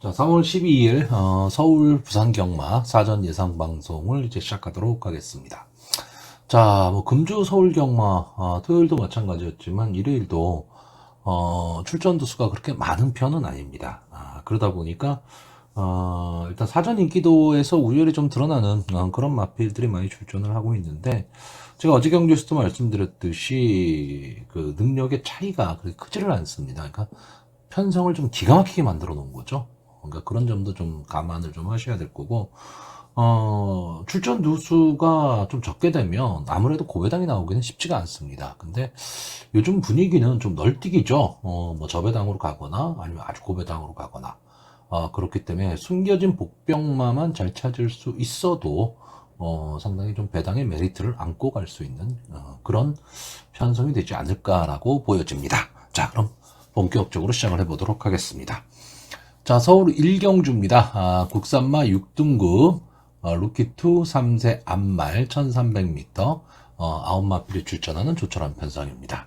자, 3월 12일 서울 부산 경마 사전 예상 방송을 이제 시작하도록 하겠습니다. 자, 뭐 금주 서울 경마 토요일도 마찬가지였지만 일요일도 출전 두수가 그렇게 많은 편은 아닙니다. 그러다 보니까 일단 사전 인기도에서 우열이 좀 드러나는 그런 마필들이 많이 출전을 하고 있는데, 제가 어제 경주에서도 말씀드렸듯이 그 능력의 차이가 그렇게 크지를 않습니다. 그러니까 편성을 좀 기가 막히게 만들어 놓은 거죠. 그러니까 그런 점도 좀 감안을 좀 하셔야 될 거고, 출전 누수가 좀 적게 되면 아무래도 고배당이 나오기는 쉽지가 않습니다. 근데 요즘 분위기는 좀 널뛰기죠. 뭐 저배당으로 가거나 아니면 아주 고배당으로 가거나, 그렇기 때문에 숨겨진 복병마만 잘 찾을 수 있어도 상당히 좀 배당의 메리트를 안고 갈 수 있는 그런 편성이 되지 않을까라고 보여집니다. 자, 그럼 본격적으로 시작을 해보도록 하겠습니다. 자, 서울 1경주입니다. 국산마 6등급, 루키2 3세 암말 1300m, 9마필이 출전하는 조촐한 편성입니다.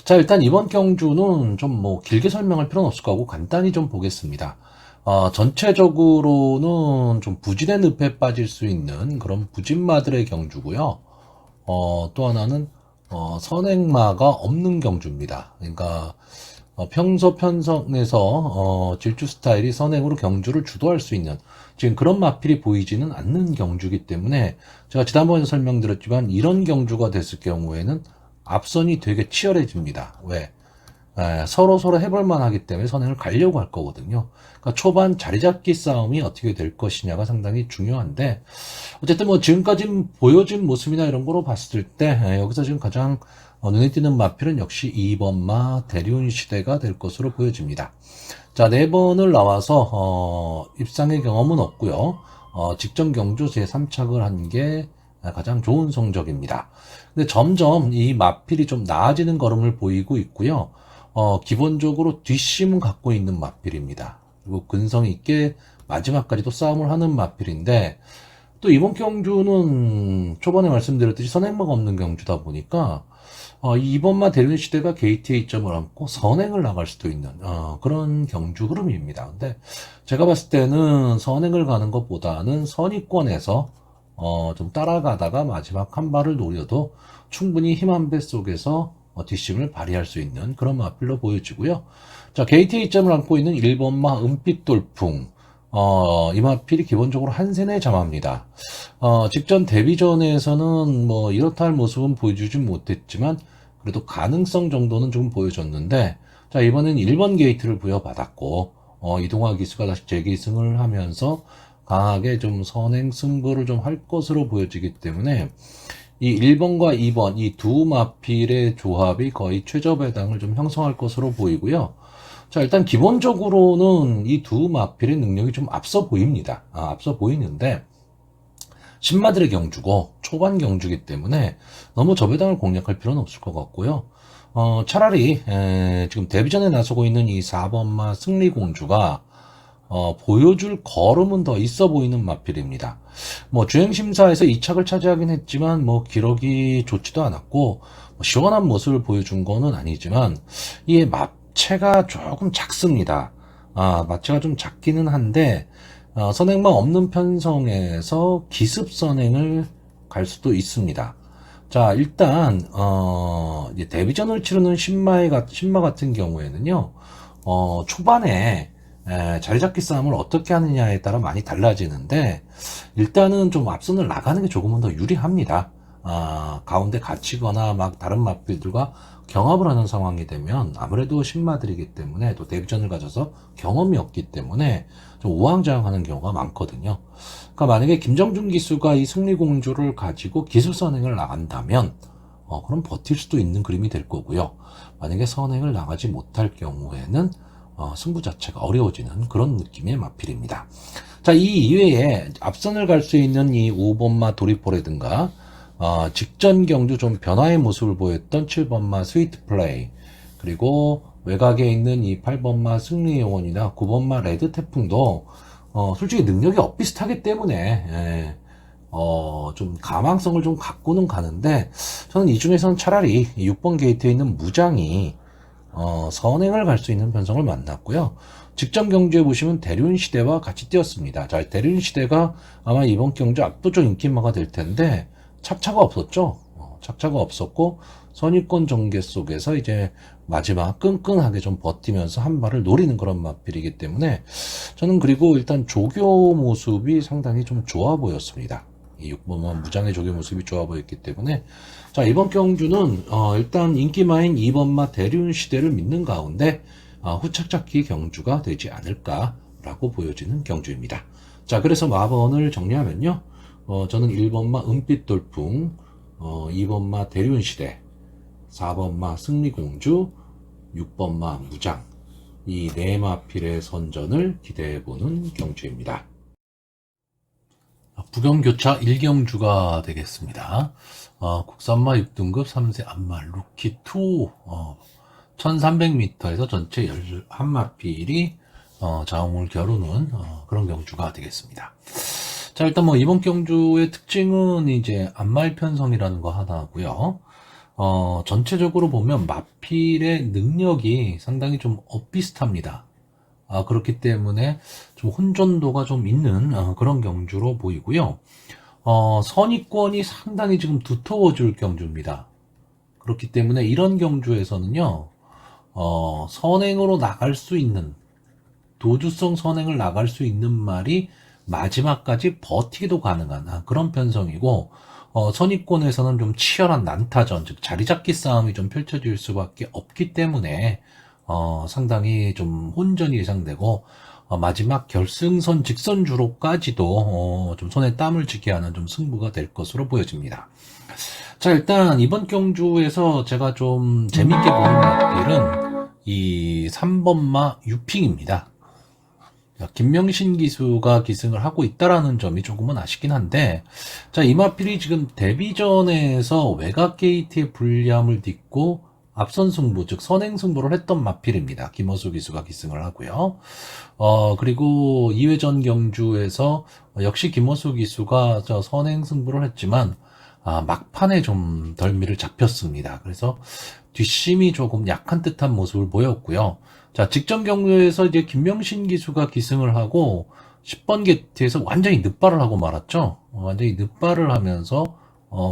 자, 일단 이번 경주는 좀 뭐 길게 설명할 필요는 없을 거고 간단히 좀 보겠습니다. 전체적으로는 좀 부진의 늪에 빠질 수 있는 그런 부진마들의 경주고요. 또 하나는 선행마가 없는 경주입니다. 그러니까 평소 편성에서 질주 스타일이 선행으로 경주를 주도할 수 있는 지금 그런 마필이 보이지는 않는 경주이기 때문에, 제가 지난번에 설명드렸지만 이런 경주가 됐을 경우에는 앞선이 되게 치열해집니다. 왜? 서로 해볼만 하기 때문에 선행을 가려고 할 거거든요. 그러니까 초반 자리잡기 싸움이 어떻게 될 것이냐가 상당히 중요한데, 어쨌든 뭐 지금까지 보여진 모습이나 이런 거로 봤을 때 여기서 지금 가장 눈에 띄는 마필은 역시 2번마 대륜 시대가 될 것으로 보여집니다. 자, 4번을 나와서 입상의 경험은 없고요. 직전 경주 제3착을 한 게 가장 좋은 성적입니다. 근데 점점 이 마필이 좀 나아지는 걸음을 보이고 있고요. 기본적으로 뒷심은 갖고 있는 마필입니다. 그리고 근성 있게 마지막까지도 싸움을 하는 마필인데, 또 이번 경주는 초반에 말씀드렸듯이 선행마가 없는 경주다 보니까 이번마 대륜 시대가 게이트에 이점을 안고 선행을 나갈 수도 있는 그런 경주 흐름입니다. 근데 제가 봤을 때는 선행을 가는 것보다는 선의권에서 좀 따라가다가 마지막 한 발을 노려도 충분히 힘 한 배 속에서 뒷심을 발휘할 수 있는 그런 마필로 보여지고요. 자, 게이트에 이점을 안고 있는 1번마 은빛 돌풍, 이 마필이 기본적으로 한 세네 잠합니다. 직전 데뷔전에서는 뭐 이렇다 할 모습은 보여주진 못했지만 그래도 가능성 정도는 좀 보여줬는데, 자, 이번엔 1번 게이트를 부여받았고 이동화 기수가 다시 재기승을 하면서 강하게 좀 선행 승부를 좀 할 것으로 보여지기 때문에 이 1번과 2번 이 두 마필의 조합이 거의 최저 배당을 좀 형성할 것으로 보이고요. 자, 일단 기본적으로는 이 두 마필의 능력이 좀 앞서 보입니다. 앞서 보이는데 신마들의 경주고 초반 경주기 때문에 너무 저배당을 공략할 필요는 없을 것 같고요. 차라리 지금 데뷔전에 나서고 있는 이 4번마 승리공주가 보여줄 걸음은 더 있어 보이는 마필입니다. 뭐 주행심사에서 2착을 차지하긴 했지만 뭐 기록이 좋지도 않았고 뭐 시원한 모습을 보여준 거는 아니지만 이 마체가 조금 작습니다. 마체가 좀 작기는 한데 선행마 없는 편성에서 기습 선행을 갈 수도 있습니다. 자, 일단 이제 데뷔전을 치르는 신마 같은 경우에는요, 초반에 자리잡기 싸움을 어떻게 하느냐에 따라 많이 달라지는데, 일단은 좀 앞선을 나가는 게 조금은 더 유리합니다. 가운데 갇히거나 막 다른 마필들과 경합을 하는 상황이 되면 아무래도 신마들이기 때문에 또 데뷔전을 가져서 경험이 없기 때문에 좀 우왕좌왕하는 경우가 많거든요. 그러니까 만약에 김정준 기수가 이 승리공주를 가지고 기술 선행을 나간다면 그럼 버틸 수도 있는 그림이 될 거고요. 만약에 선행을 나가지 못할 경우에는 승부 자체가 어려워지는 그런 느낌의 마필입니다. 자, 이 이외에 앞선을 갈 수 있는 이 5번마 도리포라든가 직전 경주 좀 변화의 모습을 보였던 7번마 스위트 플레이, 그리고 외곽에 있는 이 8번마 승리의 영혼이나 9번마 레드 태풍도 솔직히 능력이 엇비슷하기 때문에 좀 가망성을 좀 갖고는 가는데, 저는 이 중에서는 차라리 6번 게이트에 있는 무장이 선행을 갈 수 있는 편성을 만났고요. 직전 경주에 보시면 대륜시대와 같이 뛰었습니다. 자, 대륜시대가 아마 이번 경주 압도적 인기마가 될 텐데 착차가 없었죠. 착차가 없었고 선입권 전개 속에서 이제 마지막 끈끈하게 좀 버티면서 한 발을 노리는 그런 마필이기 때문에 저는 그리고 일단 조교 모습이 상당히 좀 좋아 보였습니다. 이 6번마 무장의 조교 모습이 좋아 보였기 때문에 자, 이번 경주는 일단 인기마인 2번마 대륜시대를 믿는 가운데 후착잡기 경주가 되지 않을까라고 보여지는 경주입니다. 자, 그래서 마번을 정리하면요. 저는 1번마 은빛돌풍, 2번마 대륜시대, 4번마 승리공주, 6번마 무장, 이 네 마필의 선전을 기대해보는 경주입니다. 부경교차 1경주가 되겠습니다. 국산마 6등급 3세 안말 루키2 1300m에서 전체 11마필이 자웅을 겨루는 그런 경주가 되겠습니다. 자, 일단 뭐 이번 경주의 특징은 이제 안말 편성이라는 거 하나고요. 전체적으로 보면 마필의 능력이 상당히 좀 엇비슷합니다. 그렇기 때문에 좀 혼전도가 좀 있는 그런 경주로 보이고요. 선입권이 상당히 지금 두터워질 경주입니다. 그렇기 때문에 이런 경주에서는요, 선행으로 나갈 수 있는, 도주성 선행을 나갈 수 있는 말이 마지막까지 버티기도 가능한 그런 편성이고, 선입권에서는 좀 치열한 난타전, 즉 자리잡기 싸움이 좀 펼쳐질 수밖에 없기 때문에 상당히 좀 혼전이 예상되고 마지막 결승선 직선주로까지도 좀 손에 땀을 쥐게 하는 좀 승부가 될 것으로 보여집니다. 자, 일단 이번 경주에서 제가 좀 재밌게 보는 마필은 이 3번마 유핑입니다. 김명신 기수가 기승을 하고 있다라는 점이 조금은 아쉽긴 한데, 자, 이 마필이 지금 데뷔전에서 외곽 게이트의 불리함을 딛고 앞선 승부, 즉 선행 승부를 했던 마필입니다. 김어수 기수가 기승을 하고요. 그리고 2회전 경주에서 역시 김어수 기수가 저 선행 승부를 했지만 막판에 좀 덜미를 잡혔습니다. 그래서 뒷심이 조금 약한 듯한 모습을 보였고요. 자, 직전 경주에서 이제 김명신 기수가 기승을 하고 10번 게이트에서 완전히 늑발을 하고 말았죠. 완전히 늑발을 하면서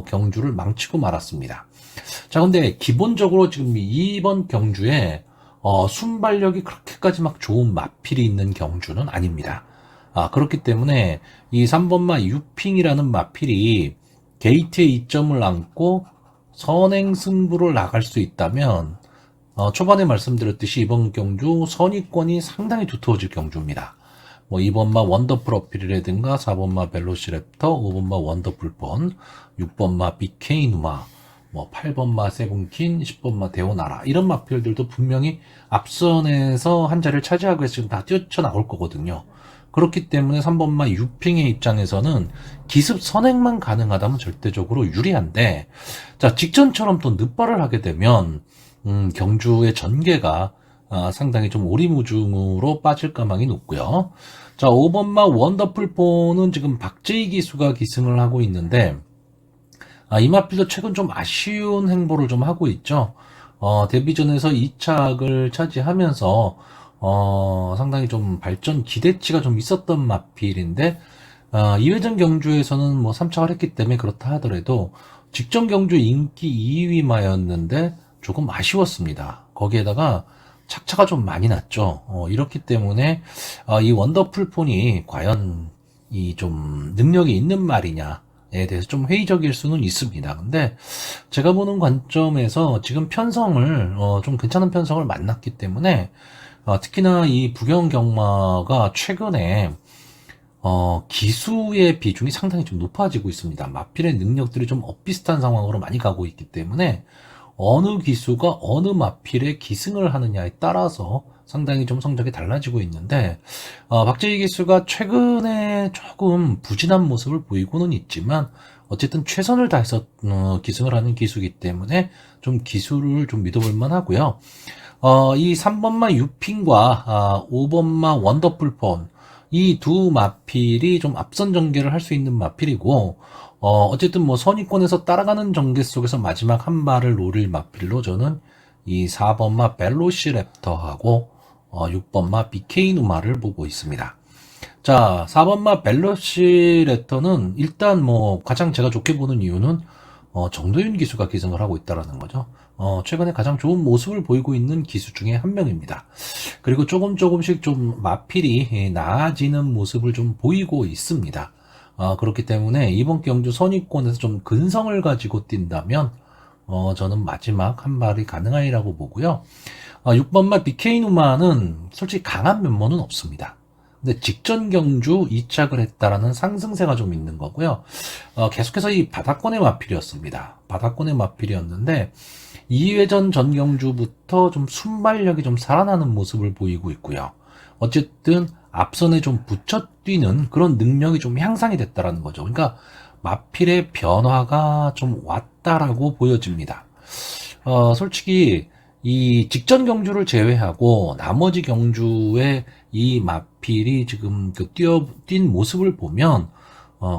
경주를 망치고 말았습니다. 자, 근데 기본적으로 지금 이번 경주에 순발력이 그렇게까지 막 좋은 마필이 있는 경주는 아닙니다. 그렇기 때문에 이 3번마 유핑이라는 마필이 게이트에 이점을 안고 선행 승부를 나갈 수 있다면 초반에 말씀드렸듯이 이번 경주 선입권이 상당히 두터워질 경주입니다. 뭐 2번마 원더풀 어필이라든가 4번마 벨로시랩터, 5번마 원더풀폰, 6번마 BK 누마, 뭐 8번마 세븐킨, 10번마 데오나라 이런 마필들도 분명히 앞선에서 한 자리를 차지하고 해서 지금 다 뛰쳐나올 거거든요. 그렇기 때문에 3번마 유핑의 입장에서는 기습 선행만 가능하다면 절대적으로 유리한데, 자, 직전처럼 또 늑발을 하게 되면 경주의 전개가 상당히 좀 오리무중으로 빠질 가망이 높고요. 자, 5번마 원더풀폰은 지금 박재희 기수가 기승을 하고 있는데, 이 마필도 최근 좀 아쉬운 행보를 좀 하고 있죠. 데뷔전에서 2착을 차지하면서 상당히 좀 발전 기대치가 좀 있었던 마필인데 2회전 경주에서는 뭐 3착을 했기 때문에 그렇다 하더라도 직전 경주 인기 2위마였는데 조금 아쉬웠습니다. 거기에다가 착차가 좀 많이 났죠. 이렇기 때문에 이 원더풀폰이 과연 이 좀 능력이 있는 말이냐에 대해서 좀 회의적일 수는 있습니다. 근데 제가 보는 관점에서 지금 편성을 좀 괜찮은 편성을 만났기 때문에 특히나 이 부경경마가 최근에 기수의 비중이 상당히 좀 높아지고 있습니다. 마필의 능력들이 좀 엇비슷한 상황으로 많이 가고 있기 때문에 어느 기수가 어느 마필에 기승을 하느냐에 따라서 상당히 좀 성적이 달라지고 있는데 박재희 기수가 최근에 조금 부진한 모습을 보이고는 있지만 어쨌든 최선을 다해서 기승을 하는 기수이기 때문에 좀 기수를 좀 믿어볼 만하고요. 이 3번마 유핑과 5번마 원더풀폰 이 두 마필이 좀 앞선 전개를 할 수 있는 마필이고 어쨌든 뭐 선입권에서 따라가는 전개 속에서 마지막 한 발을 노릴 마필로 저는 이 4번마 벨로시랩터하고 6번마 BK 누마를 보고 있습니다. 자, 4번마 벨러시 레터는 일단 뭐 가장 제가 좋게 보는 이유는 정도윤 기수가 기승을 하고 있다라는 거죠. 최근에 가장 좋은 모습을 보이고 있는 기수 중에 한 명입니다. 그리고 조금씩 좀 마필이 나아지는 모습을 좀 보이고 있습니다. 그렇기 때문에 이번 경주 선입권에서 좀 근성을 가지고 뛴다면 저는 마지막 한 발이 가능하리라고 보고요. 6번마 BK 누마는 솔직히 강한 면모는 없습니다. 근데 직전 경주 2착을 했다라는 상승세가 좀 있는 거고요. 계속해서 이 바닥권의 마필이었습니다. 바닥권의 마필이었는데 2회전 전경주부터 좀 순발력이 좀 살아나는 모습을 보이고 있고요. 어쨌든 앞선에 좀 붙여 뛰는 그런 능력이 좀 향상이 됐다라는 거죠. 그러니까 마필의 변화가 좀 왔다라고 보여집니다. 솔직히 이 직전 경주를 제외하고 나머지 경주에 이 마필이 지금 그 뛴 모습을 보면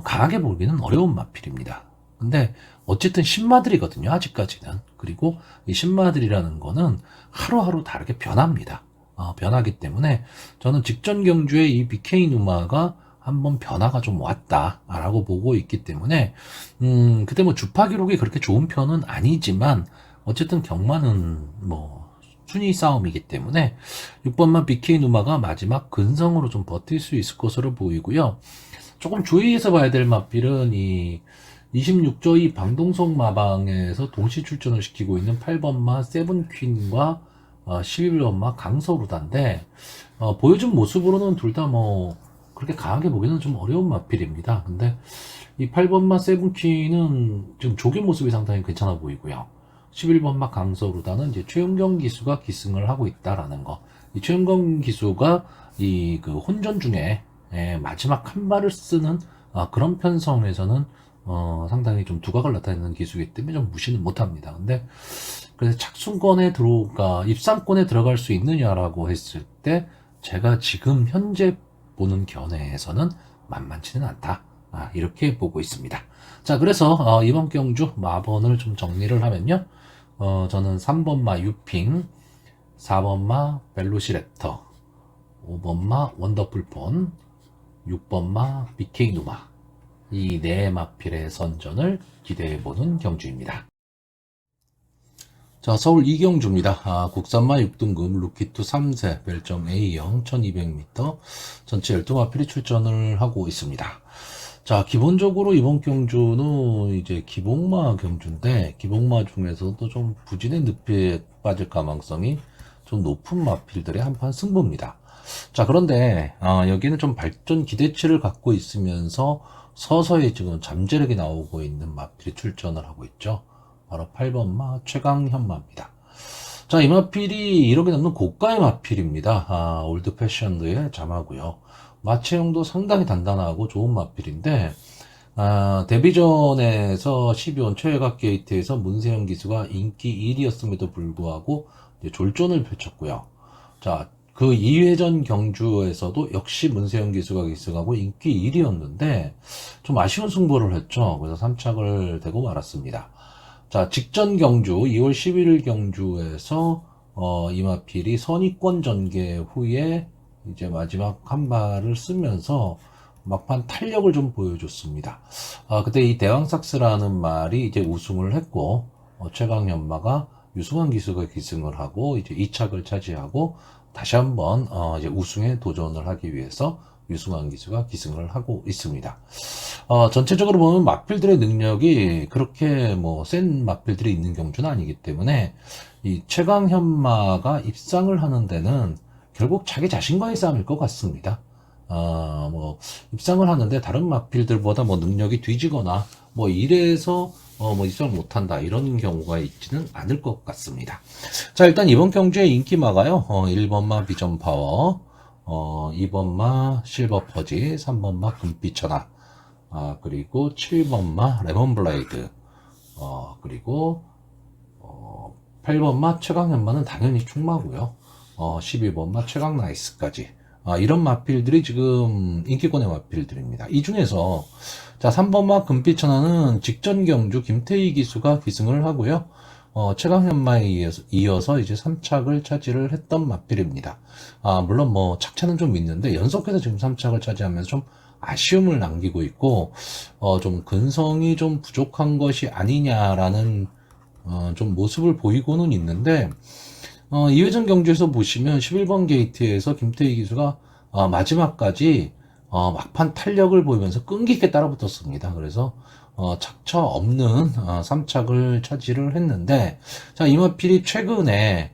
강하게 보기는 어려운 마필입니다. 근데 어쨌든 신마들이거든요, 아직까지는. 그리고 이 신마들이라는 거는 하루하루 다르게 변합니다. 변하기 때문에 저는 직전 경주에 이 BK 누마가 한번 변화가 좀 왔다라고 보고 있기 때문에 그때 뭐 주파 기록이 그렇게 좋은 편은 아니지만 어쨌든 경마는 뭐 순위 싸움이기 때문에 6번만 BK 누마가 마지막 근성으로 좀 버틸 수 있을 것으로 보이고요. 조금 주의해서 봐야 될 마필은 이 26조 이 방동석 마방에서 동시 출전을 시키고 있는 8번마 세븐퀸과 11번마 강서루다인데 보여준 모습으로는 둘 다 뭐 그렇게 강하게 보기는 좀 어려운 마필입니다. 근데 이 8번마 세븐퀸은 지금 조개 모습이 상당히 괜찮아 보이고요. 11번마 강서루다는 이제 최은경 기수가 기승을 하고 있다라는 거. 이 최은경 기수가 이 그 혼전 중에 마지막 한 발을 쓰는 그런 편성에서는 상당히 좀 두각을 나타내는 기수이기 때문에 좀 무시는 못합니다. 근데 그래서 착순권에 들어가 입상권에 들어갈 수 있느냐라고 했을 때 제가 지금 현재 보는 견해에서는 만만치는 않다. 이렇게 보고 있습니다. 자, 그래서 이번 경주 마번을 좀 정리를 하면요. 저는 3번마 유핑, 4번마 벨로시랩터, 5번마 원더풀폰, 6번마 BK 누마 이 네 마필의 선전을 기대해보는 경주입니다. 자, 서울 이경주입니다. 국산마 6등급 루키투 3세 별점 A형 1200m 전체 12마필이 출전을 하고 있습니다. 자, 기본적으로 이번 경주는 이제 기복마 경주인데 기복마 중에서도 좀 부진의 늪에 빠질 가능성이 좀 높은 마필들의 한판 승부입니다. 자, 그런데 여기는 좀 발전 기대치를 갖고 있으면서 서서히 지금 잠재력이 나오고 있는 마필이 출전을 하고 있죠. 바로 8번마 최강현마입니다. 자, 이 마필이 1억이 넘는 고가의 마필입니다. 올드 패션드의 자마고요. 마체형도 상당히 단단하고 좋은 마필인데 데뷔전에서 12원 최외곽 게이트에서 문세영 기수가 인기 1위였음에도 불구하고 이제 졸전을 펼쳤고요. 자, 그 2회전 경주에서도 역시 문세영 기수가 기승하고 인기 1위였는데 좀 아쉬운 승부를 했죠. 그래서 3착을 대고 말았습니다. 자, 직전 경주 2월 11일 경주에서 이마필이 선입권 전개 후에 이제 마지막 한 발을 쓰면서 막판 탄력을 좀 보여줬습니다. 그때 이 대왕삭스라는 말이 이제 우승을 했고 최강현마가 유승환 기수가 기승을 하고 이제 2착을 차지하고 다시 한번 이제 우승에 도전을 하기 위해서 유승환 기수가 기승을 하고 있습니다. 전체적으로 보면 마필들의 능력이 그렇게 뭐 센 마필들이 있는 경주는 아니기 때문에 이 최강현마가 입상을 하는 데는 결국 자기 자신과의 싸움일 것 같습니다. 뭐 입상을 하는데 다른 마필들보다 뭐 능력이 뒤지거나 뭐 이래서 뭐 입상을 못한다 이런 경우가 있지는 않을 것 같습니다. 자, 일단 이번 경주의 인기마가요. 1번마 비전파워, 2번마 실버퍼지, 3번마 금빛천하, 그리고 7번마 레몬블레이드, 그리고 8번마 최강현마는 당연히 충마고요. 12번마 최강나이스까지 이런 마필들이 지금 인기권의 마필들입니다. 이 중에서 자 3번마 금빛천하는 직전 경주 김태희 기수가 기승을 하고요. 최강현마에 이어서 이제 3착을 차지를 했던 마필입니다. 물론 뭐 착차는 좀 있는데 연속해서 지금 3착을 차지하면서 좀 아쉬움을 남기고 있고, 좀 근성이 좀 부족한 것이 아니냐라는 좀 모습을 보이고는 있는데, 2회전 경주에서 보시면 11번 게이트에서 김태희 기수가 마지막까지 막판 탄력을 보이면서 끈기 있게 따라붙었습니다. 그래서 착처 없는 3착을 차지를 했는데, 자, 이마필이 최근에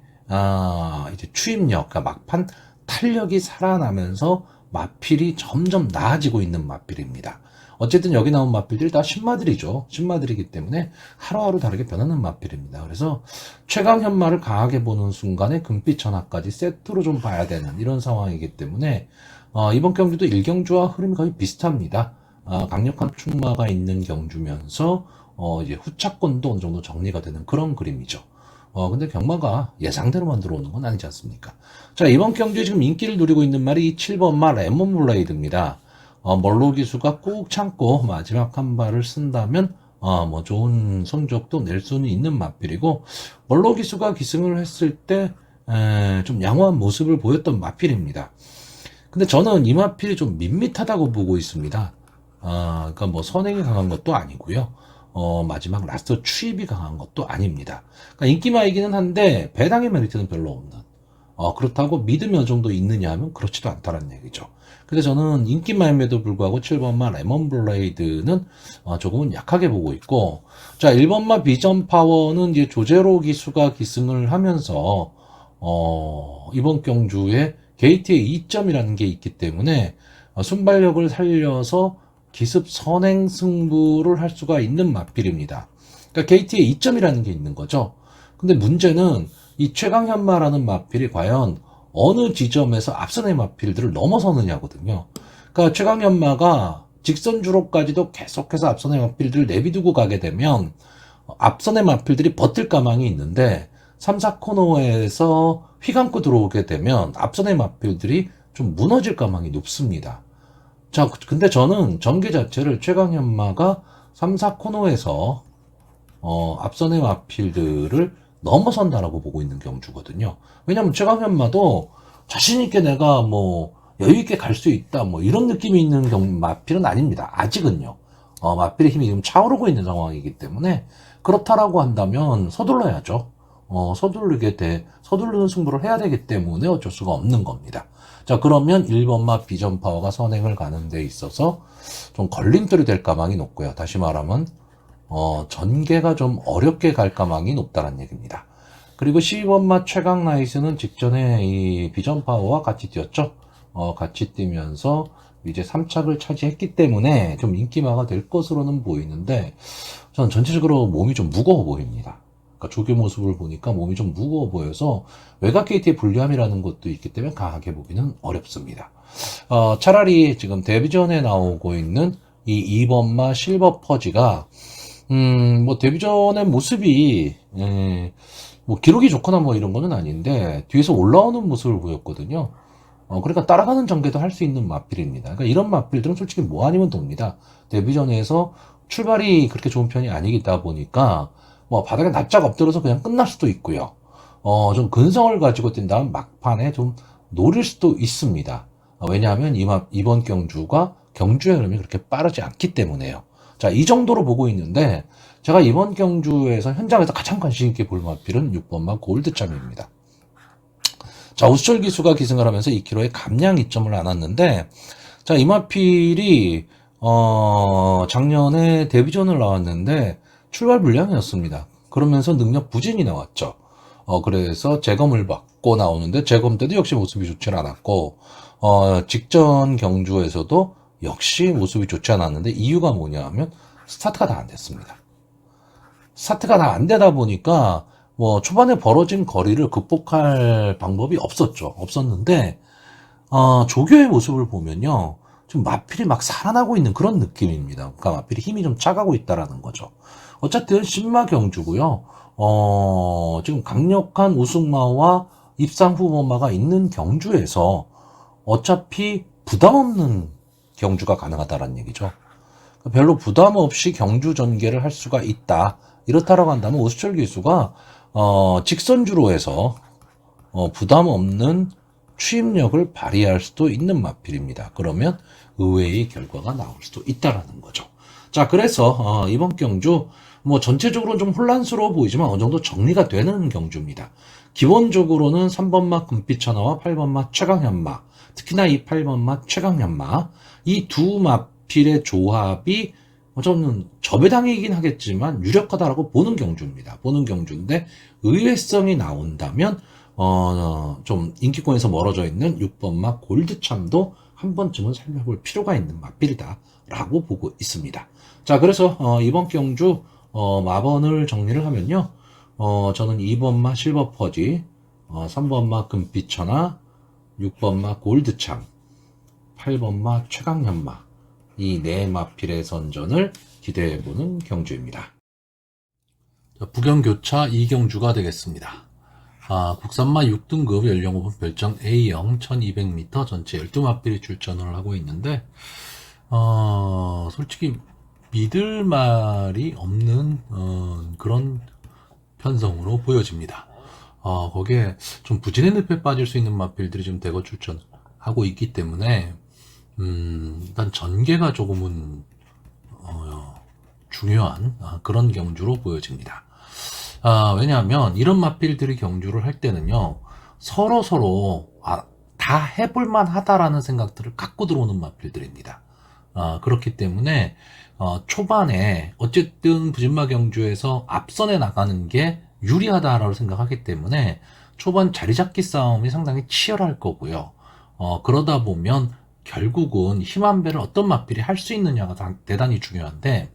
이제 추임력, 그러니까 막판 탄력이 살아나면서 마필이 점점 나아지고 있는 마필입니다. 어쨌든 여기 나온 마필들이 다 신마들이죠. 신마들이기 때문에 하루하루 다르게 변하는 마필입니다. 그래서 최강현마를 강하게 보는 순간에 금빛 전화까지 세트로 좀 봐야 되는 이런 상황이기 때문에 이번 경주도 1경주와 흐름이 거의 비슷합니다. 강력한 충마가 있는 경주면서 이제 후차권도 어느 정도 정리가 되는 그런 그림이죠. 근데 경마가 예상대로만 들어오는 건 아니지 않습니까? 자, 이번 경주에 지금 인기를 누리고 있는 말이 이 7번 말 레몬블레이드입니다. 멀로 기수가 꾹 참고 마지막 한 발을 쓴다면 뭐 좋은 성적도 낼 수는 있는 마필이고, 멀로 기수가 기승을 했을 때 좀 양호한 모습을 보였던 마필입니다. 근데 저는 이 마필이 좀 밋밋하다고 보고 있습니다. 그러니까 뭐 선행이 강한 것도 아니고요. 마지막 라스트 추입이 강한 것도 아닙니다. 그러니까 인기마이기는 한데 배당의 메리트는 별로 없는. 그렇다고 믿음이 어느 정도 있느냐 하면 그렇지도 않다는 얘기죠. 그래서 저는 인기마임에도 불구하고 7번마 레몬블레이드는 조금은 약하게 보고 있고, 자, 1번마 비전파워는 이제 조제로 기수가 기승을 하면서 이번 경주에 게이트의 2점이라는 게 있기 때문에 순발력을 살려서 기습 선행 승부를 할 수가 있는 마필입니다. 그러니까 게이트에 2점이라는 게 있는 거죠. 근데 문제는 이 최강현마라는 마필이 과연 어느 지점에서 앞선의 마필들을 넘어서느냐거든요. 그러니까 최강현마가 직선 주로까지도 계속해서 앞선의 마필들을 내비두고 가게 되면 앞선의 마필들이 버틸 가망이 있는데 3, 4코너에서 휘감고 들어오게 되면 앞선의 마필들이 좀 무너질 가망이 높습니다. 자, 근데 저는 전개 자체를 최강현마가 3, 4코너에서 앞선의 마필들을 넘어선다라고 보고 있는 경주거든요. 왜냐면 최강현마도 자신있게 내가 뭐 여유있게 갈 수 있다 뭐 이런 느낌이 있는 마필은 아닙니다. 아직은요. 마필의 힘이 지금 차오르고 있는 상황이기 때문에 그렇다라고 한다면 서둘러야죠. 서두르는 승부를 해야 되기 때문에 어쩔 수가 없는 겁니다. 자, 그러면 1번마 비전 파워가 선행을 가는 데 있어서 좀 걸림돌이 될 가망이 높고요. 다시 말하면 전개가 좀 어렵게 갈 가망이 높다는 얘기입니다. 그리고 12번마 최강 나이스는 직전에 이 비전 파워와 같이 뛰었죠. 같이 뛰면서 이제 3착을 차지했기 때문에 좀 인기마가 될 것으로는 보이는데, 저는 전체적으로 몸이 좀 무거워 보입니다. 그러니까 조교 모습을 보니까 몸이 좀 무거워 보여서 외곽 게이트의 불리함이라는 것도 있기 때문에 강하게 보기는 어렵습니다. 차라리 지금 데뷔전에 나오고 있는 이 2번마 실버 퍼지가 뭐 데뷔전의 모습이 뭐 기록이 좋거나 뭐 이런 거는 아닌데 뒤에서 올라오는 모습을 보였거든요. 그러니까 따라가는 전개도 할 수 있는 마필입니다. 그러니까 이런 마필들은 솔직히 뭐 아니면 돕니다. 데뷔전에서 출발이 그렇게 좋은 편이 아니다 보니까 뭐 바닥에 납작 엎드려서 그냥 끝날 수도 있고요. 좀 근성을 가지고 뛴다면 막판에 좀 노릴 수도 있습니다. 왜냐하면 이번 경주가 경주의 흐름이 그렇게 빠르지 않기 때문에요. 자, 이 정도로 보고 있는데, 제가 이번 경주에서 현장에서 가장 관심 있게 볼 마필은 6번마 골드참입니다. 자, 우수철 기수가 기승을 하면서 2km의 감량 2점을 안았는데, 자, 이 마필이 작년에 데뷔전을 나왔는데 출발 불량이었습니다. 그러면서 능력 부진이 나왔죠. 그래서 재검을 받고 나오는데 재검 때도 역시 모습이 좋지 않았고, 직전 경주에서도 역시 모습이 좋지 않았는데, 이유가 뭐냐 하면 스타트가 다 안 됐습니다. 스타트가 다 안 되다 보니까 뭐 초반에 벌어진 거리를 극복할 방법이 없었는데, 조교의 모습을 보면요, 좀 마필이 막 살아나고 있는 그런 느낌입니다. 그러니까 마필이 힘이 좀 차가고 있다라는 거죠. 어쨌든 신마 경주고요. 지금 강력한 우승마와 입상 후보마가 있는 경주에서 어차피 부담 없는 경주가 가능하다는 얘기죠. 별로 부담 없이 경주 전개를 할 수가 있다. 이렇다라고 한다면 오수철 기수가 직선주로 해서 부담 없는 추임력을 발휘할 수도 있는 마필입니다. 그러면 의외의 결과가 나올 수도 있다라는 거죠. 자, 그래서 이번 경주 뭐 전체적으로는 좀 혼란스러워 보이지만 어느 정도 정리가 되는 경주입니다. 기본적으로는 3번마 금빛천하와 8번마 최강현마, 특히나 이 8번마 최강현마, 이 두 마필의 조합이 저는 저배당이긴 하겠지만 유력하다라고 보는 경주입니다. 보는 경주인데 의외성이 나온다면 좀 인기권에서 멀어져 있는 6번마 골드참도 한 번쯤은 살펴볼 필요가 있는 마필이다라고 보고 있습니다. 자, 그래서 이번 경주 마번을 정리를 하면요. 저는 2번마 실버퍼지, 3번마 금빛천하, 6번마 골드참, 8번마 최강현마, 이 네 마필의 선전을 기대해보는 경주입니다. 부경교차 2경주가 되겠습니다. 국산마 6등급 연령오분 별정 A형 1200m 전체 12마필이 출전을 하고 있는데 솔직히 믿을 말이 없는 그런 편성으로 보여집니다. 거기에 좀 부진의 늪에 빠질 수 있는 마필들이 좀 대거 출전하고 있기 때문에 일단 전개가 조금은 중요한 그런 경주로 보여집니다. 왜냐하면 이런 마필들이 경주를 할 때는요, 서로 다 해볼만 하다라는 생각들을 갖고 들어오는 마필들입니다. 그렇기 때문에 초반에 어쨌든 부진마 경주에서 앞선에 나가는 게 유리하다라고 생각하기 때문에 초반 자리잡기 싸움이 상당히 치열할 거고요. 그러다 보면 결국은 힘한 배를 어떤 마필이 할 수 있느냐가 대단히 중요한데,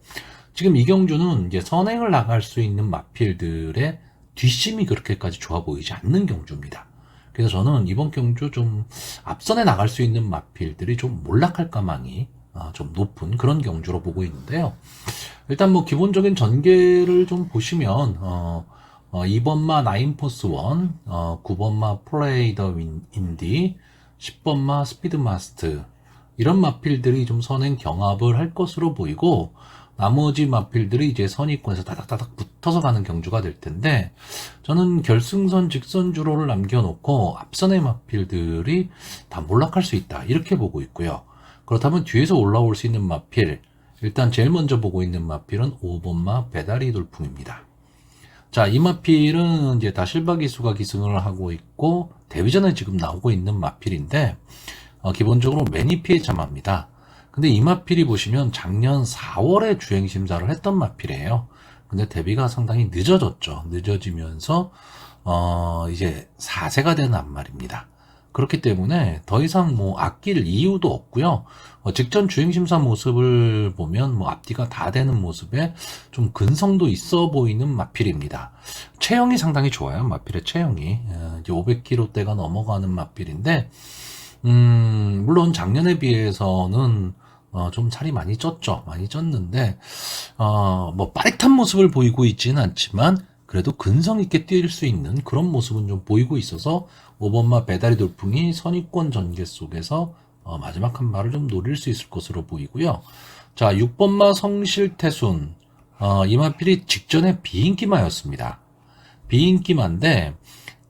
지금 이 경주는 이제 선행을 나갈 수 있는 마필들의 뒷심이 그렇게까지 좋아 보이지 않는 경주입니다. 그래서 저는 이번 경주 좀 앞선에 나갈 수 있는 마필들이 좀 몰락할 가망이 좀 높은 그런 경주로 보고 있는데요. 일단 뭐 기본적인 전개를 좀 보시면 2번마 나인포스1, 9번마 플레이 더 인디, 10번마 스피드마스트, 이런 마필들이 좀 선행 경합을 할 것으로 보이고, 나머지 마필들이 이제 선의권에서 다닥다닥 붙어서 가는 경주가 될 텐데, 저는 결승선 직선 주로를 남겨놓고 앞선의 마필들이 다 몰락할 수 있다, 이렇게 보고 있고요. 그렇다면 뒤에서 올라올 수 있는 마필, 일단 제일 먼저 보고 있는 마필은 5번마 배다리 돌풍입니다. 자, 이 마필은 이제 다 실바 기수가 기승을 하고 있고 데뷔전에 지금 나오고 있는 마필인데, 기본적으로 매니 피해자 마입니다. 근데 이 마필이 보시면 작년 4월에 주행 심사를 했던 마필이에요. 근데 데뷔가 상당히 늦어졌죠. 늦어지면서 이제 4세가 되는 앞말입니다. 그렇기 때문에 더 이상 뭐 아낄 이유도 없고요. 직전 주행 심사 모습을 보면 뭐 앞뒤가 다 되는 모습에 좀 근성도 있어 보이는 마필입니다. 체형이 상당히 좋아요. 마필의 체형이 이제 500kg대가 넘어가는 마필인데, 물론 작년에 비해서는 좀 살이 많이 쪘죠. 많이 쪘는데 뭐 빠릿한 모습을 보이고 있지는 않지만 그래도 근성 있게 뛸 수 있는 그런 모습은 좀 보이고 있어서 5번마 배다리 돌풍이 선의권 전개 속에서 마지막 한 발을 좀 노릴 수 있을 것으로 보이고요. 자, 6번마 성실태순, 이 마필이 직전에 비인기마였습니다. 비인기마인데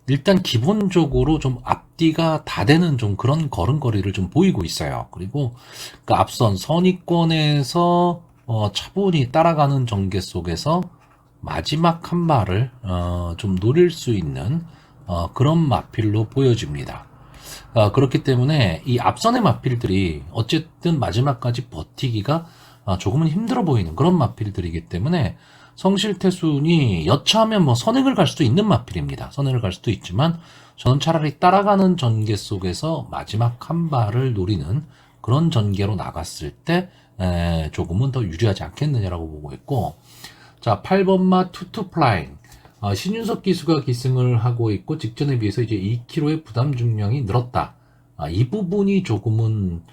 일단 기본적으로 좀 앞뒤가 다 되는 좀 그런 걸음걸이를 좀 보이고 있어요. 그리고 그 앞선 선의권에서 차분히 따라가는 전개 속에서 마지막 한 발을 좀 노릴 수 있는 그런 마필로 보여집니다. 그렇기 때문에 이 앞선의 마필들이 어쨌든 마지막까지 버티기가 조금은 힘들어 보이는 그런 마필들이기 때문에 성실태순이 여차하면 뭐 선행을 갈 수도 있는 마필입니다. 선행을 갈 수도 있지만 저는 차라리 따라가는 전개 속에서 마지막 한 발을 노리는 그런 전개로 나갔을 때 조금은 더 유리하지 않겠느냐라고 보고 있고, 자, 8번마 투투플라잉, 신윤석 기수가 기승을 하고 있고 직전에 비해서 이제 2kg의 부담 중량이 늘었다. 이 부분이 조금은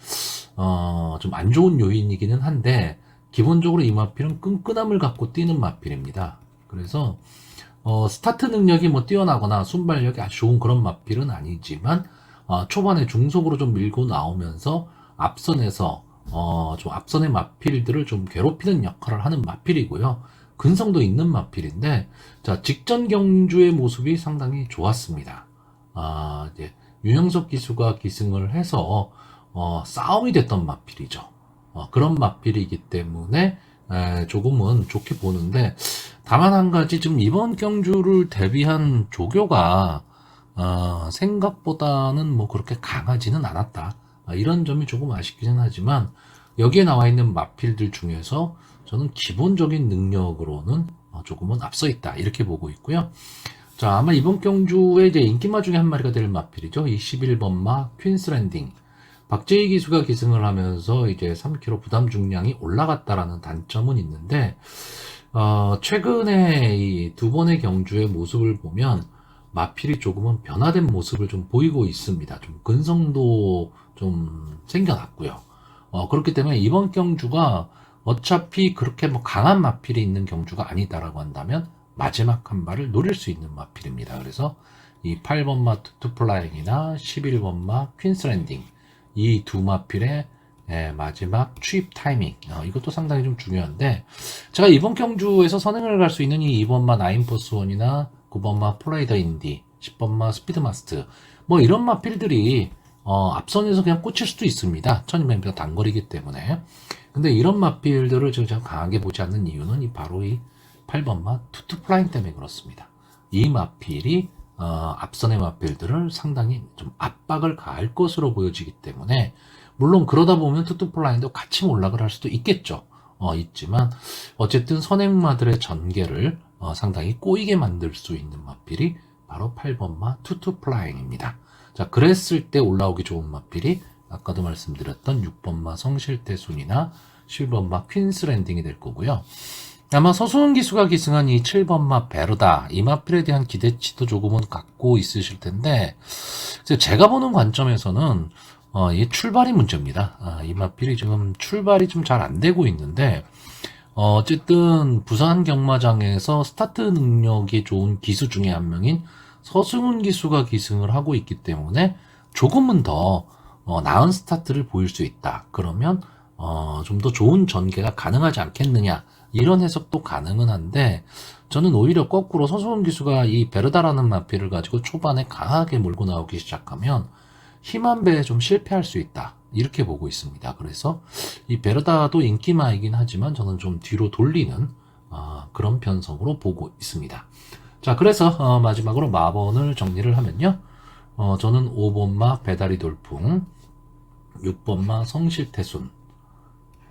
좀 안 좋은 요인이기는 한데, 기본적으로 이 마필은 끈끈함을 갖고 뛰는 마필입니다. 그래서 스타트 능력이 뭐 뛰어나거나 순발력이 아주 좋은 그런 마필은 아니지만 초반에 중속으로 좀 밀고 나오면서 앞선에서 좀 앞선의 마필들을 좀 괴롭히는 역할을 하는 마필이고요. 근성도 있는 마필인데, 자, 직전 경주의 모습이 상당히 좋았습니다. 이제, 유영석 기수가 기승을 해서, 싸움이 됐던 마필이죠. 그런 마필이기 때문에, 조금은 좋게 보는데, 다만 한 가지, 지금 이번 경주를 대비한 조교가, 생각보다는 뭐 그렇게 강하지는 않았다. 이런 점이 조금 아쉽기는 하지만, 여기에 나와 있는 마필들 중에서 저는 기본적인 능력으로는 조금은 앞서 있다. 이렇게 보고 있고요. 자, 아마 이번 경주에 이제 인기마 중에 한 마리가 될 마필이죠. 이 11번마 퀸스랜딩. 박재희 기수가 기승을 하면서 이제 3kg 부담 중량이 올라갔다라는 단점은 있는데, 최근에 이 두 번의 경주의 모습을 보면 마필이 조금은 변화된 모습을 좀 보이고 있습니다. 좀 근성도 좀 생겨났고요. 그렇기 때문에 이번 경주가 어차피 그렇게 뭐 강한 마필이 있는 경주가 아니다라고 한다면 마지막 한 발을 노릴 수 있는 마필입니다. 그래서 이 8번마 투투플라잉이나 11번마 퀸스랜딩 이 두 마필의 마지막 취입 타이밍 이것도 상당히 좀 중요한데, 제가 이번 경주에서 선행을 갈 수 있는 이 2번마 나인포스원이나 9번마 플레이더 인디, 10번마 스피드마스트 뭐 이런 마필들이 앞선에서 그냥 꽂힐 수도 있습니다. 1200m 단거리이기 때문에. 근데 이런 마필들을 제가 강하게 보지 않는 이유는 바로 이 8번마 투투플라잉 때문에 그렇습니다. 이 마필이 앞선의 마필들을 상당히 좀 압박을 가할 것으로 보여지기 때문에, 물론 그러다 보면 투투플라잉도 같이 몰락을 할 수도 있겠죠. 있지만 어쨌든 선행마들의 전개를 상당히 꼬이게 만들 수 있는 마필이 바로 8번마 투투플라잉입니다. 자, 그랬을 때 올라오기 좋은 마필이 아까도 말씀드렸던 6번마 성실대순이나 7번마 퀸스랜딩이 될 거고요. 아마 서수은 기수가 기승한 이 7번마 베르다, 이 마필에 대한 기대치도 조금은 갖고 있으실 텐데, 제가 보는 관점에서는 이 출발이 문제입니다. 이 마필이 지금 출발이 좀 잘 안 되고 있는데, 어쨌든 부산 경마장에서 스타트 능력이 좋은 기수 중에 한 명인 서승훈 기수가 기승을 하고 있기 때문에 조금은 더 나은 스타트를 보일 수 있다. 그러면 좀 더 좋은 전개가 가능하지 않겠느냐, 이런 해석도 가능은 한데, 저는 오히려 거꾸로 서승훈 기수가 이 베르다라는 마필을 가지고 초반에 강하게 몰고 나오기 시작하면 힘한 배에 좀 실패할 수 있다, 이렇게 보고 있습니다. 그래서 이 베르다도 인기마이긴 하지만 저는 좀 뒤로 돌리는 그런 편성으로 보고 있습니다. 자, 그래서 마지막으로 마번을 정리를 하면요, 저는 5번마 배다리 돌풍, 6번마 성실태순,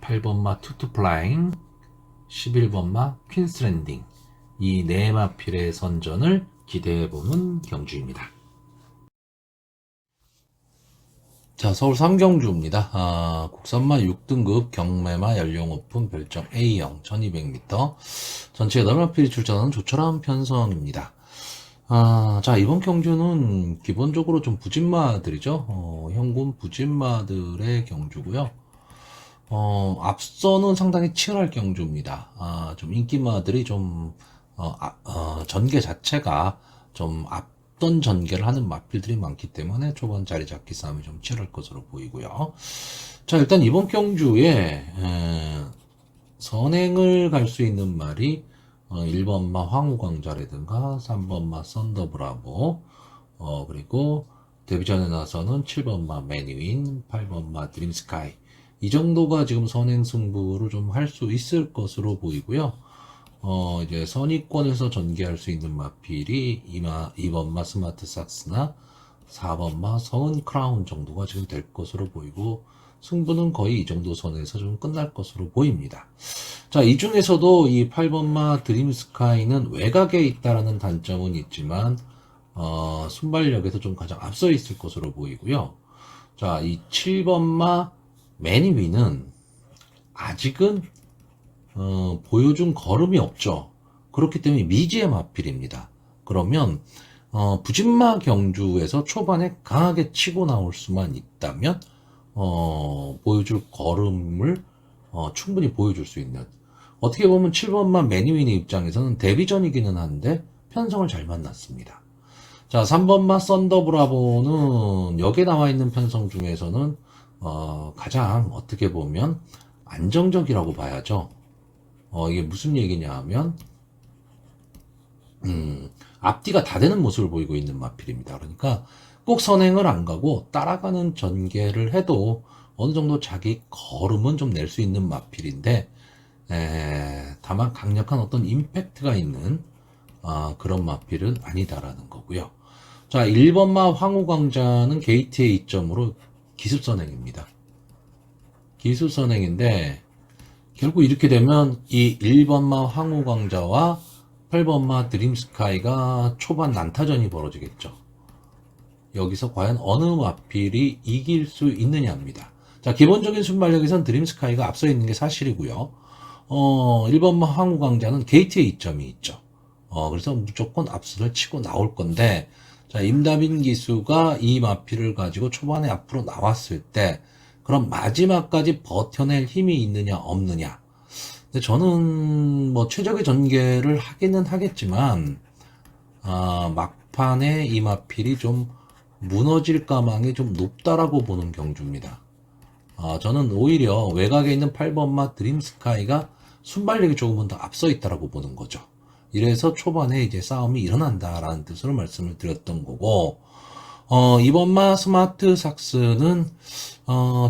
8번마 투투플라잉, 11번마 퀸스랜딩, 이 네 마필의 선전을 기대해보는 경주입니다. 자, 서울 3경주입니다. 국산마 6등급 경매마 연령 오픈 별정 A형 1200m 전체 8마필이 출전하는 조촐한 편성입니다. 자, 이번 경주는 기본적으로 좀 부진마들이죠. 현군 부진마들의 경주고요. 앞서는 상당히 치열할 경주입니다. 좀 인기마들이 좀 전개 자체가 좀 앞던 전개를 하는 마필들이 많기 때문에 초반 자리 잡기 싸움이 좀 치열할 것으로 보이고요. 자, 일단 이번 경주에 선행을 갈 수 있는 말이 1번마 황후광자라든가 3번마 썬더브라보, 그리고 데뷔전에 나서는 7번마 매니윈, 8번마 드림스카이, 이 정도가 지금 선행 승부를 좀 할 수 있을 것으로 보이고요. 이제 선의권에서 전개할 수 있는 마필이 2번마 스마트 삭스나 4번마 성은 크라운 정도가 지금 될 것으로 보이고, 승부는 거의 이 정도 선에서 좀 끝날 것으로 보입니다. 자, 이 중에서도 이 8번마 드림스카이는 외곽에 있다라는 단점은 있지만, 순발력에서 좀 가장 앞서 있을 것으로 보이고요. 자, 이 7번마 매니위는 아직은 보여준 걸음이 없죠. 그렇기 때문에 미지의 마필입니다. 그러면 부진마 경주에서 초반에 강하게 치고 나올 수만 있다면 보여줄 걸음을 충분히 보여줄 수 있는, 어떻게 보면 7번마 매니윈의 입장에서는 데뷔전이기는 한데 편성을 잘 만났습니다. 자, 3번마 썬더브라보는 여기에 나와 있는 편성 중에서는 가장 어떻게 보면 안정적이라고 봐야죠. 이게 무슨 얘기냐 하면, 앞뒤가 다 되는 모습을 보이고 있는 마필입니다. 그러니까 꼭 선행을 안 가고 따라가는 전개를 해도 어느 정도 자기 걸음은 좀 낼 수 있는 마필인데, 다만 강력한 어떤 임팩트가 있는 그런 마필은 아니다라는 거고요. 자, 1번마 황후광자는 게이트의 이점으로 기습선행입니다. 기습선행인데 결국 이렇게 되면 이 1번마 황후광자와 8번마 드림스카이가 초반 난타전이 벌어지겠죠. 여기서 과연 어느 마필이 이길 수 있느냐입니다. 자, 기본적인 순발력에선 드림스카이가 앞서 있는 게 사실이고요. 1번마 황후광자는 게이트의 이점이 있죠. 그래서 무조건 앞선을 치고 나올 건데, 자, 임다빈 기수가 이 마필을 가지고 초반에 앞으로 나왔을 때, 그럼 마지막까지 버텨낼 힘이 있느냐, 없느냐. 근데 저는 뭐 최적의 전개를 하기는 하겠지만, 막판에 이 마필이 좀 무너질 가망이 좀 높다라고 보는 경주입니다. 저는 오히려 외곽에 있는 8번마 드림스카이가 순발력이 조금은 더 앞서 있다라고 보는 거죠. 이래서 초반에 이제 싸움이 일어난다라는 뜻으로 말씀을 드렸던 거고, 이번마 스마트 삭스는,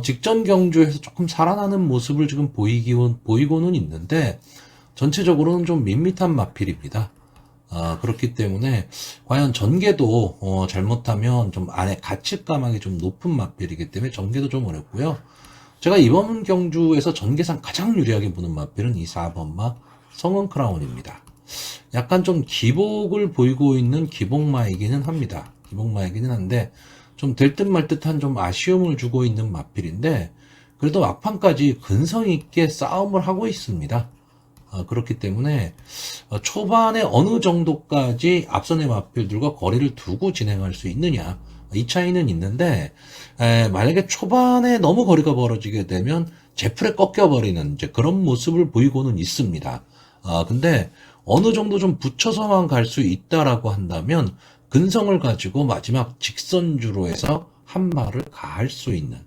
직전 경주에서 조금 살아나는 모습을 지금 보이고는 있는데, 전체적으로는 좀 밋밋한 마필입니다. 그렇기 때문에, 과연 전개도, 잘못하면 좀 안에 가치가망이 좀 높은 마필이기 때문에 전개도 좀 어렵고요. 제가 이번 경주에서 전개상 가장 유리하게 보는 마필은 이 4번마 성은 크라운입니다. 약간 좀 기복을 보이고 있는 기복마이기는 합니다. 기복마이기는 한데 좀 될 듯 말 듯한 좀 아쉬움을 주고 있는 마필인데 그래도 막판까지 근성 있게 싸움을 하고 있습니다. 그렇기 때문에 초반에 어느 정도까지 앞선의 마필들과 거리를 두고 진행할 수 있느냐 이 차이는 있는데 만약에 초반에 너무 거리가 벌어지게 되면 제풀에 꺾여버리는 이제 그런 모습을 보이고는 있습니다. 근데 어느 정도 좀 붙여서만 갈 수 있다라고 한다면 근성을 가지고 마지막 직선주로 해서 한 발을 가할 수 있는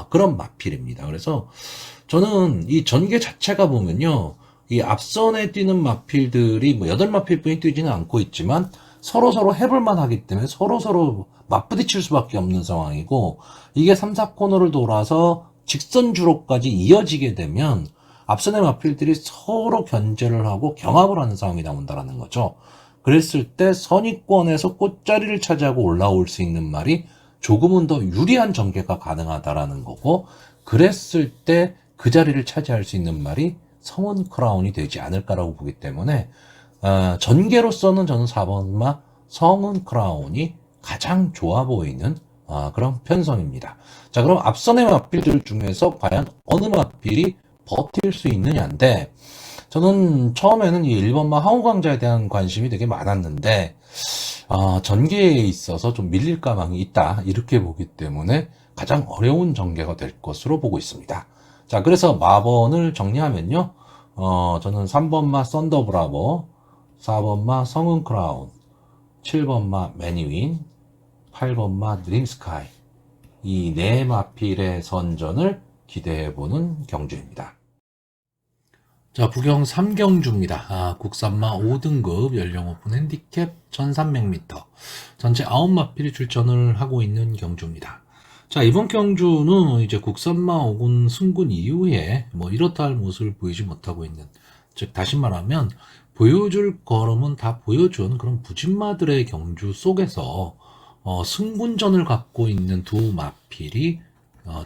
그런 마필입니다. 그래서 저는 이 전개 자체가 보면요. 이 앞선에 뛰는 마필들이 뭐 8마필뿐이 뛰지는 않고 있지만 서로 해볼만 하기 때문에 서로 맞부딪힐 수밖에 없는 상황이고 이게 3, 4코너를 돌아서 직선주로까지 이어지게 되면 앞선의 마필들이 서로 견제를 하고 경합을 하는 상황이 나온다는 거죠. 그랬을 때 선의권에서 꽃자리를 차지하고 올라올 수 있는 말이 조금은 더 유리한 전개가 가능하다라는 거고 그랬을 때 그 자리를 차지할 수 있는 말이 성은 크라운이 되지 않을까라고 보기 때문에 전개로서는 저는 4번마 성은 크라운이 가장 좋아 보이는 그런 편성입니다. 자, 그럼 앞선의 마필들 중에서 과연 어느 마필이 버틸 수 있느냐인데 저는 처음에는 이 1번마 황후광자에 대한 관심이 되게 많았는데 전개에 있어서 좀 밀릴 가망이 있다 이렇게 보기 때문에 가장 어려운 전개가 될 것으로 보고 있습니다. 자, 그래서 마번을 정리하면요 저는 3번마 썬더브라보, 4번마 성은 크라운, 7번마 매니윈, 8번마 드림스카이 이 네 마필의 선전을 기대해보는 경주입니다. 자, 부경 3경주입니다. 국산마 5등급 연령 오픈 핸디캡 1300m 전체 9마필이 출전을 하고 있는 경주입니다. 자, 이번 경주는 이제 국산마 5군 승군 이후에 뭐 이렇다 할 모습을 보이지 못하고 있는, 즉 다시 말하면 보여줄 걸음은 다 보여준 그런 부진마들의 경주 속에서 승군전을 갖고 있는 두 마필이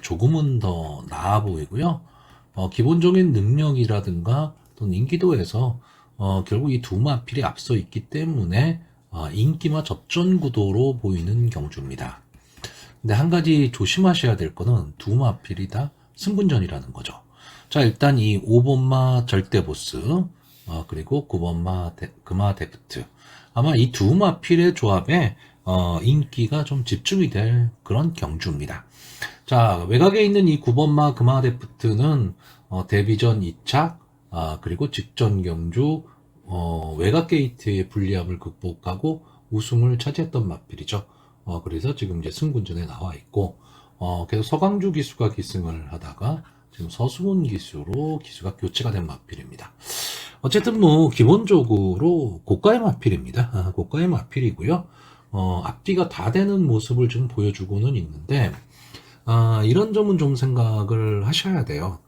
조금은 더 나아 보이고요. 기본적인 능력이라든가 또는 인기도에서 결국 이 두 마필이 앞서 있기 때문에 인기와 접전 구도로 보이는 경주입니다. 근데 한 가지 조심하셔야 될 거는 두 마필이 다 승군전이라는 거죠. 자, 일단 이 5번마 절대보스 그리고 9번마 금화 데프트 아마 이 두 마필의 조합에 인기가 좀 집중이 될 그런 경주입니다. 자, 외곽에 있는 이 9번마 금화 데프트는 데뷔전 2착 그리고 직전 경주 외곽 게이트의 불리함을 극복하고 우승을 차지했던 마필이죠. 그래서 지금 이제 승군전에 나와 있고 계속 서강주 기수가 기승을 하다가 지금 서수훈 기수로 기수가 교체가 된 마필입니다. 어쨌든 뭐 기본적으로 고가의 마필입니다. 고가의 마필이고요. 앞뒤가 다 되는 모습을 좀 보여주고는 있는데 이런 점은 좀 생각을 하셔야 돼요.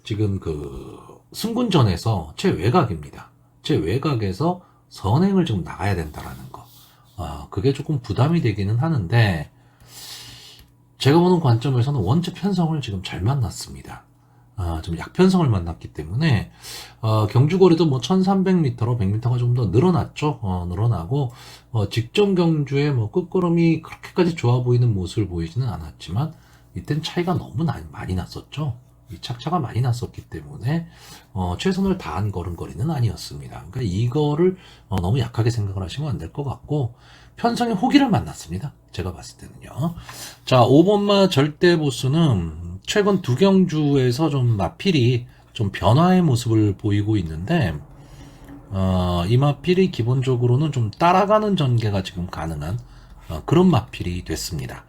지금 그 승군전에서 제 외곽입니다. 제 외곽에서 선행을 좀 나가야 된다라는 거. 그게 조금 부담이 되기는 하는데 제가 보는 관점에서는 원체 편성을 지금 잘 만났습니다. 좀 약편성을 만났기 때문에 경주거리도 뭐 1300m로 100m가 좀 더 늘어났죠. 늘어나고 직전 경주에 뭐 끝걸음이 그렇게까지 좋아 보이는 모습을 보이지는 않았지만 이땐 차이가 너무 많이 났었죠. 이 착차가 많이 났었기 때문에 최선을 다한 걸음걸이는 아니었습니다. 그러니까 이거를 너무 약하게 생각을 하시면 안 될 것 같고 편성의 호기를 만났습니다. 제가 봤을 때는요. 자, 5번마 절대 보스는 최근 두 경주에서 좀 마필이 좀 변화의 모습을 보이고 있는데 이 마필이 기본적으로는 좀 따라가는 전개가 지금 가능한 그런 마필이 됐습니다.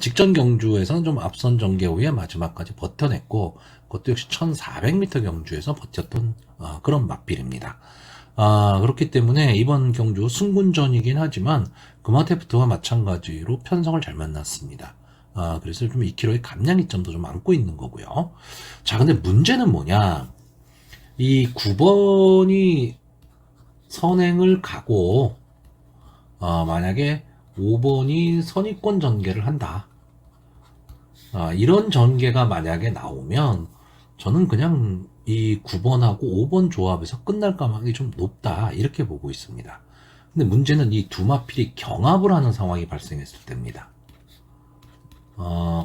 직전 경주에서는 좀 앞선 전개 후에 마지막까지 버텨냈고 그것도 역시 1400m 경주에서 버텼던 그런 마필입니다. 그렇기 때문에 이번 경주 승군전이긴 하지만 금화테프트와 마찬가지로 편성을 잘 만났습니다. 그래서 좀 2km의 감량이점도 좀 안고 있는 거고요. 자, 근데 문제는 뭐냐? 이 9번이 선행을 가고 만약에 5번이 선입권 전개를 한다. 이런 전개가 만약에 나오면 저는 그냥 이 9번하고 5번 조합에서 끝날 가망이 좀 높다 이렇게 보고 있습니다. 근데 문제는 이 두 마필이 경합을 하는 상황이 발생했을 때입니다.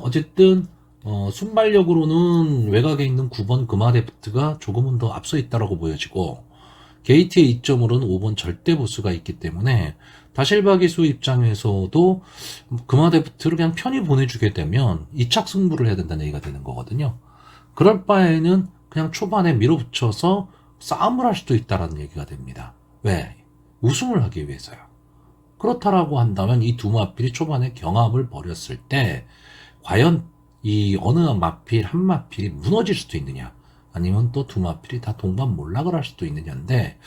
어쨌든 순발력으로는 외곽에 있는 9번 금화데프트가 조금은 더 앞서 있다라고 보여지고 게이트의 이점으로는 5번 절대 보스가 있기 때문에 다실바 기수 입장에서도 금화데프트를 그냥 편히 보내주게 되면 2착 승부를 해야 된다는 얘기가 되는 거거든요. 그럴 바에는 그냥 초반에 밀어붙여서 싸움을 할 수도 있다라는 얘기가 됩니다. 왜? 우승을 하기 위해서요. 그렇다라고 한다면 이 두 마필이 초반에 경합을 벌였을 때 과연 이 어느 마필 한 마필이 무너질 수도 있느냐 아니면 또 두 마필이 다 동반 몰락을 할 수도 있느냐인데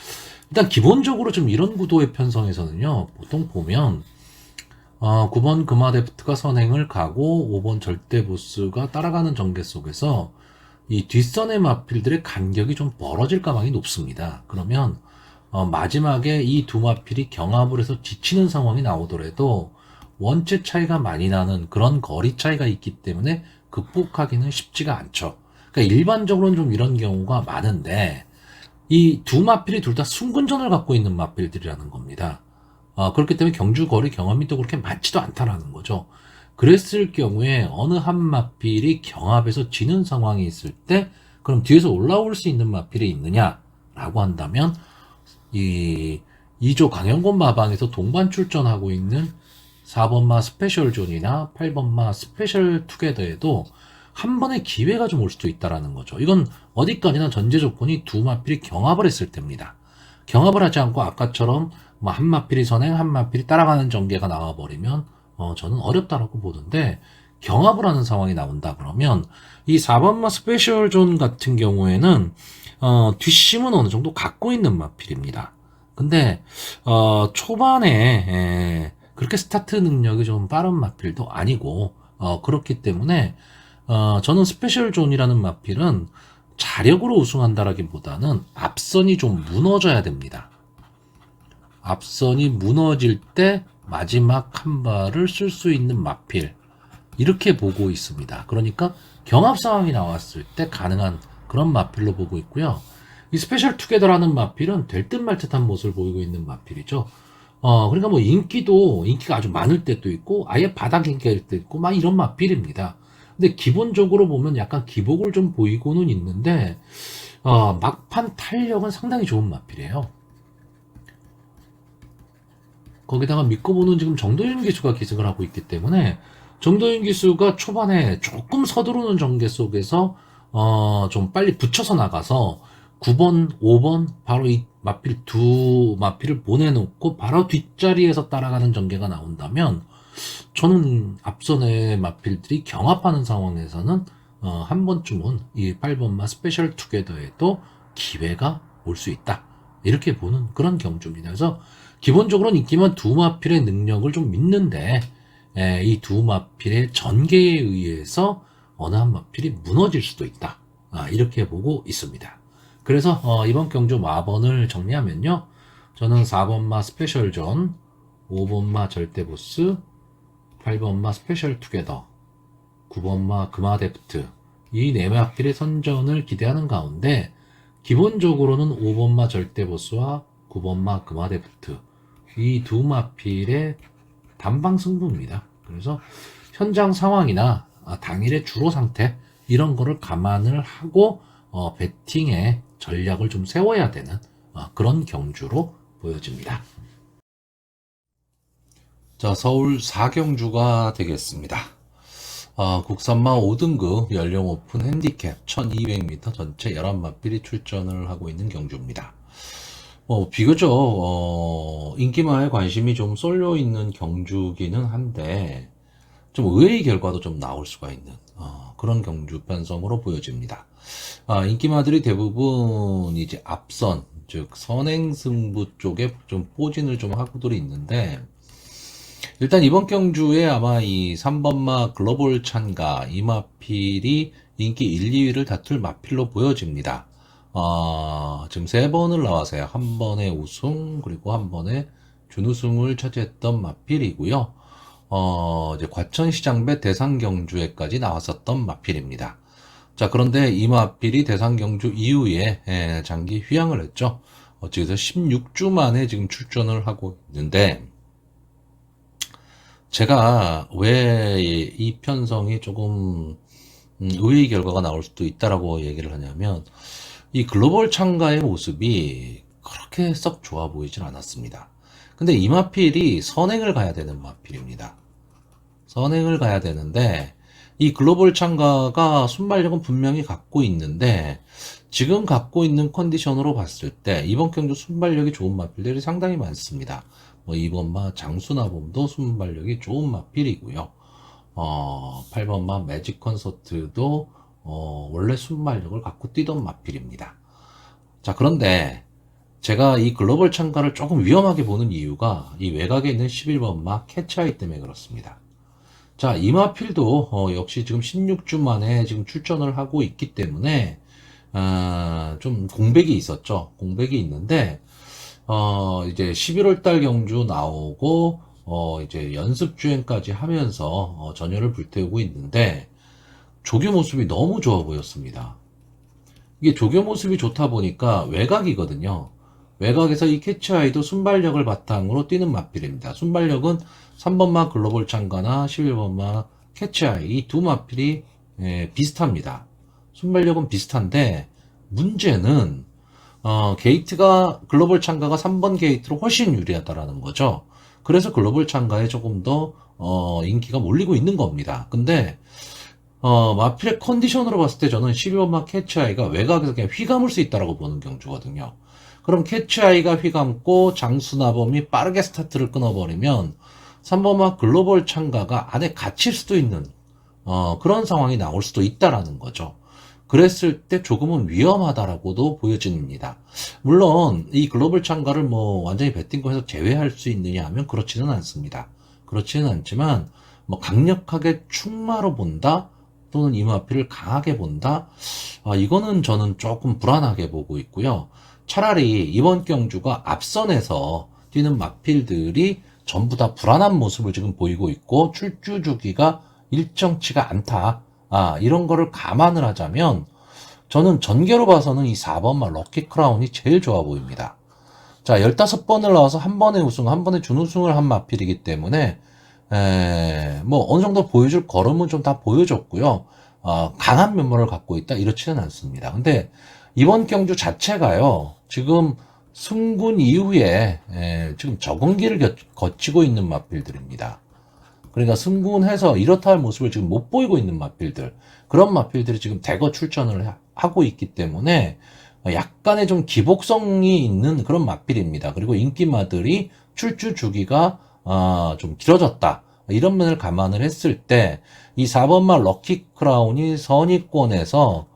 일단 기본적으로 좀 이런 구도의 편성에서는요 보통 보면 9번 금화데프트가 선행을 가고 5번 절대보스가 따라가는 전개 속에서 이 뒷선의 마필들의 간격이 좀 벌어질 가망이 높습니다. 그러면 마지막에 이 두 마필이 경합을 해서 지치는 상황이 나오더라도 원체 차이가 많이 나는 그런 거리 차이가 있기 때문에 극복하기는 쉽지가 않죠. 그러니까 일반적으로는 좀 이런 경우가 많은데 이 두 마필이 둘 다 승군전을 갖고 있는 마필들이라는 겁니다. 그렇기 때문에 경주 거리 경험이 또 그렇게 많지도 않다라는 거죠. 그랬을 경우에 어느 한 마필이 경합에서 지는 상황이 있을 때 그럼 뒤에서 올라올 수 있는 마필이 있느냐라고 한다면 이 2조 강영권 마방에서 동반 출전하고 있는 4번마 스페셜 존이나 8번마 스페셜 투게더에도 한 번의 기회가 좀 올 수도 있다라는 거죠. 이건 어디까지나 전제 조건이 두 마필이 경합을 했을 때입니다. 경합을 하지 않고 아까처럼 뭐 한 마필이 선행, 한 마필이 따라가는 전개가 나와버리면 저는 어렵다라고 보는데 경합을 하는 상황이 나온다 그러면 이 4번마 스페셜 존 같은 경우에는 뒷심은 어느 정도 갖고 있는 마필입니다. 근데 초반에 그렇게 스타트 능력이 좀 빠른 마필도 아니고 그렇기 때문에 저는 스페셜 존이라는 마필은 자력으로 우승한다라기보다는 앞선이 좀 무너져야 됩니다. 앞선이 무너질 때 마지막 한 발을 쓸 수 있는 마필 이렇게 보고 있습니다. 그러니까 경합 상황이 나왔을 때 가능한 그런 마필로 보고 있고요. 이 스페셜 투게더라는 마필은 될 듯 말 듯한 모습을 보이고 있는 마필이죠. 그러니까 뭐 인기가 아주 많을 때도 있고 아예 바닥 인기일 때도 있고 막 이런 마필입니다. 근데 기본적으로 보면 약간 기복을 좀 보이고는 있는데 막판 탄력은 상당히 좋은 마필이에요. 거기다가 믿고 보는 지금 정도윤 기수가 기승을 하고 있기 때문에 정도윤 기수가 초반에 조금 서두르는 전개 속에서 좀 빨리 붙여서 나가서 9번, 5번 바로 이 마필 두 마필을 보내놓고 바로 뒷자리에서 따라가는 전개가 나온다면 저는 앞선의 마필들이 경합하는 상황에서는 한 번쯤은 이 8번마 스페셜 투게더에도 기회가 올 수 있다. 이렇게 보는 그런 경주입니다. 그래서 기본적으로는 인기만 두 마필의 능력을 좀 믿는데 이 두 마필의 전개에 의해서 어느 한 마필이 무너질 수도 있다. 이렇게 보고 있습니다. 그래서 이번 경주 마번을 정리하면요. 저는 4번마 스페셜전, 5번마 절대보스, 8번마 스페셜 투게더, 9번마 금화데프트 이 네 마필의 선전을 기대하는 가운데 기본적으로는 5번마 절대보스와 9번마 금화데프트 이 두 마필의 단방 승부입니다. 그래서 현장 상황이나 당일의 주로 상태 이런 거를 감안을 하고 배팅의 전략을 좀 세워야 되는 그런 경주로 보여집니다. 자, 서울 4경주가 되겠습니다. 국산마 5등급 연령 오픈 핸디캡 1200m 전체 11마필이 출전을 하고 있는 경주입니다. 비교적 인기마에 관심이 좀 쏠려 있는 경주기는 한데 좀 의외의 결과도 좀 나올 수가 있는 그런 경주 편성으로 보여집니다. 인기마들이 대부분 이제 앞선 즉 선행승부 쪽에 좀 포진을 좀 하고들이 있는데 일단 이번 경주에 아마 이 3번마 글로벌 찬가 이 마필이 인기 1, 2위를 다툴 마필로 보여집니다. 지금 3번을 나와서요. 한 번의 우승 그리고 한 번의 준우승을 차지했던 마필이고요. 이제 과천시장배 대상경주에까지 나왔었던 마필입니다. 자, 그런데 이 마필이 대상경주 이후에 장기 휴양을 했죠. 어찌해서 16주 만에 지금 출전을 하고 있는데 제가 왜 이 편성이 조금 의외의 결과가 나올 수도 있다라고 얘기를 하냐면 이 글로벌 참가의 모습이 그렇게 썩 좋아 보이진 않았습니다. 근데 이 마필이 선행을 가야 되는 마필입니다. 선행을 가야 되는데 이 글로벌 참가가 순발력은 분명히 갖고 있는데 지금 갖고 있는 컨디션으로 봤을 때 이번 경주 순발력이 좋은 마필들이 상당히 많습니다. 이번마 장수나봄도 순발력이 좋은 마필이고요. 8번마 매직 콘서트도 원래 순발력을 갖고 뛰던 마필입니다. 자, 그런데 제가 이 글로벌 참가를 조금 위험하게 보는 이유가 이 외곽에 있는 11번마 캐치아이 때문에 그렇습니다. 자, 이 마필도 역시 지금 16주 만에 지금 출전을 하고 있기 때문에 좀 공백이 있었죠. 공백이 있는데 이제 11월 달 경주 나오고 이제 연습 주행까지 하면서 전열을 불태우고 있는데 조교 모습이 너무 좋아 보였습니다. 이게 조교 모습이 좋다 보니까 외곽이거든요. 외곽에서 이 캐치아이도 순발력을 바탕으로 뛰는 마필입니다. 순발력은 3번마 글로벌 참가나 11번마 캐치아이 이 두 마필이 비슷합니다. 순발력은 비슷한데 문제는 게이트가 글로벌 참가가 3번 게이트로 훨씬 유리하다라는 거죠. 그래서 글로벌 참가에 조금 더 인기가 몰리고 있는 겁니다. 근데 마필의 컨디션으로 봤을 때 저는 12번마 캐치아이가 외곽에서 그냥 휘감을 수 있다라고 보는 경주거든요. 그럼 캐치아이가 휘감고 장수나범이 빠르게 스타트를 끊어버리면 3번마 글로벌 참가가 안에 갇힐 수도 있는 그런 상황이 나올 수도 있다라는 거죠. 그랬을 때 조금은 위험하다라고도 보여집니다. 물론 이 글로벌 참가를 뭐 완전히 배팅권에서 제외할 수 있느냐 하면 그렇지는 않습니다. 그렇지는 않지만 뭐 강력하게 충마로 본다 또는 이 마필을 강하게 본다 이거는 저는 조금 불안하게 보고 있고요. 차라리 이번 경주가 앞선에서 뛰는 마필들이 전부 다 불안한 모습을 지금 보이고 있고 출주 주기가 일정치가 않다. 이런 거를 감안을 하자면 저는 전개로 봐서는 이 4번마 럭키 크라운이 제일 좋아 보입니다. 자, 15번을 나와서 한 번에 우승, 한 번에 준우승을 한 마필이기 때문에 뭐 어느 정도 보여줄 걸음은 좀 다 보여줬고요. 강한 면모를 갖고 있다 이렇지는 않습니다. 근데 이번 경주 자체가요. 지금 승군 이후에 지금 적응기를 거치고 있는 마필들입니다. 그러니까 승군해서 이렇다 할 모습을 지금 못 보이고 있는 마필들 그런 마필들이 지금 대거 출전을 하고 있기 때문에 약간의 좀 기복성이 있는 그런 마필입니다. 그리고 인기마들이 출주 주기가 좀 길어졌다 이런 면을 감안을 했을 때 이 4번마 럭키 크라운이 선위권에서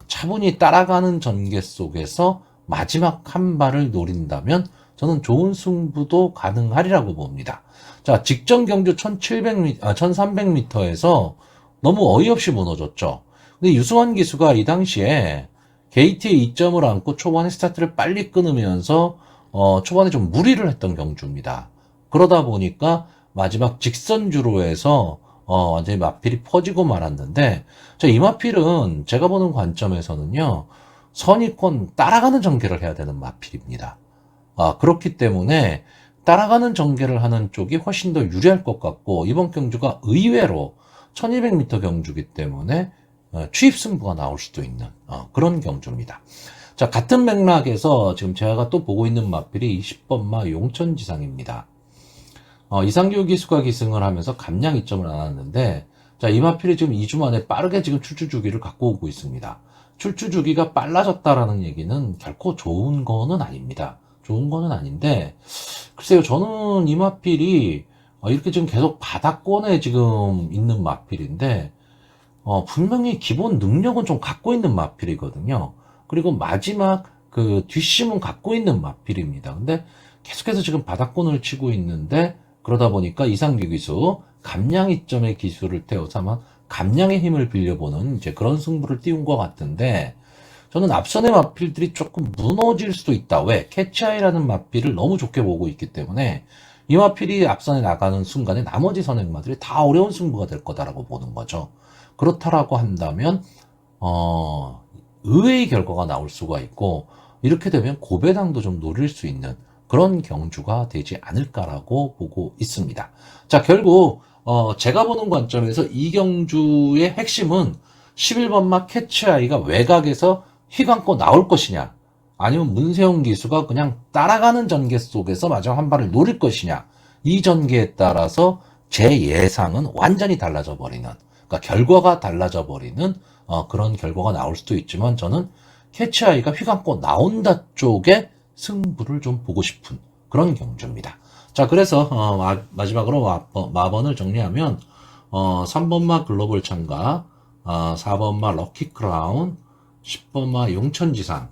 차분히 따라가는 전개 속에서 마지막 한 발을 노린다면 저는 좋은 승부도 가능하리라고 봅니다. 자, 직전 경주 1700m, 1300m에서 너무 어이없이 무너졌죠. 근데 유승환 기수가 이 당시에 게이트에 2점을 안고 초반에 스타트를 빨리 끊으면서 초반에 좀 무리를 했던 경주입니다. 그러다 보니까 마지막 직선주로 해서 완전히 마필이 퍼지고 말았는데, 자, 이 마필은 제가 보는 관점에서는요, 선입권 따라가는 전개를 해야 되는 마필입니다. 그렇기 때문에 따라가는 전개를 하는 쪽이 훨씬 더 유리할 것 같고, 이번 경주가 의외로 1200m 경주기 때문에 추입 승부가 나올 수도 있는 그런 경주입니다. 자, 같은 맥락에서 지금 제가 또 보고 있는 마필이 20번마 용천지상입니다. 이상규 기수가 기승을 하면서 감량 2점을 안았는데, 자, 이 마필이 지금 2주 만에 빠르게 지금 출주 주기를 갖고 오고 있습니다. 출주 주기가 빨라졌다라는 얘기는 결코 좋은 거는 아닙니다. 좋은 거는 아닌데, 글쎄요, 저는 이 마필이 이렇게 지금 계속 바닥권에 지금 있는 마필인데, 분명히 기본 능력은 좀 갖고 있는 마필이거든요. 그리고 마지막 그 뒷심은 갖고 있는 마필입니다. 근데 계속해서 지금 바닥권을 치고 있는데, 그러다 보니까 이상규 기수, 감량 2점의 기술을 태워서 아마 감량의 힘을 빌려보는 이제 그런 승부를 띄운 것 같은데, 저는 앞선의 마필들이 조금 무너질 수도 있다. 왜? 캐치아이라는 마필을 너무 좋게 보고 있기 때문에 이 마필이 앞선에 나가는 순간에 나머지 선행마들이 다 어려운 승부가 될 거다라고 보는 거죠. 그렇다라고 한다면 의외의 결과가 나올 수가 있고, 이렇게 되면 고배당도 좀 노릴 수 있는 그런 경주가 되지 않을까라고 보고 있습니다. 자, 결국 제가 보는 관점에서 이 경주의 핵심은 11번마 캐치아이가 외곽에서 휘감고 나올 것이냐, 아니면 문세영 기수가 그냥 따라가는 전개 속에서 마지막 한 발을 노릴 것이냐, 이 전개에 따라서 제 예상은 완전히 달라져 버리는, 그러니까 결과가 달라져 버리는 그런 결과가 나올 수도 있지만, 저는 캐치아이가 휘감고 나온다 쪽에 승부를 좀 보고 싶은 그런 경주입니다. 자, 그래서 마지막으로 마번을 정리하면 3번마 글로벌 참가, 4번마 럭키 크라운, 10번마 용천지상,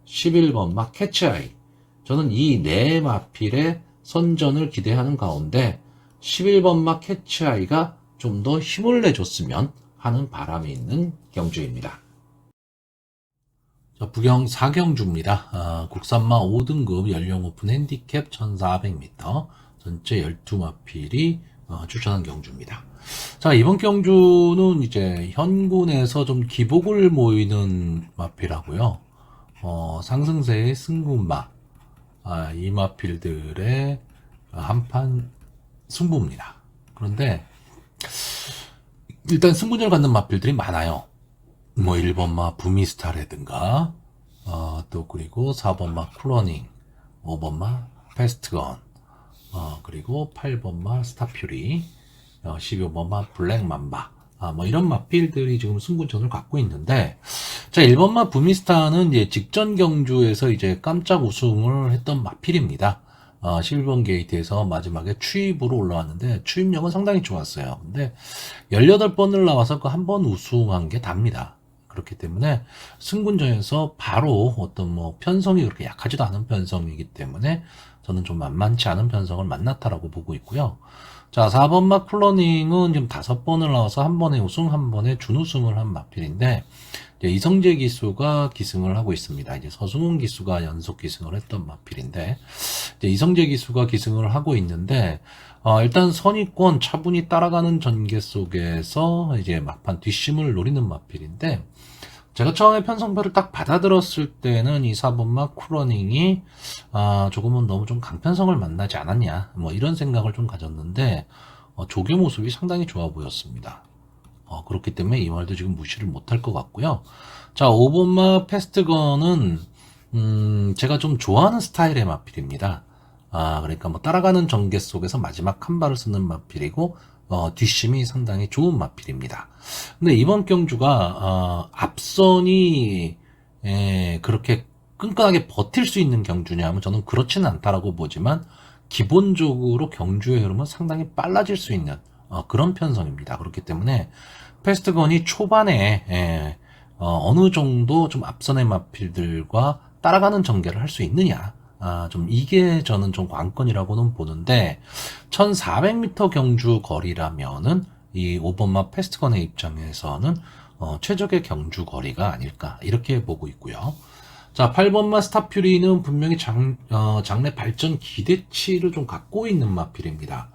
11번마 캐치아이, 저는 이 네 마필의 선전을 기대하는 가운데 11번마 캐치아이가 좀 더 힘을 내줬으면 하는 바람이 있는 경주입니다. 자, 부경 4경주입니다. 국산마 5등급 연령 오픈 핸디캡 1400m, 전체 12마필이 출전한 경주입니다. 자, 이번 경주는 이제 현군에서 좀 기복을 모이는 마필하고요. 상승세의 승군마, 이 마필들의 한판 승부입니다. 그런데 일단 승부전을 갖는 마필들이 많아요. 뭐 1번마 부미스타라든가 또 그리고 4번마 쿨러닝, 5번마 패스트건, 그리고 8번마 스타퓨리, 12번마 블랙맘바, 뭐 이런 마필들이 지금 승부전을 갖고 있는데, 자, 1번마 부미스타는 이제 직전 경주에서 이제 깜짝 우승을 했던 마필입니다. 11번 게이트에서 마지막에 추입으로 올라왔는데 추입력은 상당히 좋았어요. 근데 18번을 나와서 그 한 번 우승한 게 답니다. 그렇기 때문에 승군전에서 바로 어떤 뭐 편성이 그렇게 약하지도 않은 편성이기 때문에 저는 좀 만만치 않은 편성을 만났다라고 보고 있고요. 자, 4번마 쿨러닝은 지금 5번을 나와서 한 번에 우승, 한 번에 준우승을 한 마필인데, 이제 이성재 기수가 기승을 하고 있습니다. 이제 서승훈 기수가 연속 기승을 했던 마필인데, 이제 이성재 기수가 기승을 하고 있는데, 일단 선의권 차분히 따라가는 전개 속에서 이제 막판 뒷심을 노리는 마필인데, 제가 처음에 편성표를 딱 받아들었을 때는 이 4번마 쿨러닝이 조금은 너무 좀 강편성을 만나지 않았냐, 뭐 이런 생각을 좀 가졌는데, 조교 모습이 상당히 좋아 보였습니다. 그렇기 때문에 이 말도 지금 무시를 못할 것 같고요. 자, 5번마 패스트건은 제가 좀 좋아하는 스타일의 마필입니다. 그러니까 뭐 따라가는 전개 속에서 마지막 한 발을 쓰는 마필이고, 뒷심이 상당히 좋은 마필입니다. 근데 이번 경주가 앞선이 그렇게 끈끈하게 버틸 수 있는 경주냐면 저는 그렇지는 않다라고 보지만, 기본적으로 경주의 흐름은 상당히 빨라질 수 있는 그런 편성입니다. 그렇기 때문에 패스트건이 초반에 어느 정도 좀 앞선의 마필들과 따라가는 전개를 할 수 있느냐, 좀 이게 저는 좀 관건이라고는 보는데 1400m 경주 거리라면은 이 5번마 패스트건의 입장에서는 최적의 경주 거리가 아닐까 이렇게 보고 있고요. 자, 8번마 스타퓨리는 분명히 장래 발전 기대치를 좀 갖고 있는 마필입니다.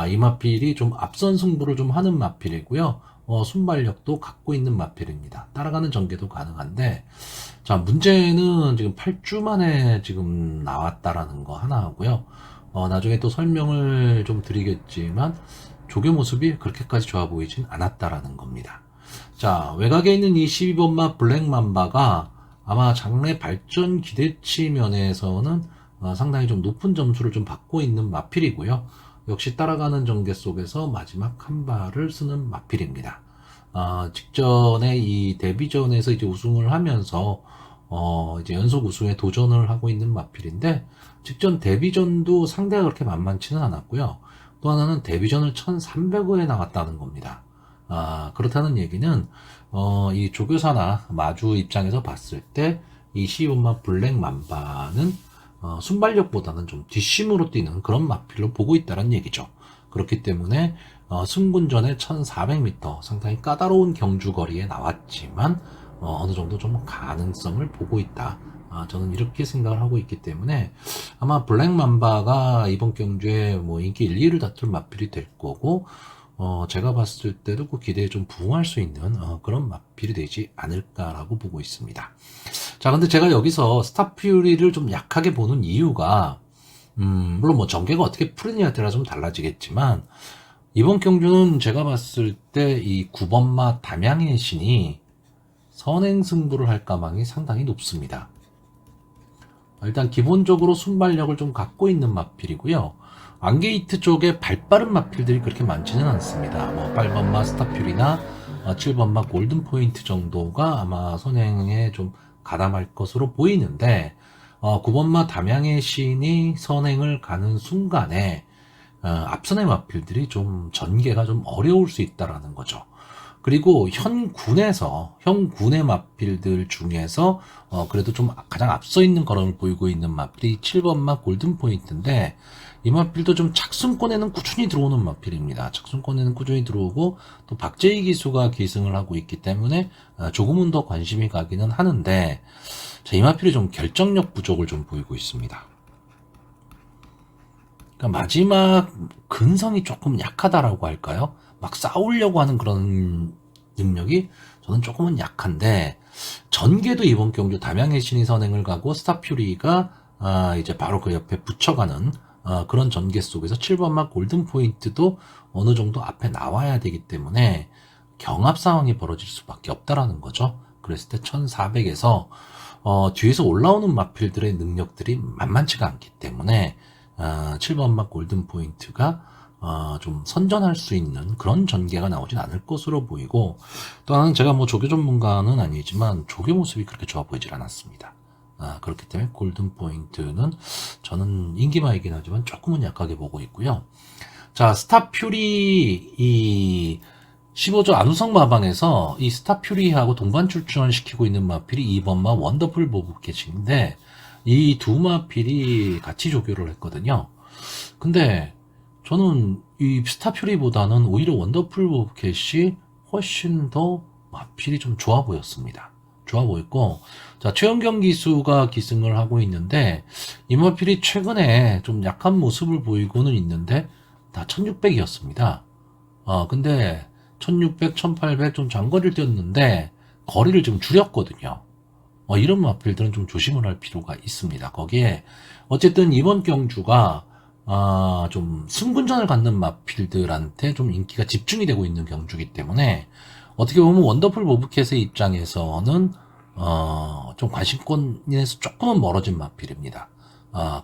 이 마필이 좀 앞선 승부를 좀 하는 마필이고요. 순발력도 갖고 있는 마필입니다. 따라가는 전개도 가능한데, 자, 문제는 지금 8주 만에 지금 나왔다라는 거 하나 하고요. 나중에 또 설명을 좀 드리겠지만, 조교 모습이 그렇게까지 좋아 보이진 않았다라는 겁니다. 자, 외곽에 있는 이 12번마 블랙맘바가 아마 장래 발전 기대치 면에서는 상당히 좀 높은 점수를 좀 받고 있는 마필이고요. 역시 따라가는 전개 속에서 마지막 한 발을 쓰는 마필입니다. 직전에 이 데뷔전에서 이제 우승을 하면서 이제 연속 우승에 도전을 하고 있는 마필인데, 직전 데뷔전도 상대가 그렇게 만만치는 않았고요. 또 하나는 데뷔전을 1300원에 나왔다는 겁니다. 그렇다는 얘기는 이 조교사나 마주 입장에서 봤을 때 이 시온마 블랙 맘바는 순발력보다는 좀 뒷심으로 뛰는 그런 마필로 보고 있다는 얘기죠. 그렇기 때문에 승군전에 1400m 상당히 까다로운 경주거리에 나왔지만 어느 정도 좀 가능성을 보고 있다. 저는 이렇게 생각을 하고 있기 때문에 아마 블랙맘바가 이번 경주에 뭐 인기 1, 2위를 다툴 마필이 될 거고, 제가 봤을 때도 그 기대에 좀 부응할 수 있는 그런 마필이 되지 않을까라고 보고 있습니다. 자, 근데 제가 여기서 스타퓨리를 좀 약하게 보는 이유가, 물론 뭐 전개가 어떻게 풀느냐에 따라 좀 달라지겠지만, 이번 경주는 제가 봤을 때 이 9번마 담양의 신이 선행승부를 할 가망이 상당히 높습니다. 일단 기본적으로 순발력을 좀 갖고 있는 마필이고요. 안게이트 쪽에 발빠른 마필들이 그렇게 많지는 않습니다. 뭐 8번마 스타퓨리나 7번마 골든포인트 정도가 아마 선행에 좀 가담할 것으로 보이는데, 9번마 담양의 신이 선행을 가는 순간에 앞선의 마필들이 좀 전개가 좀 어려울 수 있다라는 거죠. 그리고 현 군의 마필들 중에서 그래도 좀 가장 앞서 있는 걸음을 보이고 있는 마필이 7번마 골든포인트인데, 이 마필도 좀 착순권에는 꾸준히 들어오는 마필입니다. 착순권에는 꾸준히 들어오고 또 박재희 기수가 기승을 하고 있기 때문에 조금은 더 관심이 가기는 하는데, 자, 이 마필이 좀 결정력 부족을 좀 보이고 있습니다. 그러니까 마지막 근성이 조금 약하다라고 할까요? 막 싸우려고 하는 그런 능력이 저는 조금은 약한데, 전개도 이번 경주 담양의 신이 선행을 가고 스타퓨리가 이제 바로 그 옆에 붙여가는 그런 전개 속에서 7번마 골든포인트도 어느 정도 앞에 나와야 되기 때문에 경합 상황이 벌어질 수밖에 없다라는 거죠. 그랬을 때 1400에서 뒤에서 올라오는 마필들의 능력들이 만만치가 않기 때문에 7번마 골든포인트가 좀 선전할 수 있는 그런 전개가 나오진 않을 것으로 보이고, 또 하나는 제가 뭐 조교 전문가는 아니지만 조교 모습이 그렇게 좋아 보이질 않았습니다. 그렇기 때문에 골든포인트는 저는 인기마이긴 하지만 조금은 약하게 보고 있고요. 자, 스타퓨리 이 15조 안우성 마방에서 이 스타퓨리하고 동반 출전시키고 있는 마필이 2번마 원더풀 보브캣인데, 이 두 마필이 같이 조교를 했거든요. 근데 저는 이 스타퓨리보다는 오히려 원더풀 보브캣이 훨씬 더 마필이 좀 좋아 보였습니다. 좋아 보였고, 자, 최연경 기수가 기승을 하고 있는데, 이 마필이 최근에 좀 약한 모습을 보이고는 있는데 다 1600이었습니다. 근데 1600, 1800 좀 장거리를 뛰었는데 거리를 좀 줄였거든요. 이런 마필들은 좀 조심을 할 필요가 있습니다. 거기에 어쨌든 이번 경주가 좀 승군전을 갖는 마필들한테 좀 인기가 집중이 되고 있는 경주이기 때문에, 어떻게 보면 원더풀 보브캣의 입장에서는 좀 관심권에서 조금은 멀어진 마필입니다.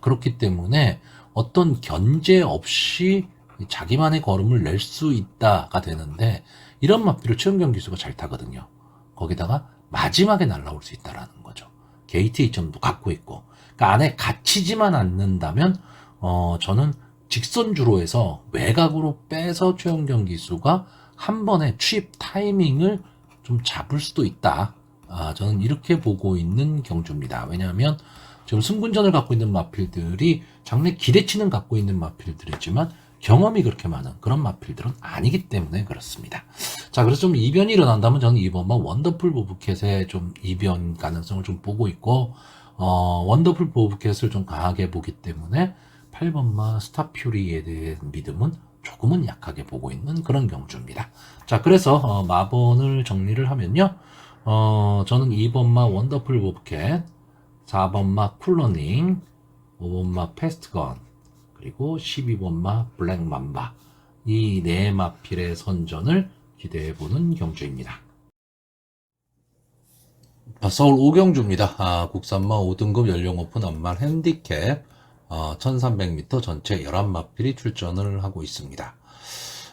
그렇기 때문에 어떤 견제 없이 자기만의 걸음을 낼 수 있다가 되는데, 이런 마필을 최은경 기수가 잘 타거든요. 거기다가 마지막에 날라올 수 있다라는 거죠. 게이트 이점도 갖고 있고, 그러니까 안에 갇히지만 않는다면 저는 직선주로 해서 외곽으로 빼서 최원경 기수가 한 번에 취입 타이밍을 좀 잡을 수도 있다. 저는 이렇게 보고 있는 경주입니다. 왜냐하면 지금 승분전을 갖고 있는 마필들이 장래 기대치는 갖고 있는 마필들이지만 경험이 그렇게 많은 그런 마필들은 아니기 때문에 그렇습니다. 자, 그래서 좀 이변이 일어난다면 저는 이번만 원더풀 보브캣의 좀 이변 가능성을 좀 보고 있고, 원더풀 보브캣을 좀 강하게 보기 때문에 8번마 스타퓨리에 대한 믿음은 조금은 약하게 보고 있는 그런 경주입니다. 자, 그래서 마번을 정리를 하면요. 저는 2번마 원더풀 보브캣, 4번마 쿨러닝, 5번마 패스트건, 그리고 12번마 블랙맘바, 이 네 마필의 선전을 기대해보는 경주입니다. 서울 5경주입니다. 국산마 5등급 연령 오픈 암말 핸디캡 1300m 전체 11마필이 출전을 하고 있습니다.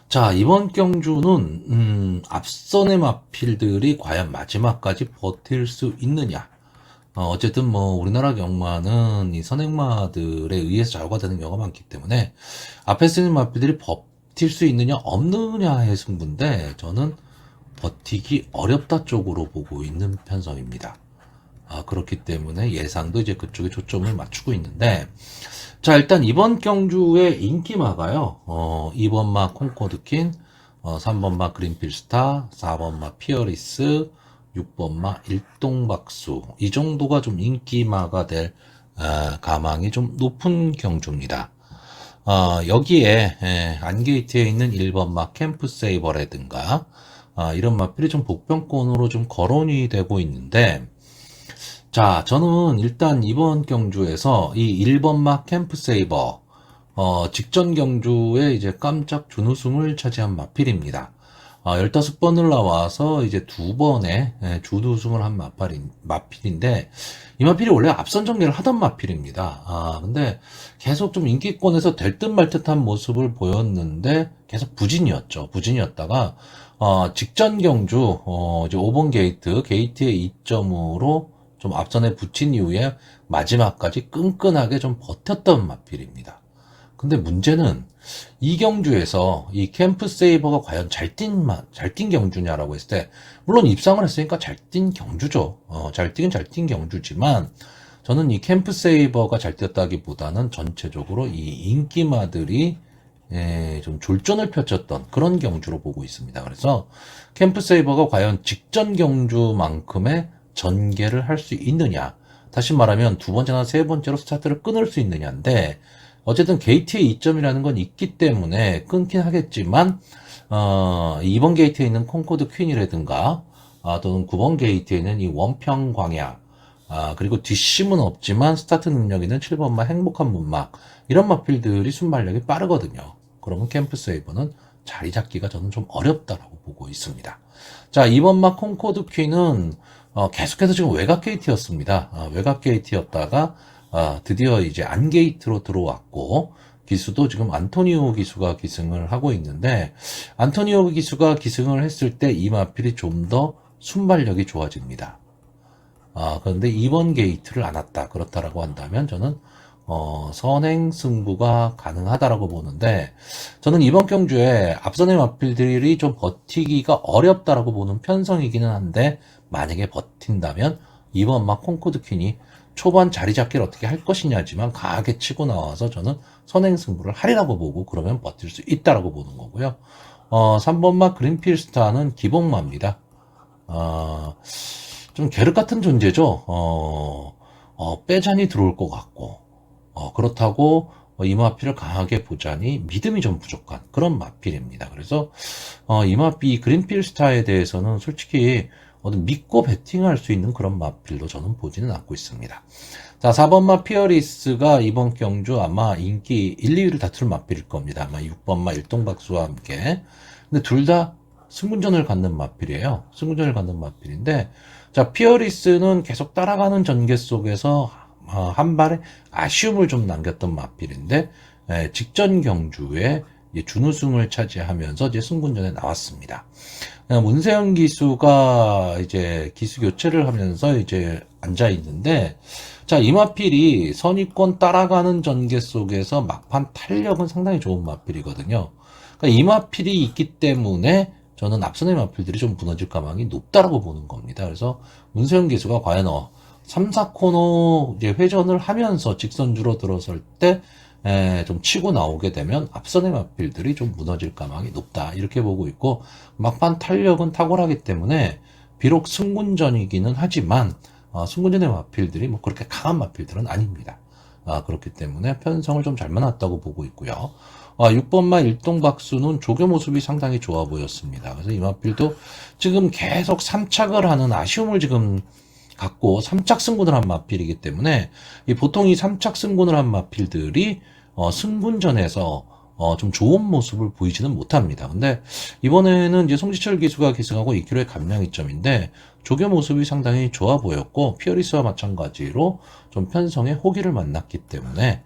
자, 이번 경주는 앞선의 마필들이 과연 마지막까지 버틸 수 있느냐. 어쨌든 뭐 우리나라 경마는 이 선행마들에 의해서 좌우가 되는 경우가 많기 때문에 앞에 쓰는 마필들이 버틸 수 있느냐 없느냐의 승부인데, 저는 버티기 어렵다 쪽으로 보고 있는 편성입니다. 그렇기 때문에 예상도 이제 그쪽에 초점을 맞추고 있는데, 자, 일단 이번 경주의 인기마가요, 2번마 콩코드킨, 3번마 그린필스타, 4번마 피어리스, 6번마 일동박수, 이 정도가 좀 인기마가 될 가망이 좀 높은 경주입니다. 여기에 안게이트에 있는 1번마 캠프세이버라든가 이런 마필이 좀 복병권으로 좀 거론이 되고 있는데, 자, 저는 일단 이번 경주에서 이 1번마 캠프세이버 직전 경주에 이제 깜짝 준우승을 차지한 마필입니다. 15번을 나와서 이제 2번의 준우승을 한 마필인데, 이 마필이 원래 앞선 전개를 하던 마필입니다. 근데 계속 좀 인기권에서 될 듯 말 듯한 모습을 보였는데 계속 부진이었죠. 부진이었다가 직전 경주 이제 5번 게이트의 2점으로 좀 앞선에 붙인 이후에 마지막까지 끈끈하게 좀 버텼던 마필입니다. 근데 문제는 이 경주에서 이 캠프세이버가 과연 잘 뛴 경주냐라고 했을 때, 물론 입상을 했으니까 잘 뛴 경주죠. 잘 뛴 경주지만, 저는 이 캠프세이버가 잘 뛰었다기보다는 전체적으로 이 인기마들이 좀 졸전을 펼쳤던 그런 경주로 보고 있습니다. 그래서 캠프세이버가 과연 직전 경주만큼의 전개를 할 수 있느냐, 다시 말하면 두 번째나 세 번째로 스타트를 끊을 수 있느냐인데, 어쨌든 게이트의 2점이라는 건 있기 때문에 끊긴 하겠지만, 2번 게이트에 있는 콩코드 퀸이라든가 또는 9번 게이트에 있는 이 원평 광야, 그리고 뒷심은 없지만 스타트 능력 있는 7번마 행복한 문막, 이런 마필들이 순발력이 빠르거든요. 그러면 캠프세이버는 자리 잡기가 저는 좀 어렵다라고 보고 있습니다. 자, 2번마 콩코드 퀸은 계속해서 지금 외곽 게이트였습니다. 외곽 게이트였다가 드디어 이제 안 게이트로 들어왔고, 기수도 지금 안토니오 기수가 기승을 하고 있는데, 안토니오 기수가 기승을 했을 때 이 마필이 좀 더 순발력이 좋아집니다. 그런데 이번 게이트를 안 왔다, 그렇다라고 한다면 저는 선행 승부가 가능하다라고 보는데, 저는 이번 경주에 앞선의 마필들이 좀 버티기가 어렵다라고 보는 편성이기는 한데, 만약에 버틴다면 이번 막 콩코드 퀸이 초반 자리 잡기를 어떻게 할 것이냐지만 강하게 치고 나와서 저는 선행 승부를 하리라고 보고, 그러면 버틸 수 있다라고 보는 거고요. 3번마 그린필스타는 기복마입니다. 좀 계륵 같은 존재죠. 빼잔이 들어올 것 같고, 그렇다고 이 마필을 강하게 보자니 믿음이 좀 부족한 그런 마필입니다. 그래서 이 마필 그린필스타에 대해서는 솔직히 믿고 베팅할 수 있는 그런 마필로 저는 보지는 않고 있습니다. 자, 4번마 피어리스가 이번 경주 아마 인기 1, 2위를 다툴 마필일 겁니다. 아마 6번마 일동박수와 함께. 근데 둘 다 승분전을 갖는 마필이에요. 승분전을 갖는 마필인데, 자, 피어리스는 계속 따라가는 전개 속에서 한 발의 아쉬움을 좀 남겼던 마필인데, 직전 경주에 이제 준우승을 차지하면서 이제 승군전에 나왔습니다. 문세영 기수가 이제 기수 교체를 하면서 이제 앉아 있는데, 자, 이마필이 선입권 따라가는 전개 속에서 막판 탄력은 상당히 좋은 마필이거든요. 그러니까 이마필이 있기 때문에 저는 앞선의 마필들이 좀 무너질 가망이 높다라고 보는 겁니다. 그래서 문세영 기수가 과연 3, 4코너 이제 회전을 하면서 직선주로 들어설 때 좀 치고 나오게 되면 앞선의 마필들이 좀 무너질 가망이 높다, 이렇게 보고 있고, 막판 탄력은 탁월하기 때문에 비록 승군전이기는 하지만 승군전의 마필들이 뭐 그렇게 강한 마필들은 아닙니다. 그렇기 때문에 편성을 좀 잘 맞았다고 보고 있고요. 6번마 일동박수는 조교 모습이 상당히 좋아 보였습니다. 그래서 이 마필도 지금 계속 3착을 하는 아쉬움을 지금 갖고 3착 승군을 한 마필이기 때문에 보통 이 3착 승군을 한 마필들이 승군전에서 좀 좋은 모습을 보이지는 못합니다. 근데 이번에는 이제 송지철 기수가 기승하고 2kg의 감량이점인데 조교 모습이 상당히 좋아 보였고, 피어리스와 마찬가지로 좀 편성에 호기를 만났기 때문에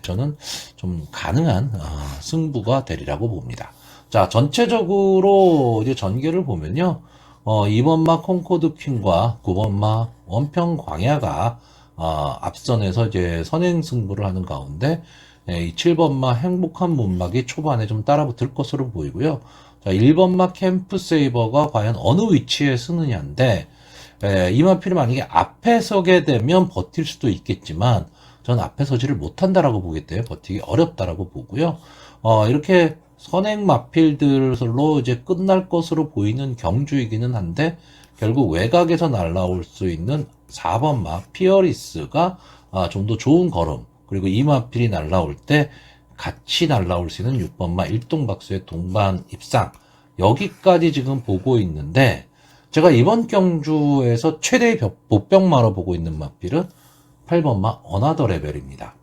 저는 좀 가능한 승부가 되리라고 봅니다. 자, 전체적으로 이제 전개를 보면요. 2번마 콩코드 퀸과 9번마 원평 광야가 앞선에서 이제 선행 승부를 하는 가운데, 이 7번마 행복한 문막이 초반에 좀 따라붙을 것으로 보이고요. 자, 1번마 캠프 세이버가 과연 어느 위치에 서느냐인데, 이 마필이 만약에 앞에 서게 되면 버틸 수도 있겠지만, 전 앞에 서지를 못한다라고 보기 때문에 버티기 어렵다라고 보고요. 이렇게 선행 마필들로 이제 끝날 것으로 보이는 경주이기는 한데, 결국 외곽에서 날라올 수 있는 4번마 피어리스가 좀 더 좋은 걸음, 그리고 이 마필이 날라올 때 같이 날라올 수 있는 6번마 일동박수의 동반 입상, 여기까지 지금 보고 있는데, 제가 이번 경주에서 최대의 보병마로 보고 있는 마필은 8번마 어나더 레벨입니다.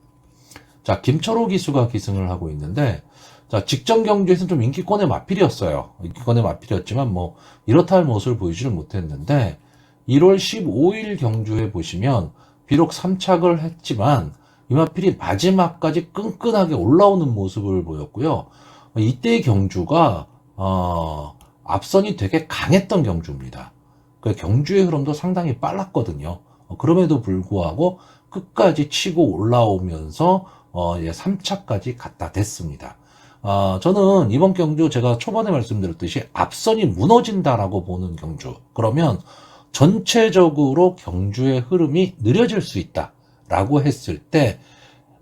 자, 김철호 기수가 기승을 하고 있는데, 자, 직전 경주에서는 좀 인기권의 마필이었어요. 인기권의 마필이었지만 뭐 이렇다 할 모습을 보이지를 못했는데, 1월 15일 경주에 보시면 비록 3착을 했지만 이 마필이 마지막까지 끈끈하게 올라오는 모습을 보였고요. 이때의 경주가 앞선이 되게 강했던 경주입니다. 그 경주의 흐름도 상당히 빨랐거든요. 그럼에도 불구하고 끝까지 치고 올라오면서 3차까지 갖다 댔습니다. 저는 이번 경주 제가 초반에 말씀드렸듯이 앞선이 무너진다라고 보는 경주, 그러면 전체적으로 경주의 흐름이 느려질 수 있다라고 했을 때,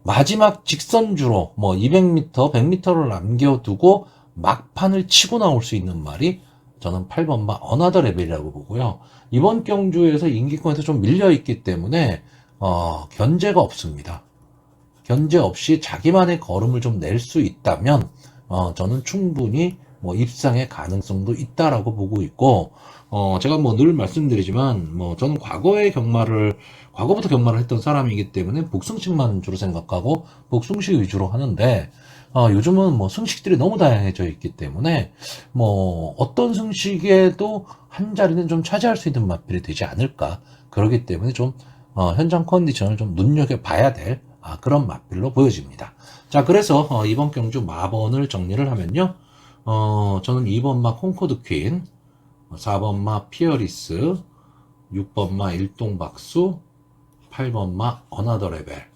마지막 직선주로 뭐 200m, 100m를 남겨두고 막판을 치고 나올 수 있는 말이 저는 8번마 어나더 레벨이라고 보고요. 이번 경주에서 인기권에서 좀 밀려있기 때문에 견제가 없습니다. 견제 없이 자기만의 걸음을 좀 낼 수 있다면 저는 충분히 뭐 입상의 가능성도 있다라고 보고 있고, 제가 뭐 늘 말씀드리지만 뭐 저는 과거부터 경마를 했던 사람이기 때문에 복승식만 주로 생각하고 복승식 위주로 하는데, 요즘은 뭐 승식들이 너무 다양해져 있기 때문에 뭐 어떤 승식에도 한 자리는 좀 차지할 수 있는 마필이 되지 않을까. 그렇기 때문에 좀 현장 컨디션을 좀 눈여겨봐야 될 그런 마필로 보여집니다. 자, 그래서 이번 경주 마번을 정리를 하면요. 저는 2번마 콩코드 퀸, 4번마 피어리스, 6번마 일동박수, 8번마 어나더 레벨,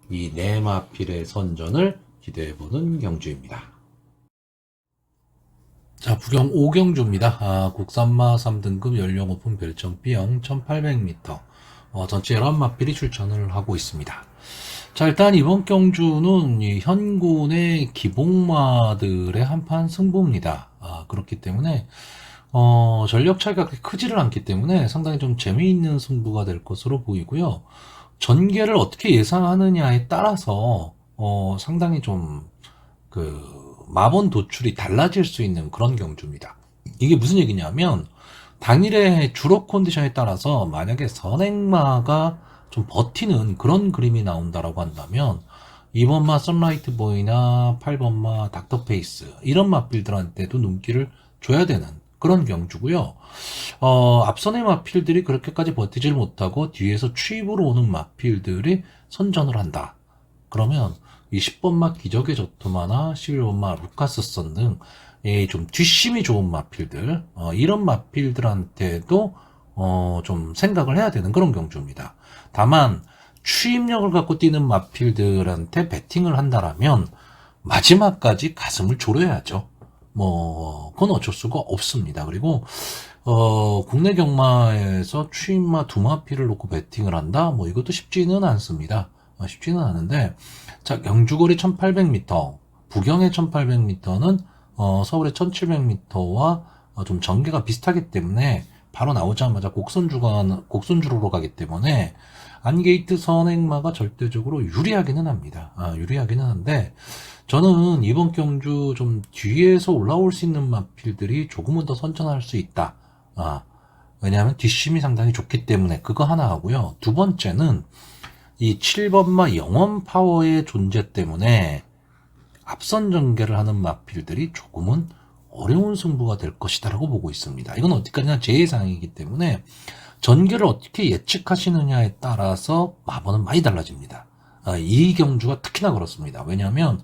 이 네 마필의 선전을 기대해보는 경주입니다. 자, 부경 5경주입니다. 국산마 3등급 연령 오픈 별점 B형 1800m, 전체 11마필이 출전을 하고 있습니다. 자, 일단 이번 경주는 이 현군의 기복마들의 한판 승부입니다. 그렇기 때문에 전력 차이가 그렇게 크지를 않기 때문에 상당히 좀 재미있는 승부가 될 것으로 보이고요. 전개를 어떻게 예상하느냐에 따라서 상당히 좀 마번 도출이 달라질 수 있는 그런 경주입니다. 이게 무슨 얘기냐면, 당일의 주로 컨디션에 따라서 만약에 선행마가 좀 버티는 그런 그림이 나온다라고 한다면 2번마 선라이트 보이나 8번마 닥터페이스, 이런 마필들한테도 눈길을 줘야 되는 그런 경주고요. 앞선의 마필들이 그렇게까지 버티질 못하고 뒤에서 추입으로 오는 마필들이 선전을 한다. 그러면 이 10번마 기적의 적토마나 11번마 루카스선 등 좀 뒷심이 좋은 마필들, 이런 마필들한테도 좀 생각을 해야 되는 그런 경주입니다. 다만 추임력을 갖고 뛰는 마필들한테 배팅을 한다라면 마지막까지 가슴을 졸여야죠. 그건 어쩔 수가 없습니다. 그리고 국내 경마에서 추임마 두 마필을 놓고 배팅을 한다? 이것도 쉽지는 않습니다. 쉽지는 않은데, 자, 영주거리 1800m, 부경의 1800m는 서울의 1700m와 좀 전개가 비슷하기 때문에 바로 나오자마자 곡선주로 가기 때문에 안게이트 선행마가 절대적으로 유리하기는 합니다. 유리하기는 한데, 저는 이번 경주 좀 뒤에서 올라올 수 있는 마필들이 조금은 더 선전할 수 있다. 왜냐하면 뒷심이 상당히 좋기 때문에 그거 하나 하고요. 두 번째는 이 7번마 영원 파워의 존재 때문에 앞선 전개를 하는 마필들이 조금은 어려운 승부가 될 것이다라고 보고 있습니다. 이건 어디까지나 제 예상이기 때문에 전개를 어떻게 예측하시느냐에 따라서 마번은 많이 달라집니다. 이 경주가 특히나 그렇습니다. 왜냐하면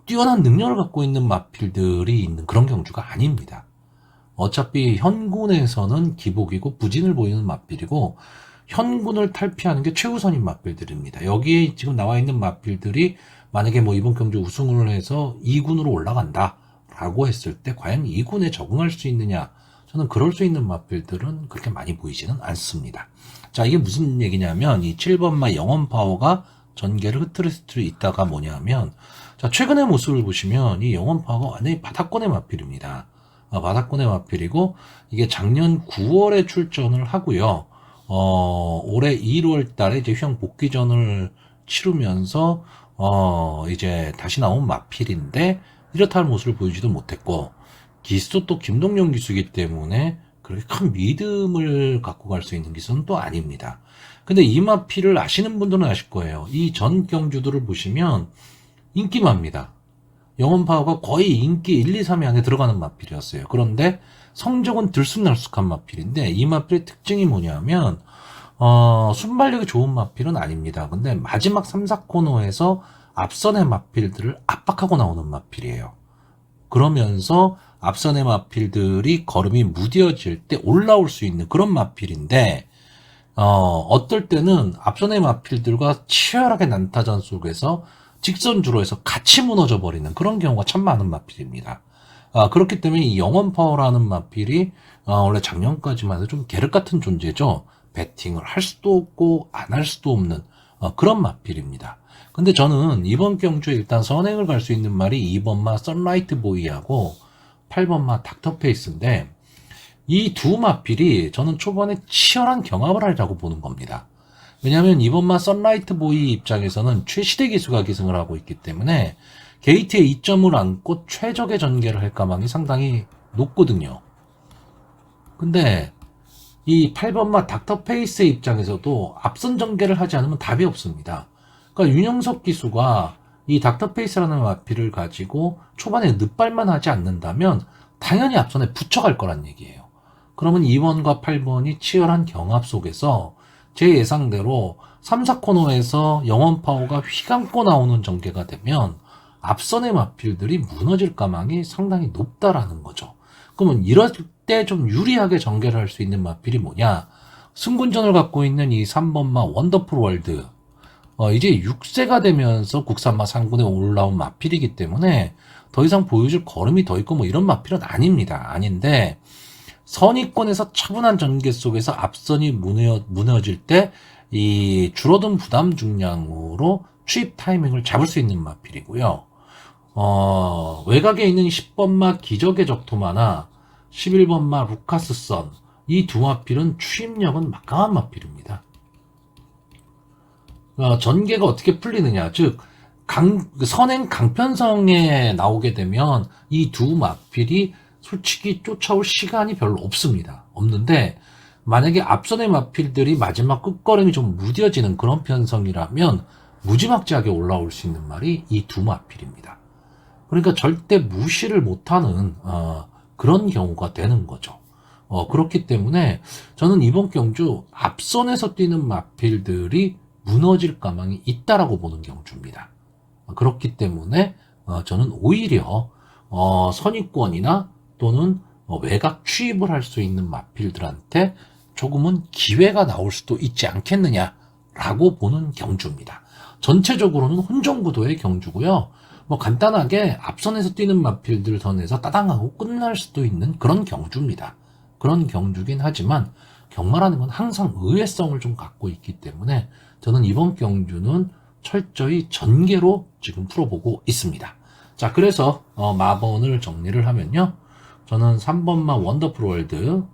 뛰어난 능력을 갖고 있는 마필들이 있는 그런 경주가 아닙니다. 어차피 현군에서는 기복이고 부진을 보이는 마필이고 현군을 탈피하는 게 최우선인 마필들입니다. 여기에 지금 나와 있는 마필들이 만약에 이번 경주 우승을 해서 2군으로 올라간다 라고 했을 때 과연 2군에 적응할 수 있느냐, 저는 그럴 수 있는 마필들은 그렇게 많이 보이지는 않습니다. 자, 이게 무슨 얘기냐면 이 7번마 영원 파워가 전개를 흐트릴 수 있다가 뭐냐면, 자, 최근의 모습을 보시면 이 영원 파워가 완전히 바닥권의 마필입니다. 바닥권의 마필이고 이게 작년 9월에 출전을 하고요. 올해 1월 달에 이제 휴양 복귀전을 치르면서 이제 다시 나온 마필인데 이렇다 할 모습을 보이지도 못했고, 기수도 또 김동영 기수이기 때문에 그렇게 큰 믿음을 갖고 갈 수 있는 기수는 또 아닙니다. 근데 이 마필을 아시는 분들은 아실 거예요. 이 전 경주들을 보시면 인기마입니다. 영원파워가 거의 인기 1, 2, 3위 안에 들어가는 마필이었어요. 그런데 성적은 들쑥날쑥한 마필인데 이 마필의 특징이 뭐냐면 순발력이 좋은 마필은 아닙니다. 근데 마지막 3, 4코너에서 앞선의 마필들을 압박하고 나오는 마필이에요. 그러면서 앞선의 마필들이 걸음이 무뎌질 때 올라올 수 있는 그런 마필인데 어떨 때는 앞선의 마필들과 치열하게 난타전 속에서 직선주로 해서 같이 무너져 버리는 그런 경우가 참 많은 마필입니다. 그렇기 때문에 이 영원파워라는 마필이 원래 작년까지만 해도 좀 계륵 같은 존재죠. 배팅을 할 수도 없고 안 할 수도 없는 그런 마필입니다. 근데 저는 이번 경주에 일단 선행을 갈 수 있는 말이 2번마 선라이트 보이하고 8번마 닥터페이스인데 이 두 마필이 저는 초반에 치열한 경합을 하리라고 보는 겁니다. 왜냐하면 이번마 선라이트 보이 입장에서는 최시대 기수가 기승을 하고 있기 때문에 게이트에 2점을 안고 최적의 전개를 할 가망이 상당히 높거든요. 근데 이 8번마 닥터페이스의 입장에서도 앞선 전개를 하지 않으면 답이 없습니다. 그러니까 윤영석 기수가 이 닥터페이스라는 마필을 가지고 초반에 늦발만 하지 않는다면 당연히 앞선에 붙여갈 거란 얘기예요. 그러면 2번과 8번이 치열한 경합 속에서 제 예상대로 3, 4코너에서 영원파워가 휘감고 나오는 전개가 되면 앞선의 마필들이 무너질 가망이 상당히 높다라는 거죠. 그러면 이럴 때 좀 유리하게 전개를 할 수 있는 마필이 뭐냐? 승군전을 갖고 있는 이 3번마 원더풀 월드. 이제 6세가 되면서 국산마 상군에 올라온 마필이기 때문에 더 이상 보여줄 걸음이 더 있고 이런 마필은 아닙니다. 아닌데 선의권에서 차분한 전개 속에서 앞선이 무너질 때 이 줄어든 부담 중량으로 추입 타이밍을 잡을 수 있는 마필이고요. 외곽에 있는 10번마 기적의 적토마나 11번마 루카스선, 이 두 마필은 추입력은 막강한 마필입니다. 전개가 어떻게 풀리느냐, 즉 선행 강편성에 나오게 되면 이 두 마필이 솔직히 쫓아올 시간이 별로 없는데 만약에 앞선의 마필들이 마지막 끝걸음이 좀 무뎌지는 그런 편성이라면 무지막지하게 올라올 수 있는 말이 이 두 마필입니다. 그러니까 절대 무시를 못하는 그런 경우가 되는 거죠. 그렇기 때문에 저는 이번 경주 앞선에서 뛰는 마필들이 무너질 가망이 있다라고 보는 경주입니다. 그렇기 때문에 저는 오히려 선입권이나 또는 외곽 추입을 할 수 있는 마필들한테 조금은 기회가 나올 수도 있지 않겠느냐라고 보는 경주입니다. 전체적으로는 혼전구도의 경주고요. 뭐 간단하게 앞선에서 뛰는 마필들 선에서 따당하고 끝날 수도 있는 그런 경주입니다. 그런 경주긴 하지만 경마라는 건 항상 의외성을 좀 갖고 있기 때문에 저는 이번 경주는 철저히 전개로 지금 풀어보고 있습니다. 자, 그래서 마번을 정리를 하면요. 저는 3번마 원더풀 월드,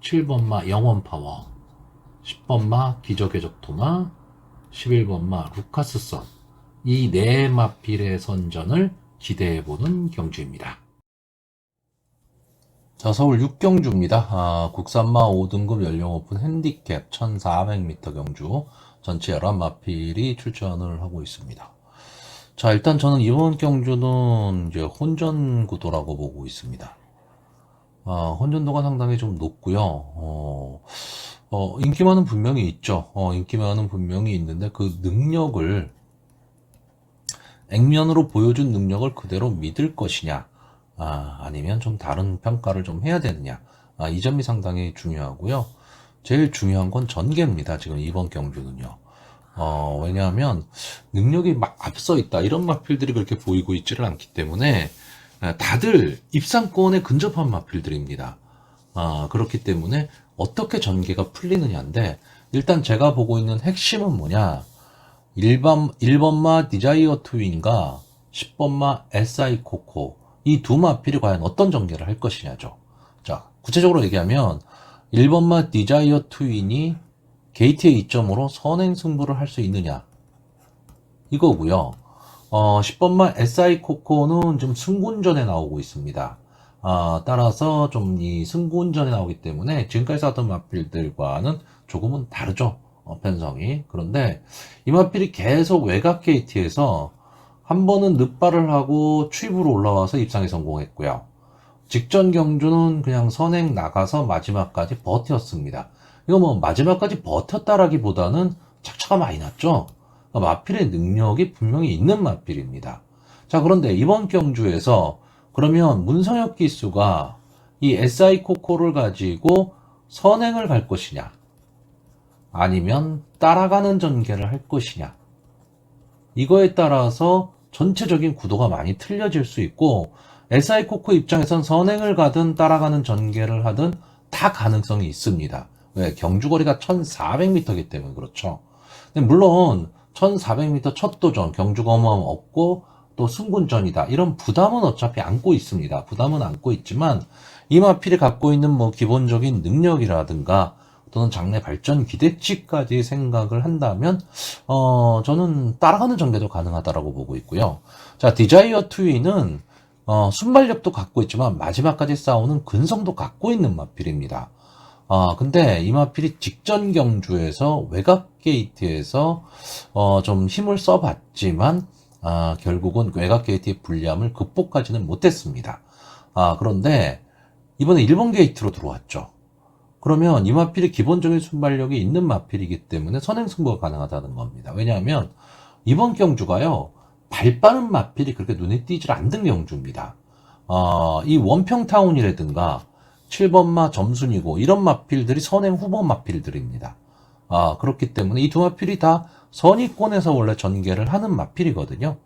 7번마 영원파워, 10번마 기적의 적토마, 11번마 루카스선, 이 네 마필의 선전을 기대해보는 경주입니다. 자, 서울 6경주입니다. 국산마 5등급 연령 오픈 핸디캡 1400m 경주 전체 11마필이 출전을 하고 있습니다. 자, 일단 저는 이번 경주는 이제 혼전 구도라고 보고 있습니다. 혼전도가 상당히 좀 높고요. 인기만은 분명히 있죠. 인기만은 분명히 있는데 그 능력을 액면으로 보여준 능력을 그대로 믿을 것이냐, 아니면 좀 다른 평가를 좀 해야 되느냐, 이 점이 상당히 중요하고요. 제일 중요한 건 전개입니다. 지금 이번 경주는요. 왜냐하면 능력이 막 앞서 있다 이런 마필들이 그렇게 보이고 있지를 않기 때문에 다들 입상권에 근접한 마필들입니다. 그렇기 때문에 어떻게 전개가 풀리느냐인데, 일단 제가 보고 있는 핵심은 뭐냐, 1번마 디자이어 트윈과 10번마 SI 코코, 이 두 마필이 과연 어떤 전개를 할 것이냐죠. 자, 구체적으로 얘기하면 1번마 디자이어 트윈이 게이트의 이점으로 선행 승부를 할 수 있느냐, 이거고요. 10번마 SI 코코는 좀 승군전에 나오고 있습니다. 따라서 좀 이 승군전에 나오기 때문에 지금까지 싸웠던 마필들과는 조금은 다르죠. 편성이. 그런데 이 마필이 계속 외곽 게이트에서 한 번은 늑발을 하고 추입으로 올라와서 입상에 성공했고요. 직전 경주는 그냥 선행 나가서 마지막까지 버텼습니다. 이거 뭐 마지막까지 버텼다라기보다는 착차가 많이 났죠. 마필의 능력이 분명히 있는 마필입니다. 자, 그런데 이번 경주에서 그러면 문성혁 기수가 이 SI 코코를 가지고 선행을 갈 것이냐, 아니면 따라가는 전개를 할 것이냐, 이거에 따라서 전체적인 구도가 많이 틀려질 수 있고, SI 코코 입장에선 선행을 가든 따라가는 전개를 하든 다 가능성이 있습니다. 왜? 경주거리가 1400m이기 때문에 그렇죠. 근데 물론 1400m 첫 도전, 경주 경험 없고 또 승군전이다, 이런 부담은 어차피 안고 있습니다. 부담은 안고 있지만 이 마필이 갖고 있는 뭐 기본적인 능력이라든가 또는 장래 발전 기대치까지 생각을 한다면 저는 따라가는 전개도 가능하다라고 보고 있고요. 자, 디자이어 트윈은 순발력도 갖고 있지만 마지막까지 싸우는 근성도 갖고 있는 마필입니다. 근데 이 마필이 직전 경주에서 외곽 게이트에서 좀 힘을 써봤지만 결국은 외곽 게이트의 불리함을 극복하지는 못했습니다. 그런데 이번에 1번 게이트로 들어왔죠. 그러면 이 마필이 기본적인 순발력이 있는 마필이기 때문에 선행 승부가 가능하다는 겁니다. 왜냐하면 이번 경주가요, 발 빠른 마필이 그렇게 눈에 띄질 않는 경주입니다. 이 원평타운이라든가 7번마 점순이고 이런 마필들이 선행 후보 마필들입니다. 그렇기 때문에 이 두 마필이 다 선의권에서 원래 전개를 하는 마필이거든요.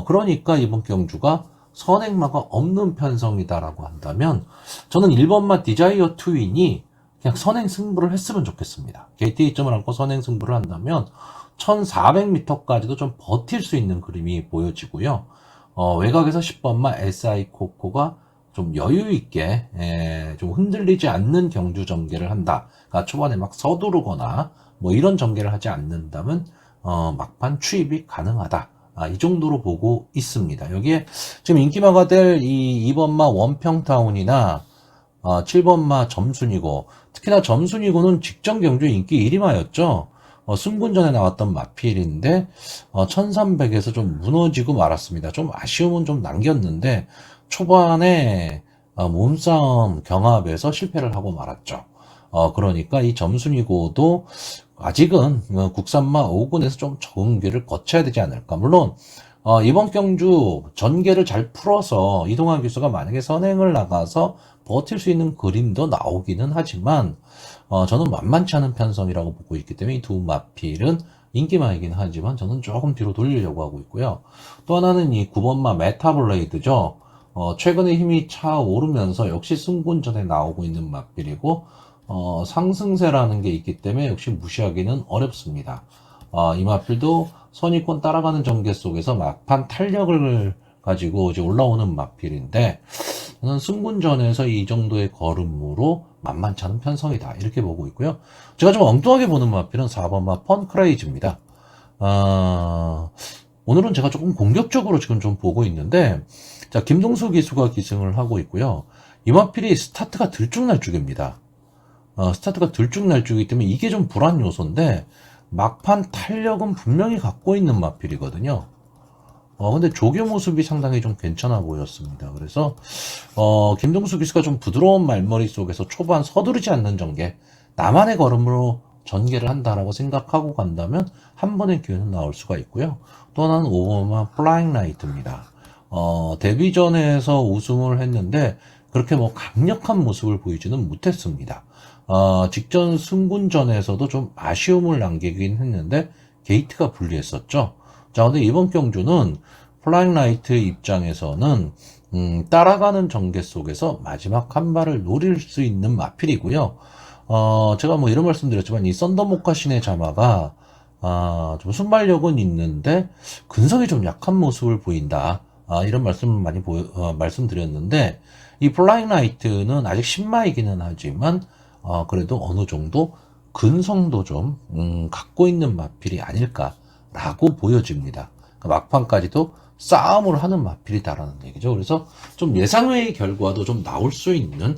그러니까 이번 경주가 선행마가 없는 편성이다라고 한다면 저는 1번마 디자이어 트윈이 그냥 선행 승부를 했으면 좋겠습니다. 게이트 이점을 안고 선행 승부를 한다면 1400m까지도 좀 버틸 수 있는 그림이 보여지고요. 외곽에서 10번마 SI 코코가 좀 여유있게 좀 흔들리지 않는 경주 전개를 한다. 그러니까 초반에 막 서두르거나 뭐 이런 전개를 하지 않는다면 막판 추입이 가능하다. 이 정도로 보고 있습니다. 여기에 지금 인기마가 될 이 2번마 원평타운이나 7번마 점순이고, 특히나 점순이고는 직전 경주 인기 1위마였죠. 승군전에 나왔던 마필인데 1300에서 좀 무너지고 말았습니다. 좀 아쉬움은 좀 남겼는데 초반에 몸싸움 경합에서 실패를 하고 말았죠. 그러니까 이 점순이고도 아직은 국산마 5군에서 좀 적응기를 거쳐야 되지 않을까. 물론 이번 경주 전개를 잘 풀어서 이동환 기수가 만약에 선행을 나가서 버틸 수 있는 그림도 나오기는 하지만 저는 만만치 않은 편성이라고 보고 있기 때문에 이 두 마필은 인기마이긴 하지만 저는 조금 뒤로 돌리려고 하고 있고요. 또 하나는 이 9번마 메타블레이드죠. 최근에 힘이 차오르면서 역시 승군전에 나오고 있는 마필이고 상승세라는 게 있기 때문에 역시 무시하기는 어렵습니다. 이 마필도 선입권 따라가는 전개 속에서 막판 탄력을 가지고 이제 올라오는 마필인데 저는 승군전에서 이 정도의 걸음으로 만만치 않은 편성이다 이렇게 보고 있고요. 제가 좀 엉뚱하게 보는 마필은 4번마 펀크레이즈입니다. 오늘은 제가 조금 공격적으로 지금 좀 보고 있는데 자 김동수 기수가 기승을 하고 있고요. 이 마필이 스타트가 들쭉날쭉입니다. 스타트가 들쭉날쭉이기 때문에 이게 좀 불안 요소인데 막판 탄력은 분명히 갖고 있는 마필이거든요. 근데 조교 모습이 상당히 좀 괜찮아 보였습니다. 그래서 김동수 기수가 좀 부드러운 말머리 속에서 초반 서두르지 않는 전개, 나만의 걸음으로 전개를 한다라고 생각하고 간다면 한 번의 기회는 나올 수가 있고요. 또 하나는 5번마 플라잉 라이트입니다. 데뷔전에서 우승을 했는데 그렇게 뭐 강력한 모습을 보이지는 못했습니다. 직전 승군전에서도 좀 아쉬움을 남기긴 했는데 게이트가 불리했었죠. 자, 근데 이번 경주는 플라잉 라이트 입장에서는 따라가는 전개 속에서 마지막 한 발을 노릴 수 있는 마필이고요. 제가 뭐 이런 말씀 드렸지만 이 썬더 모카신의 자마가 좀 순발력은 있는데 근성이 좀 약한 모습을 보인다. 이런 말씀 많이 말씀드렸는데 이 플라잉 라이트는 아직 신마이기는 하지만 그래도 어느 정도 근성도 좀 갖고 있는 마필이 아닐까라고 보여집니다. 그러니까 막판까지도 싸움을 하는 마필이다라는 얘기죠. 그래서 좀 예상외의 결과도 좀 나올 수 있는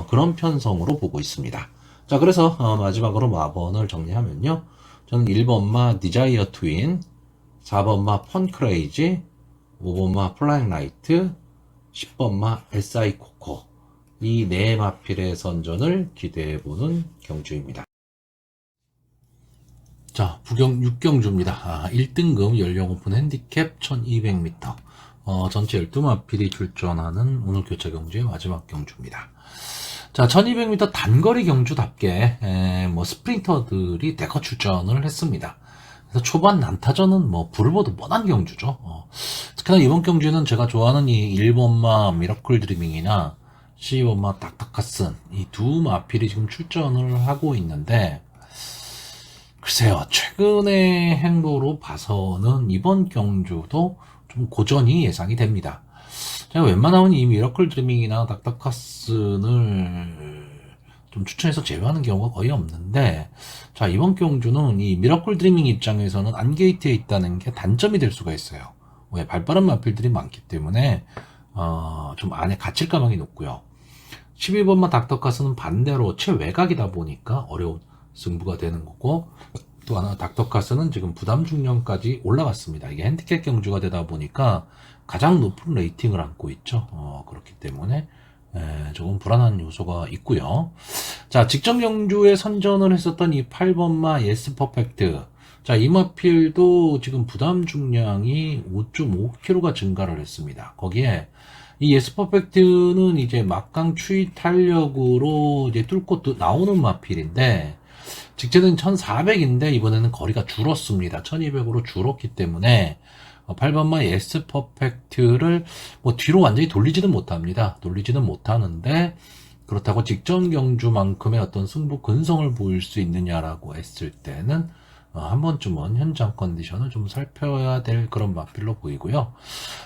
그런 편성으로 보고 있습니다. 자, 그래서 마지막으로 마번을 정리하면요. 저는 1번마 디자이어 트윈, 4번마 펀크레이지, 5번마 플라잉 라이트, 10번마 SI 코코 이 네 마필의 선전을 기대해보는 경주입니다. 자, 부경 6경주입니다. 1등급 연령 오픈 핸디캡 1200m 전체 12마필이 출전하는 오늘 교차 경주의 마지막 경주입니다. 자, 1200m 단거리 경주답게 뭐 스프린터들이 대거 출전을 했습니다. 그래서 초반 난타전은 뭐 불을 보듯 뻔한 경주죠. 특히나 이번 경주는 제가 좋아하는 이 1번마 미러클 드리밍이나 12번마 닥터카슨 이 두 마필이 지금 출전을 하고 있는데 글쎄요, 최근의 행보로 봐서는 이번 경주도 좀 고전이 예상이 됩니다. 제가 웬만하면 이 미러클 드리밍이나 닥터카슨을 좀 추천해서 제외하는 경우가 거의 없는데, 자, 이번 경주는 이 미러클 드리밍 입장에서는 안게이트에 있다는 게 단점이 될 수가 있어요. 왜? 발빠른 마필들이 많기 때문에, 좀 안에 갇힐 가망이 높고요. 12번마 닥터카스는 반대로 최외곽이다 보니까 어려운 승부가 되는 거고, 또 하나 닥터카스는 지금 부담 중량까지 올라갔습니다. 이게 핸디캡 경주가 되다 보니까 가장 높은 레이팅을 안고 있죠. 그렇기 때문에 조금 불안한 요소가 있고요. 자, 직전 경주에 선전을 했었던 이 8번마 예스 퍼펙트. 자, 이 마필도 지금 부담 중량이 5.5kg가 증가를 했습니다. 거기에 이 예스 퍼펙트는 이제 막강 추위 탄력으로 이제 뚫고 나오는 마필인데 직전은 1400인데 이번에는 거리가 줄었습니다. 1200으로 줄었기 때문에 8번마 예스 퍼펙트를 뭐 뒤로 완전히 돌리지는 못합니다. 돌리지는 못하는데 그렇다고 직전 경주만큼의 어떤 승부 근성을 보일 수 있느냐라고 했을 때는 한 번쯤은 현장 컨디션을 좀 살펴야 될 그런 마필로 보이고요.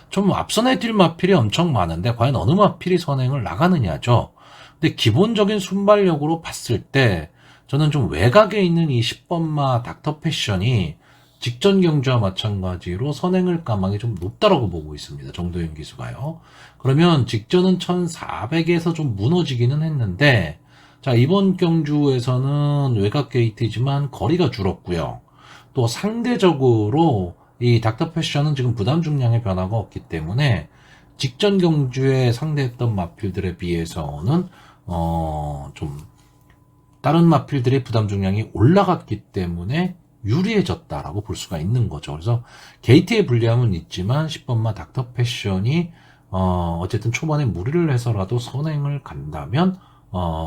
좀 앞선에 뛸 마필이 엄청 많은데 과연 어느 마필이 선행을 나가느냐죠. 근데 기본적인 순발력으로 봤을 때 저는 좀 외곽에 있는 이 10번마 닥터 패션이 직전 경주와 마찬가지로 선행을 가망이 좀 높다라고 보고 있습니다. 정도현 기수가요. 그러면 직전은 1400에서 좀 무너지기는 했는데 자, 이번 경주에서는 외곽 게이트지만 거리가 줄었고요. 또 상대적으로 이 닥터 패션은 지금 부담 중량의 변화가 없기 때문에 직전 경주에 상대했던 마필들에 비해서는 좀 다른 마필들의 부담 중량이 올라갔기 때문에 유리해졌다라고 볼 수가 있는 거죠. 그래서 게이트의 불리함은 있지만 10번마 닥터 패션이 어쨌든 초반에 무리를 해서라도 선행을 간다면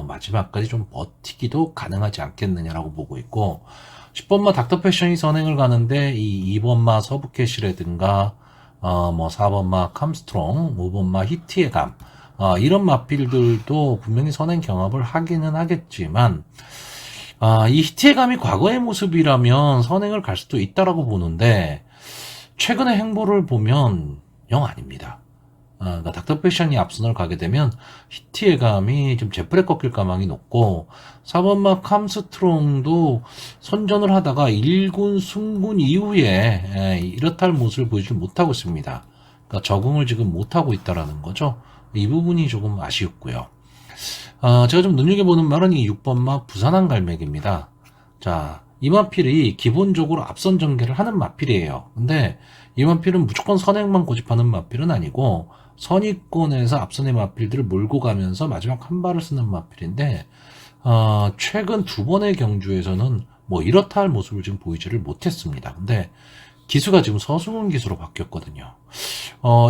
마지막까지 좀 버티기도 가능하지 않겠느냐라고 보고 있고, 10번마 닥터 패션이 선행을 가는데 이 2번마 서브캐시라든가 뭐 4번마 캄스트롱, 5번마 히트의 감, 이런 마필들도 분명히 선행 경합을 하기는 하겠지만, 이 히트의 감이 과거의 모습이라면 선행을 갈 수도 있다라고 보는데, 최근의 행보를 보면 영 아닙니다. 그러니까 닥터 패션이 앞선을 가게 되면 히트의 감이 좀 제풀에 꺾일 가망이 높고, 4번마 캄스트롱도 선전을 하다가 1군 승군 이후에 이렇다 할 모습을 보이지 못하고 있습니다. 그러니까 적응을 지금 못하고 있다라는 거죠. 이 부분이 조금 아쉬웠고요. 제가 좀 눈여겨보는 말은 이 6번마 부산항 갈매기입니다. 자, 이 마필이 기본적으로 앞선 전개를 하는 마필이에요. 근데 이 마필은 무조건 선행만 고집하는 마필은 아니고, 선위권에서 앞선의 마필들을 몰고 가면서 마지막 한 발을 쓰는 마필인데, 최근 두 번의 경주에서는 뭐 이렇다 할 모습을 지금 보이지를 못했습니다. 근데 기수가 지금 서승훈 기수로 바뀌었거든요.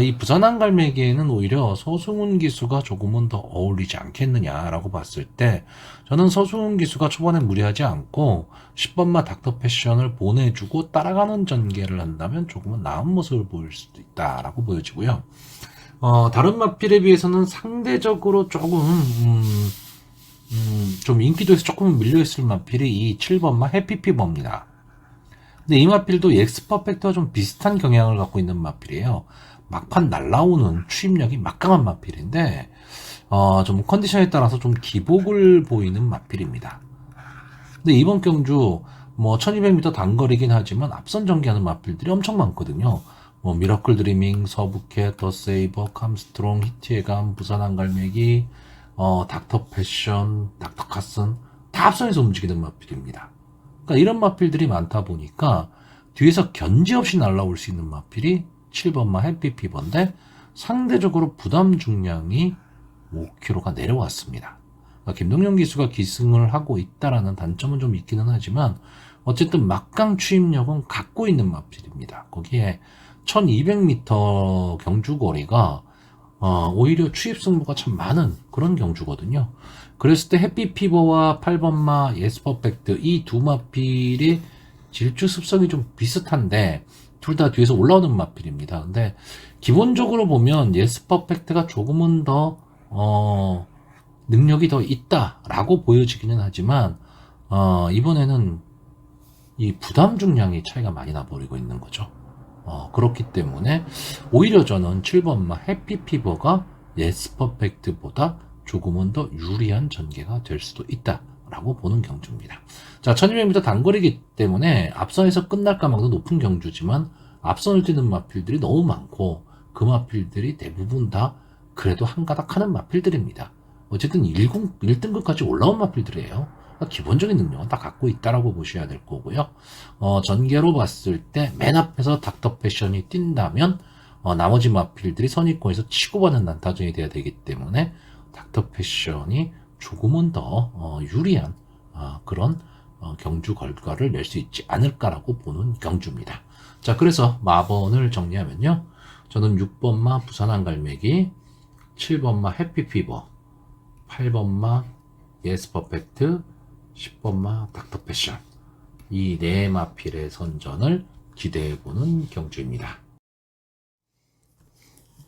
이 부산항 갈매기에는 오히려 서승훈 기수가 조금은 더 어울리지 않겠느냐라고 봤을 때, 저는 서승훈 기수가 초반에 무리하지 않고 10번마 닥터 패션을 보내주고 따라가는 전개를 한다면 조금은 나은 모습을 보일 수도 있다라고 보여지고요. 다른 마필에 비해서는 상대적으로 조금 좀 인기도에서 조금 밀려있을 마필이 이 7번마 해피피버입니다. 근데 이 마필도 엑스 퍼펙트와 좀 비슷한 경향을 갖고 있는 마필이에요. 막판 날라오는 추임력이 막강한 마필인데, 좀 컨디션에 따라서 좀 기복을 보이는 마필입니다. 근데 이번 경주 뭐 1200m 단거리긴 하지만 앞선 전개하는 마필들이 엄청 많거든요. 뭐 미러클 드리밍, 서브캣, 더 세이버, 캄스트롱, 히트의 감, 부산항 갈매기, 닥터 패션, 닥터 카슨, 다 앞선에서 움직이는 마필입니다. 그러니까 이런 마필들이 많다 보니까 뒤에서 견제 없이 날라올 수 있는 마필이 7번마 해피피버인데, 상대적으로 부담 중량이 5kg가 내려왔습니다. 그러니까 김동영 기수가 기승을 하고 있다라는 단점은 좀 있기는 하지만, 어쨌든 막강 추임력은 갖고 있는 마필입니다. 거기에 1200m 경주거리가 오히려 추입 승부가 참 많은 그런 경주거든요. 그랬을 때 해피피버와 8번마 예스퍼펙트, 이 두 마필이 질주 습성이 좀 비슷한데 둘 다 뒤에서 올라오는 마필입니다. 근데 기본적으로 보면 예스퍼펙트가 조금은 더 능력이 더 있다라고 보여지기는 하지만, 이번에는 이 부담 중량의 차이가 많이 나버리고 있는 거죠. 그렇기 때문에 오히려 저는 7번마 해피피버가 예스퍼펙트보다 조금은 더 유리한 전개가 될 수도 있다라고 보는 경주입니다. 자, 1200m 단거리이기 때문에 앞선에서 끝날 가망도 높은 경주지만, 앞선을 뛰는 마필들이 너무 많고 그 마필들이 대부분 다 그래도 한 가닥 하는 마필들입니다. 어쨌든 1등급까지 올라온 마필들이에요. 기본적인 능력은 다 갖고 있다라고 보셔야 될 거고요. 전개로 봤을 때 맨 앞에서 닥터 패션이 뛴다면 나머지 마필들이 선입권에서 치고받는 난타전이 돼야 되기 때문에 닥터 패션이 조금은 더 유리한 그런 경주 결과를 낼 수 있지 않을까라고 보는 경주입니다. 자, 그래서 마번을 정리하면요, 저는 6번마 부산항 갈매기, 7번마 해피피버, 8번마 예스퍼펙트, 10번마 닥터 패션, 이 네 마필의 선전을 기대해보는 경주입니다.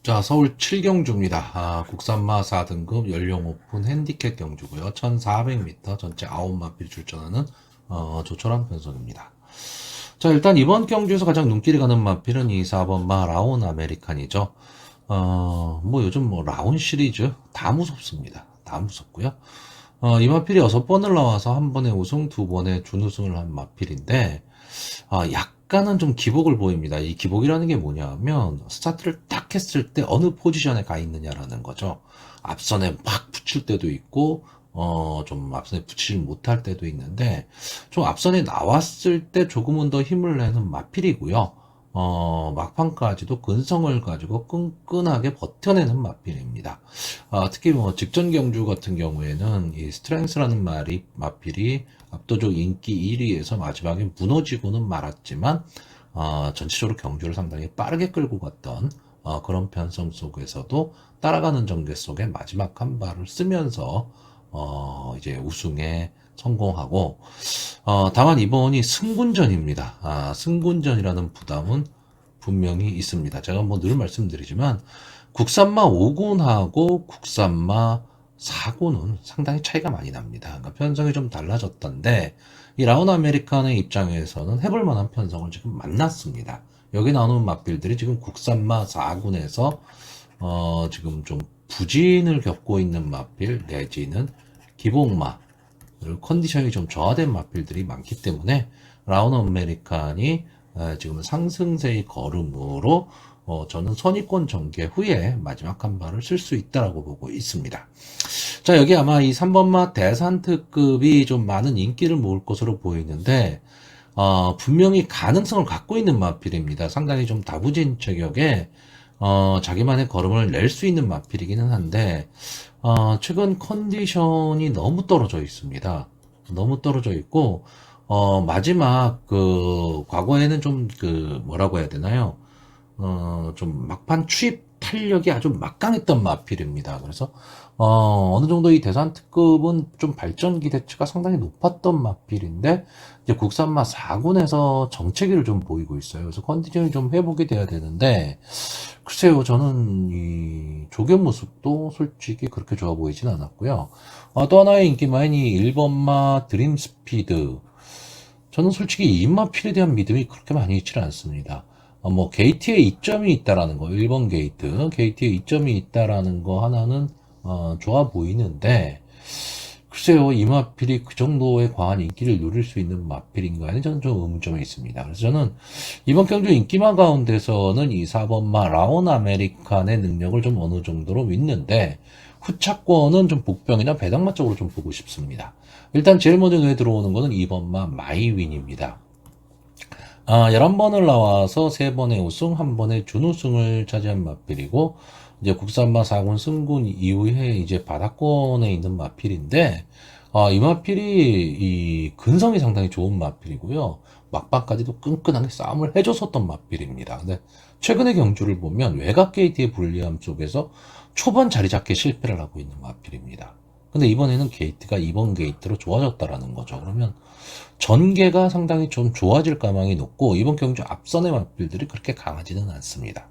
자, 서울 7경주입니다. 국산마 4등급 연령 오픈 핸디캡 경주고요. 1400m 전체 9마필 출전하는 조촐한 편성입니다. 자, 일단 이번 경주에서 가장 눈길이 가는 마필은 이 4번마 라온 아메리칸이죠. 뭐 요즘 뭐 라온 시리즈 다 무섭습니다. 다 무섭고요. 이 마필이 6번을 나와서 한 번에 우승, 2번에 준우승을 한 마필인데, 약간은 좀 기복을 보입니다. 이 기복이라는 게 뭐냐면, 스타트를 딱 했을 때 어느 포지션에 가 있느냐라는 거죠. 앞선에 막 붙일 때도 있고, 좀 앞선에 붙이지 못할 때도 있는데, 좀 앞선에 나왔을 때 조금은 더 힘을 내는 마필이고요. 막판까지도 근성을 가지고 끈끈하게 버텨내는 마필입니다. 특히 뭐 직전 경주 같은 경우에는 이 스트렝스라는 마필이 압도적 인기 1위에서 마지막에 무너지고는 말았지만 전체적으로 경주를 상당히 빠르게 끌고 갔던 그런 편성 속에서도 따라가는 전개 속에 마지막 한 발을 쓰면서 이제 우승에 성공하고 다만 이번이 승군전입니다. 승군전이라는 부담은 분명히 있습니다. 제가 뭐 늘 말씀드리지만 국산마 5군하고 국산마 4군은 상당히 차이가 많이 납니다. 그러니까 편성이 좀 달라졌던데 이 라운 아메리칸의 입장에서는 해볼 만한 편성을 지금 만났습니다. 여기 나오는 맛빌들이 지금 국산마 4군에서 지금 좀 부진을 겪고 있는 맛빌 내지는 기복마 그리고 컨디션이 좀 저하된 맛빌들이 많기 때문에 라운 아메리칸이 지금 상승세의 걸음으로 저는 선입권 전개 후에 마지막 한 발을 쓸 수 있다라고 보고 있습니다. 자, 여기 아마 이 3번마 대산특급이 좀 많은 인기를 모을 것으로 보이는데 분명히 가능성을 갖고 있는 마필입니다. 상당히 좀 다부진 체격에 자기만의 걸음을 낼 수 있는 마필이기는 한데 최근 컨디션이 너무 떨어져 있습니다. 너무 떨어져 있고 마지막 과거에는 좀 뭐라고 해야 되나요? 좀 막판 추입 탄력이 아주 막강했던 마필입니다. 그래서 어느 정도 이 대산 특급은 좀 발전 기대치가 상당히 높았던 마필인데 이제 국산마 4군에서 정체기를 좀 보이고 있어요. 그래서 컨디션이 좀 회복이 돼야 되는데 글쎄요, 저는 이 조개 모습도 솔직히 그렇게 좋아 보이진 않았고요. 또 하나의 인기마인 이 1번마 드림스피드. 저는 솔직히 이 마필에 대한 믿음이 그렇게 많이 있지는 않습니다. 뭐 게이트에 이점이 있다라는 거, 1번 게이트에 이점이 있다라는 거 하나는 좋아 보이는데 글쎄요, 이 마필이 그 정도의 과한 인기를 누릴 수 있는 마필인가에는 저는 좀 의문점이 있습니다. 그래서 저는 이번 경주 인기마 가운데서는 이 4번마 라온 아메리칸의 능력을 좀 어느 정도로 믿는데 후차권은 좀 복병이나 배당마 쪽으로 좀 보고 싶습니다. 일단 제일 먼저 눈에 들어오는 거는 2번마 마이윈입니다. 11번을 나와서 3번의 우승, 1번의 준우승을 차지한 마필이고, 이제 국산마 4군 승군 이후에 이제 바닥권에 있는 마필인데, 이 마필이 이 근성이 상당히 좋은 마필이고요. 막판까지도 끈끈하게 싸움을 해줬었던 마필입니다. 근데 최근의 경주를 보면 외곽 게이트의 불리함 속에서 초반 자리 잡기에 실패를 하고 있는 마필입니다. 근데 이번에는 게이트가 2번 게이트로 좋아졌다라는 거죠. 그러면 전개가 상당히 좀 좋아질 가망이 높고 이번 경주 앞선의 맛빌들이 그렇게 강하지는 않습니다.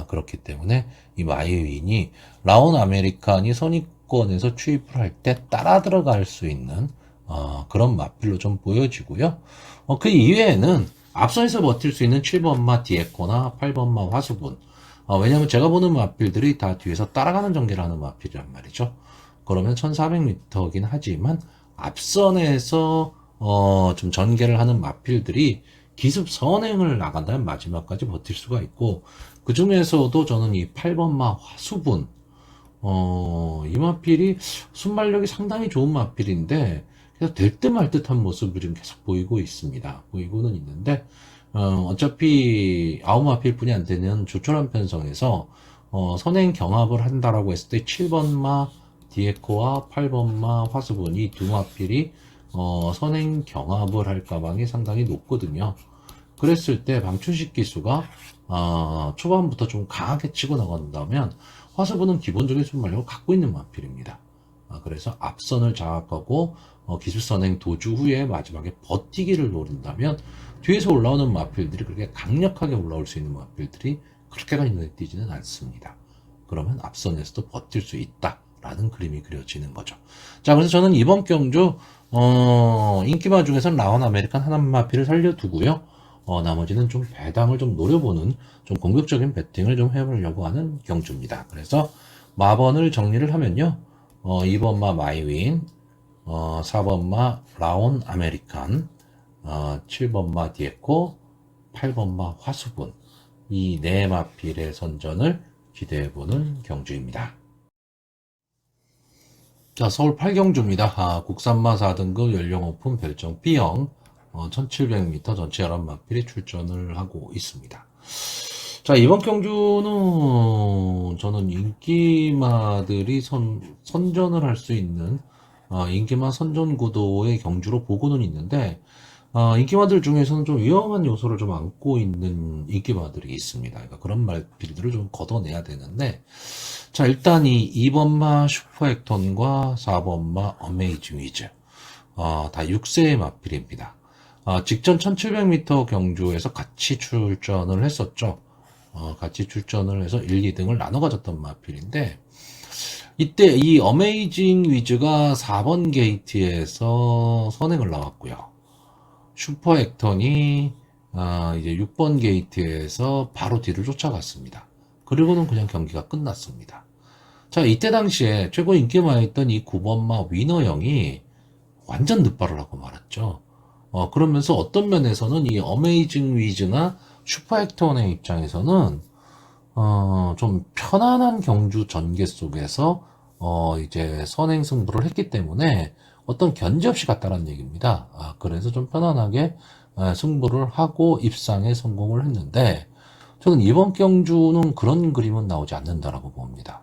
그렇기 때문에 이 마이윈이 라온 아메리칸이 선입권에서 추입을 할 때 따라 들어갈 수 있는 그런 맛빌로 좀 보여지고요. 그 이외에는 앞선에서 버틸 수 있는 7번마 디에코나 8번마 화수분. 왜냐면 제가 보는 맛빌들이 다 뒤에서 따라가는 전개를 하는 맛빌이란 말이죠. 그러면 1400m이긴 하지만 앞선에서 좀 전개를 하는 마필들이 기습 선행을 나간다면 마지막까지 버틸 수가 있고 그 중에서도 저는 이 8번마 화수분 이 마필이 순발력이 상당히 좋은 마필인데 그래서 될 듯 말 듯한 모습을 지금 계속 보이고 있습니다. 보이고는 있는데 어차피 아홉 마필 뿐이 안 되는 조촐한 편성에서 선행 경합을 한다라고 했을 때 7번마 디에코와 8번마 화수분이 두 마필이 선행 경합을 할 가망이 상당히 높거든요. 그랬을 때 방춘식 기수가 초반부터 좀 강하게 치고 나간다면 화수분은 기본적인 순발력을 갖고 있는 마필입니다. 그래서 앞선을 장악하고 기술 선행 도주 후에 마지막에 버티기를 노린다면 뒤에서 올라오는 마필들이 그렇게 강력하게 올라올 수 있는 마필들이 그렇게가 눈에 띄지는 않습니다. 그러면 앞선에서도 버틸 수 있다라는 그림이 그려지는 거죠. 자, 그래서 저는 이번 경주 인기마 중에서는 라온 아메리칸 하나 마필을 살려두고요. 나머지는 좀 배당을 좀 노려보는 좀 공격적인 배팅을 좀 해보려고 하는 경주입니다. 그래서 마번을 정리를 하면요. 2번마 마이윈, 4번마 라온 아메리칸, 7번마 디에코, 8번마 화수분 이 네 마필의 선전을 기대해보는 경주입니다. 자, 서울 8경주입니다. 국산마 4등급 연령 오픈 별정 B형 1700m 전체 11마필이 출전을 하고 있습니다. 자, 이번 경주는 저는 인기마들이 선전을 할 수 있는 인기마 선전구도의 경주로 보고는 있는데, 인기마들 중에서는 좀 위험한 요소를 좀 안고 있는 인기마들이 있습니다. 그러니까 그런 말필들을 좀 걷어내야 되는데, 자, 일단 이 2번마 슈퍼액톤과 4번마 어메이징 위즈, 다 6세의 마필입니다. 직전 1700m 경주에서 같이 출전을 했었죠. 같이 출전을 해서 1, 2등을 나눠 가졌던 마필인데, 이때 이 어메이징 위즈가 4번 게이트에서 선행을 나왔고요. 슈퍼 액턴이 이제 6번 게이트에서 바로 뒤를 쫓아갔습니다. 그리고는 그냥 경기가 끝났습니다. 자, 이때 당시에 최고 인기마였던 이 9번마 위너형이 완전 늑발을 하고 말았죠. 그러면서 어떤 면에서는 이 어메이징 위즈나 슈퍼 액턴의 입장에서는 좀 편안한 경주 전개 속에서 이제 선행 승부를 했기 때문에 어떤 견제 없이 갔다는 얘기입니다. 그래서 좀 편안하게 승부를 하고 입상에 성공을 했는데, 저는 이번 경주는 그런 그림은 나오지 않는다라고 봅니다.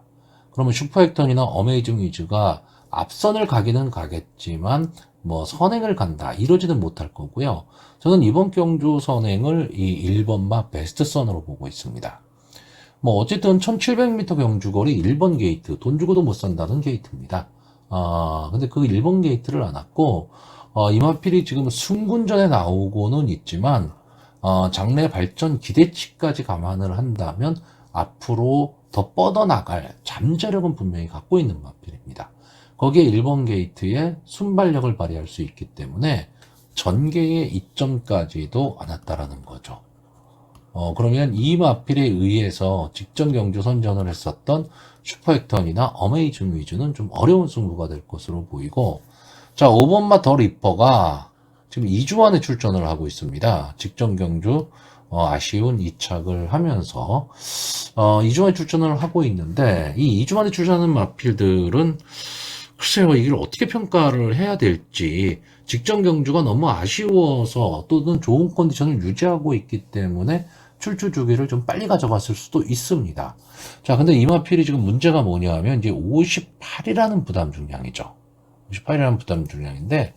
그러면 슈퍼액턴이나 어메이징 위즈가 앞선을 가기는 가겠지만 뭐 선행을 간다 이러지는 못할 거고요. 저는 이번 경주 선행을 이 1번마 베스트 선으로 보고 있습니다. 뭐 어쨌든 1700m 경주거리 1번 게이트, 돈 주고도 못 산다는 게이트입니다. 근데 그 1번 게이트를 안 왔고, 이마필이 지금 승군전에 나오고는 있지만, 장래 발전 기대치까지 감안을 한다면 앞으로 더 뻗어나갈 잠재력은 분명히 갖고 있는 마필입니다. 거기에 1번 게이트에 순발력을 발휘할 수 있기 때문에 전개의 이점까지도 안 왔다라는 거죠. 그러면 이 마필에 의해서 직전 경주 선전을 했었던 슈퍼액턴이나 어메이징 위즈는 좀 어려운 승부가 될 것으로 보이고, 자, 5번마 더 리퍼가 지금 2주 만에 출전을 하고 있습니다. 직전 경주 아쉬운 2착을 하면서 2주 만에 출전을 하고 있는데, 이 2주 만에 출전하는 마필들은 글쎄요, 이걸 어떻게 평가를 해야 될지, 직전 경주가 너무 아쉬워서 또는 좋은 컨디션을 유지하고 있기 때문에 출주 주기를 좀 빨리 가져갔을 수도 있습니다. 자, 근데 이 마필이 지금 문제가 뭐냐면 이제 58이라는 부담 중량이죠. 58이라는 부담 중량인데,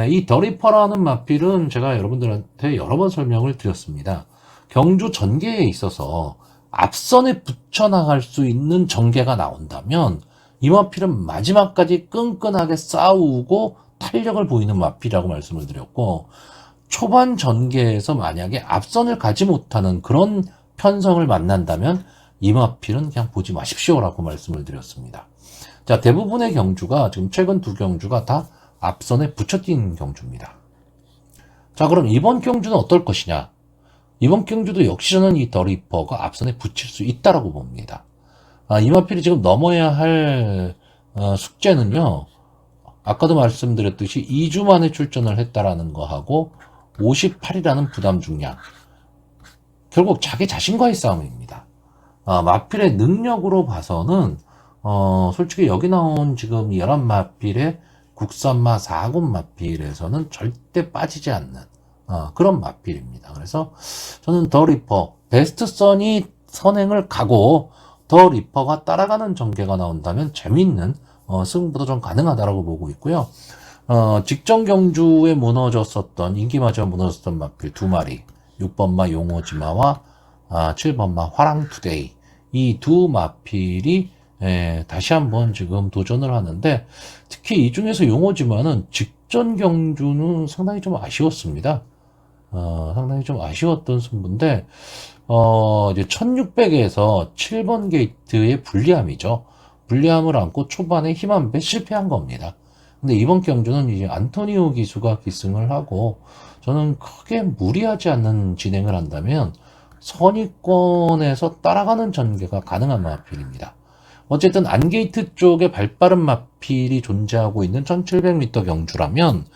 이 더리퍼라는 마필은 제가 여러분들한테 여러 번 설명을 드렸습니다. 경주 전개에 있어서 앞선에 붙여나갈 수 있는 전개가 나온다면 이 마필은 마지막까지 끈끈하게 싸우고 탄력을 보이는 마필이라고 말씀을 드렸고, 초반 전개에서 만약에 앞선을 가지 못하는 그런 편성을 만난다면 이 마필은 그냥 보지 마십시오라고 말씀을 드렸습니다. 자, 대부분의 경주가 지금 최근 두 경주가 다 앞선에 붙여뛴 경주입니다. 자, 그럼 이번 경주는 어떨 것이냐? 이번 경주도 역시 저는 이 더리퍼가 앞선에 붙일 수 있다라고 봅니다. 이 마필이 지금 넘어야 할 숙제는요, 아까도 말씀드렸듯이 2주 만에 출전을 했다라는 거하고 58이라는 부담 중량, 결국 자기 자신과의 싸움입니다. 마필의 능력으로 봐서는 솔직히 여기 나온 지금 11마필의 국산마 4군 마필에서는 절대 빠지지 않는 그런 마필입니다. 그래서 저는 더 리퍼 베스트 선이 선행을 가고 더 리퍼가 따라가는 전개가 나온다면 재미있는 승부도 좀 가능하다라고 보고 있고요. 직전 경주에 무너졌었던, 인기마저 무너졌던 마필 두 마리, 6번마 용호지마와 7번마 화랑투데이, 이 두 마필이 다시 한번 지금 도전을 하는데, 특히 이 중에서 용호지마는 직전 경주는 상당히 좀 아쉬웠습니다. 상당히 좀 아쉬웠던 승부인데, 이제 1600에서 7번 게이트의 불리함이죠. 불리함을 안고 초반에 힘 한 배 실패한 겁니다. 근데 이번 경주는 이제 안토니오 기수가 기승을 하고, 저는 크게 무리하지 않는 진행을 한다면 선위권에서 따라가는 전개가 가능한 마필입니다. 어쨌든 안게이트 쪽에 발빠른 마필이 존재하고 있는 1700m 경주라면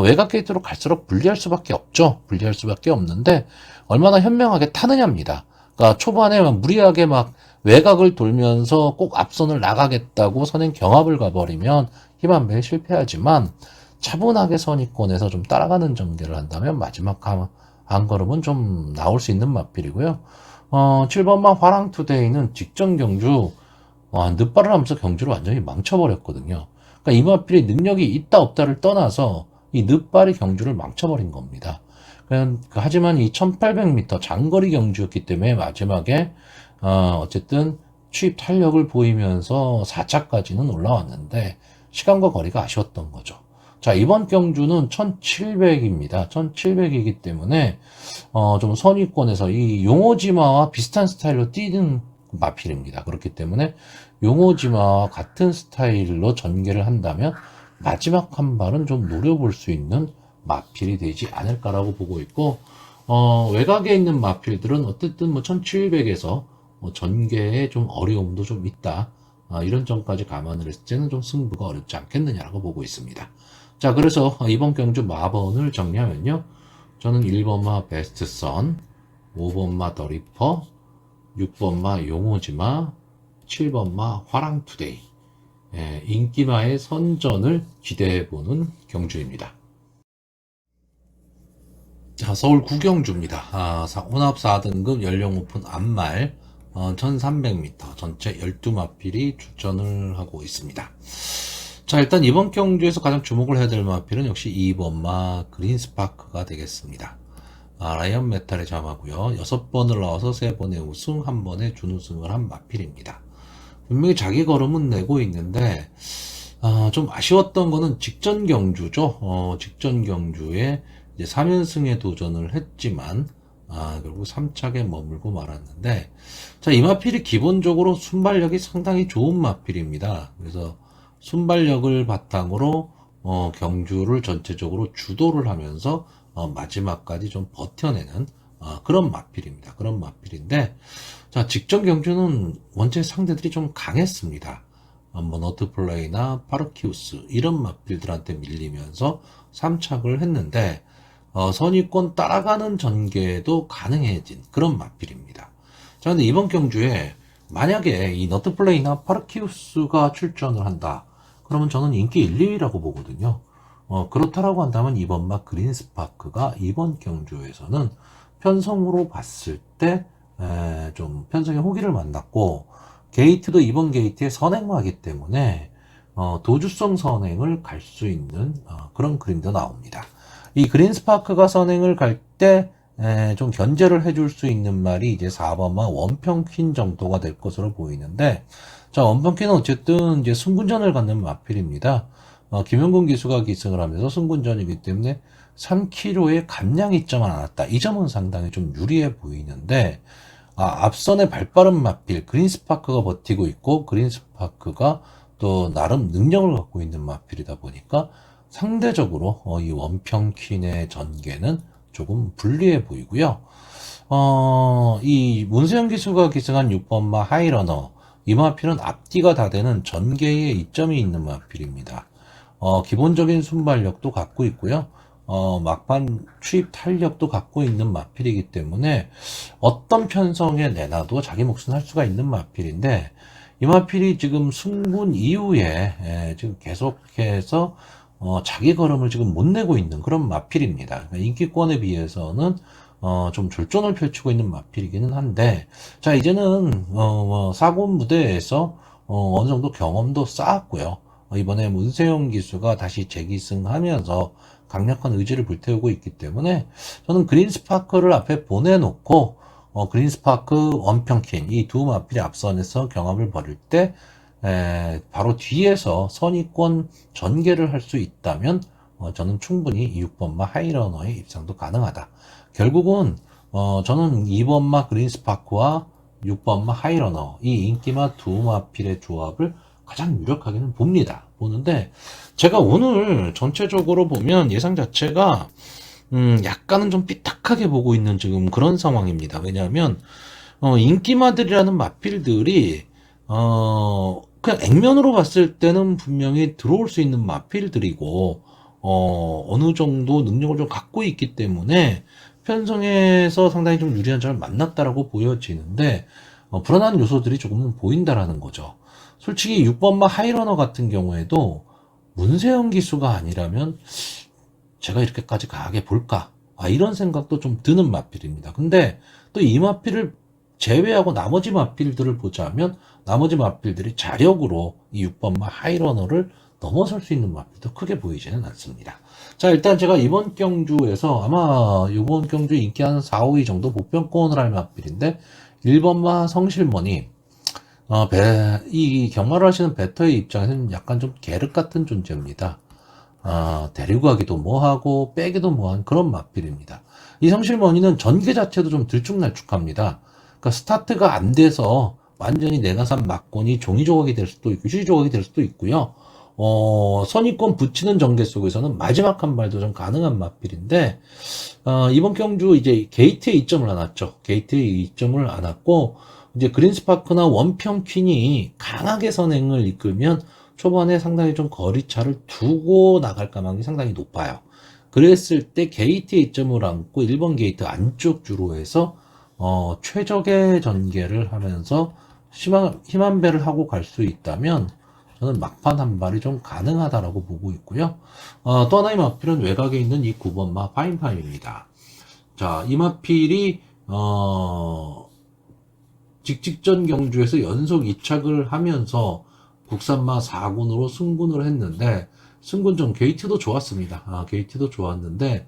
외곽 게이트로 갈수록 불리할 수밖에 없죠. 불리할 수밖에 없는데 얼마나 현명하게 타느냐입니다. 그러니까 초반에 무리하게 막 외곽을 돌면서 꼭 앞선을 나가겠다고 선행 경합을 가버리면 힘 한 배에 실패하지만, 차분하게 선위권에서 좀 따라가는 전개를 한다면 마지막 한 걸음은 좀 나올 수 있는 마필이고요. 7번마 화랑투데이는 직전 경주 늦발을 하면서 경주를 완전히 망쳐버렸거든요. 그러니까 이 마필이 능력이 있다 없다를 떠나서 이 늦발이 경주를 망쳐버린 겁니다. 하지만 이 1800m 장거리 경주였기 때문에 마지막에 어쨌든 추입 탄력을 보이면서 4차까지는 올라왔는데 시간과 거리가 아쉬웠던 거죠. 자, 이번 경주는 1700입니다. 1700이기 때문에 좀 선위권에서 이 용호지마와 비슷한 스타일로 뛰는 마필입니다. 그렇기 때문에 용호지마와 같은 스타일로 전개를 한다면 마지막 한 발은 좀 노려볼 수 있는 마필이 되지 않을까라고 보고 있고, 외곽에 있는 마필들은 어쨌든 뭐 1700에서 전개에 좀 어려움도 좀 있다. 이런 점까지 감안을 했을 때는 좀 승부가 어렵지 않겠느냐라고 보고 있습니다. 자, 그래서 이번 경주 마번을 정리하면요. 저는 1번마 베스트선, 5번마 더리퍼, 6번마 용호지마, 7번마 화랑투데이, 인기마의 선전을 기대해보는 경주입니다. 자, 서울 구경주입니다. 혼합 4등급 연령 오픈 앞말 1300m 전체 12마필이 출전을 하고 있습니다. 자, 일단 이번 경주에서 가장 주목을 해야 될 마필은 역시 2번마 그린스파크가 되겠습니다. 라이언 메탈의 자마고요. 6번을 나와서 3번의 우승, 1번의 준우승을 한 마필입니다. 분명히 자기 걸음은 내고 있는데 좀 아쉬웠던 거는 직전 경주죠. 직전 경주에 이제 3연승에 도전을 했지만 결국 3착에 머물고 말았는데, 자, 이 마필이 기본적으로 순발력이 상당히 좋은 마필입니다. 그래서 순발력을 바탕으로 경주를 전체적으로 주도를 하면서 마지막까지 좀 버텨내는 그런 마필입니다. 그런 마필인데, 자, 직전 경주는 원체 상대들이 좀 강했습니다. 뭐 너트플레이나 파르키우스 이런 마필들한테 밀리면서 3착을 했는데 선위권 따라가는 전개도 가능해진 그런 마필입니다. 자, 근데 이번 경주에 만약에 이 너트플레이나 파르키우스가 출전을 한다, 그러면 저는 인기 1, 2위라고 보거든요. 그렇다라고 한다면 이번마 그린스파크가 이번 경주에서는 편성으로 봤을 때 좀 편성의 호기를 만났고, 게이트도 이번 게이트의 선행마이기 때문에 도주성 선행을 갈 수 있는 그런 그림도 나옵니다. 이 그린스파크가 선행을 갈 때 좀 견제를 해줄 수 있는 말이 이제 4번마 원평퀸 정도가 될 것으로 보이는데, 자, 원평퀸은 어쨌든 이제 승군전을 갖는 마필입니다. 김영군 기수가 기승을 하면서 승군전이기 때문에 3km의 감량이 있지 않았다. 이 점은 상당히 좀 유리해 보이는데, 앞선에 발빠른 마필 그린스파크가 버티고 있고, 그린스파크가 또 나름 능력을 갖고 있는 마필이다 보니까 상대적으로 이 원평퀸의 전개는 조금 불리해 보이고요. 이 문세영 기수가 기승한 6번마 하이러너, 이 마필은 앞뒤가 다 되는 전개에 이점이 있는 마필입니다. 기본적인 순발력도 갖고 있고요. 막판 추입 탄력도 갖고 있는 마필이기 때문에 어떤 편성에 내놔도 자기 몫은 할 수가 있는 마필인데, 이 마필이 지금 승군 이후에 지금 계속해서 자기 걸음을 지금 못 내고 있는 그런 마필입니다. 그러니까 인기권에 비해서는 좀 졸전을 펼치고 있는 마필이기는 한데, 자, 이제는 사군 무대에서 어느 정도 경험도 쌓았고요. 이번에 문세영 기수가 다시 재기승하면서 강력한 의지를 불태우고 있기 때문에 저는 그린스파크를 앞에 보내놓고 그린스파크, 원평퀸 이 두 마필이 앞선에서 경합을 벌일 때 바로 뒤에서 선의권 전개를 할 수 있다면 저는 충분히 6번마 하이러너의 입상도 가능하다. 결국은 저는 2번마 그린스파크와 6번마 하이러너 이 인기마 두 마필의 조합을 가장 유력하게는 보는데, 제가 오늘 전체적으로 보면 예상 자체가 약간은 좀 삐딱하게 보고 있는 지금 그런 상황입니다. 왜냐하면 인기마들이라는 마필들이 그냥 액면으로 봤을 때는 분명히 들어올 수 있는 마필들이고 어느 정도 능력을 좀 갖고 있기 때문에 편성에서 상당히 좀 유리한 점을 만났다라고 보여지는데, 불안한 요소들이 조금은 보인다라는 거죠. 솔직히 6번마 하이러너 같은 경우에도 문세영 기수가 아니라면 제가 이렇게까지 강하게 볼까? 이런 생각도 좀 드는 마필입니다. 근데 또 이 마필을 제외하고 나머지 마필들을 보자면 나머지 마필들이 자력으로 이 6번마 하이러너를 넘어설 수 있는 마필도 크게 보이지는 않습니다. 자, 일단 제가 이번 경주에서 아마 이번 경주 인기 한 4, 5위 정도 보편권을 할 마필인데 1번마 성실머니 이 경마를 하시는 베터의 입장에서는 약간 좀 계륵 같은 존재입니다. 데리고 가기도 뭐하고 빼기도 뭐한 그런 마필입니다. 이 성실머니는 전개 자체도 좀 들쭉날쭉합니다. 그러니까 스타트가 안 돼서 완전히 내가 산 막권이 종이 조각이 될 수도 있고 휴지 조각이 될 수도 있고요. 선입권 붙이는 전개 속에서는 마지막 한 발도 좀 가능한 마필인데 이번 경주 이제 게이트에 이점을 안 왔죠. 게이트에 이점을 안 왔고 이제 그린스파크나 원평 퀸이 강하게 선행을 이끌면 초반에 상당히 좀 거리차를 두고 나갈 가망이 상당히 높아요. 그랬을 때 게이트에 이점을 안고 1번 게이트 안쪽 주로 해서 최적의 전개를 하면서 힘한 배를 하고 갈 수 있다면 저는 막판 한 발이 좀 가능하다라고 보고 있고요. 또 하나의 마필은 외곽에 있는 이 9번마 파인파임입니다. 자, 이 마필이 직직전 경주에서 연속 2착을 하면서 국산마 4군으로 승군을 했는데 승군 전 게이트도 좋았습니다. 게이트도 좋았는데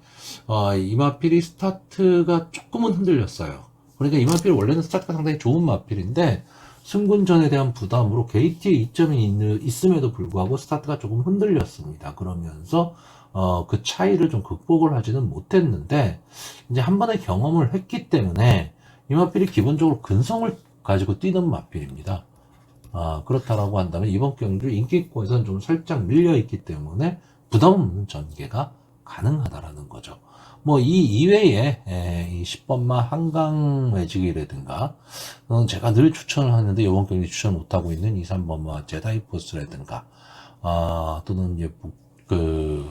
이 마필이 스타트가 조금은 흔들렸어요. 그러니까 이 마필 원래는 스타트가 상당히 좋은 마필인데 승군전에 대한 부담으로 게이트에 이점이 있음에도 불구하고 스타트가 조금 흔들렸습니다. 그러면서 그 차이를 좀 극복을 하지는 못했는데 이제 한 번의 경험을 했기 때문에 이 마필이 기본적으로 근성을 가지고 뛰는 마필입니다. 그렇다라고 한다면 이번 경주 인기권에서는 좀 살짝 밀려있기 때문에 부담 없는 전개가 가능하다라는 거죠. 뭐 이 이외에 이 10번마 한강 매직이라든가 제가 늘 추천을 하는데 이번 경기 추천 못하고 있는 2, 3번마 제다이포스라든가 또는 이제 그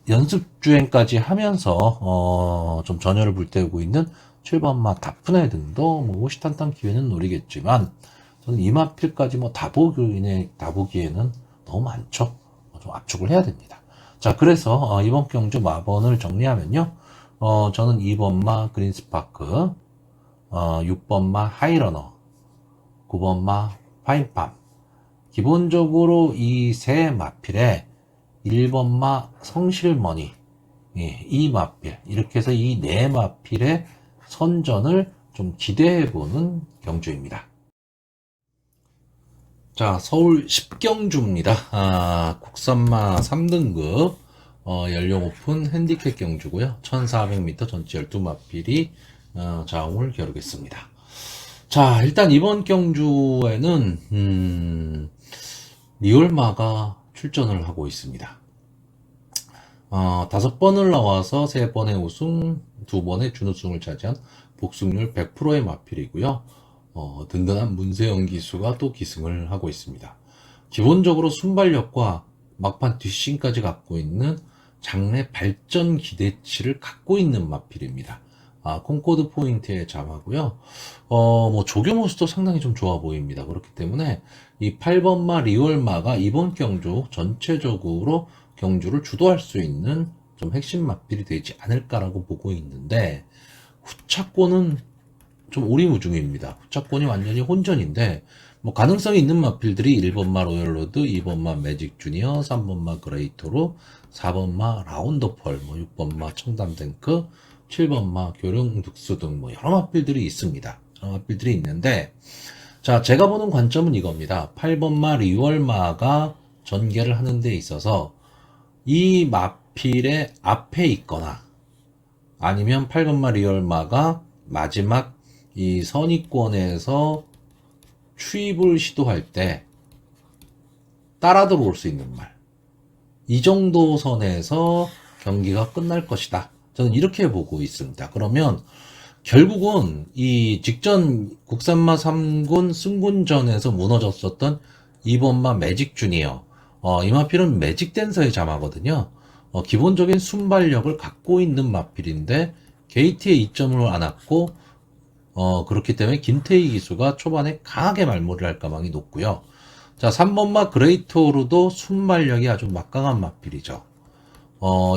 연습 주행까지 하면서 좀 전열을 불태우고 있는 7번마 다프네 등도 뭐 호시탄탄 기회는 노리겠지만 저는 이 마필까지 뭐 다 보기에는 너무 많죠. 좀 압축을 해야 됩니다. 자, 그래서 이번 경주 마번을 정리하면요. 저는 2번마 그린스파크, 6번마 하이러너, 9번마 파인팜. 기본적으로 이 세 마필에 1번마 성실머니, 이 마필, 이렇게 해서 이 네 마필의 선전을 좀 기대해보는 경주입니다. 자, 서울 10경주입니다. 국산마 3등급, 연령 오픈 핸디캡 경주고요. 1400m 전체 12마필이, 자웅을 겨루겠습니다. 자, 일단 이번 경주에는, 리올마가 출전을 하고 있습니다. 5번을 나와서 3번의 우승, 2번의 준우승을 차지한 복승률 100%의 마필이고요. 든든한 문세영 기수가 또 기승을 하고 있습니다. 기본적으로 순발력과 막판 뒷심까지 갖고 있는 장래 발전 기대치를 갖고 있는 마필입니다. 콩코드 포인트에 잠하고요. 뭐 조교모스도 상당히 좀 좋아 보입니다. 그렇기 때문에 이 8번마 리월마가 이번 경주 전체적으로 경주를 주도할 수 있는 좀 핵심 마필이 되지 않을까라고 보고 있는데 후차권은 좀 오리무중입니다. 후차권이 완전히 혼전인데 뭐 가능성이 있는 마필들이 1번마 로열로드, 2번마 매직 주니어, 3번마 그레이토로, 4번마 라운더펄, 뭐 6번마 청담탱크, 7번마 교령득수 등 뭐 여러 마필들이 있습니다. 여러 마필들이 있는데 자, 제가 보는 관점은 이겁니다. 8번마 리월마가 전개를 하는 데 있어서 이 마필의 앞에 있거나 아니면 8번마 리월마가 마지막 이 선입권에서 추입을 시도할 때 따라 들어올 수 있는 말. 이 정도 선에서 경기가 끝날 것이다. 저는 이렇게 보고 있습니다. 그러면 결국은 이 직전 국산마 3군 승군전에서 무너졌었던 2번마 매직 주니어. 이 마필은 매직 댄서의 자마거든요. 기본적인 순발력을 갖고 있는 마필인데 게이트에 이점을 안았고 그렇기 때문에 김태희 기수가 초반에 강하게 말몰이를 할 가망이 높고요. 자, 3번마 그레이토르도 순발력이 아주 막강한 마필이죠.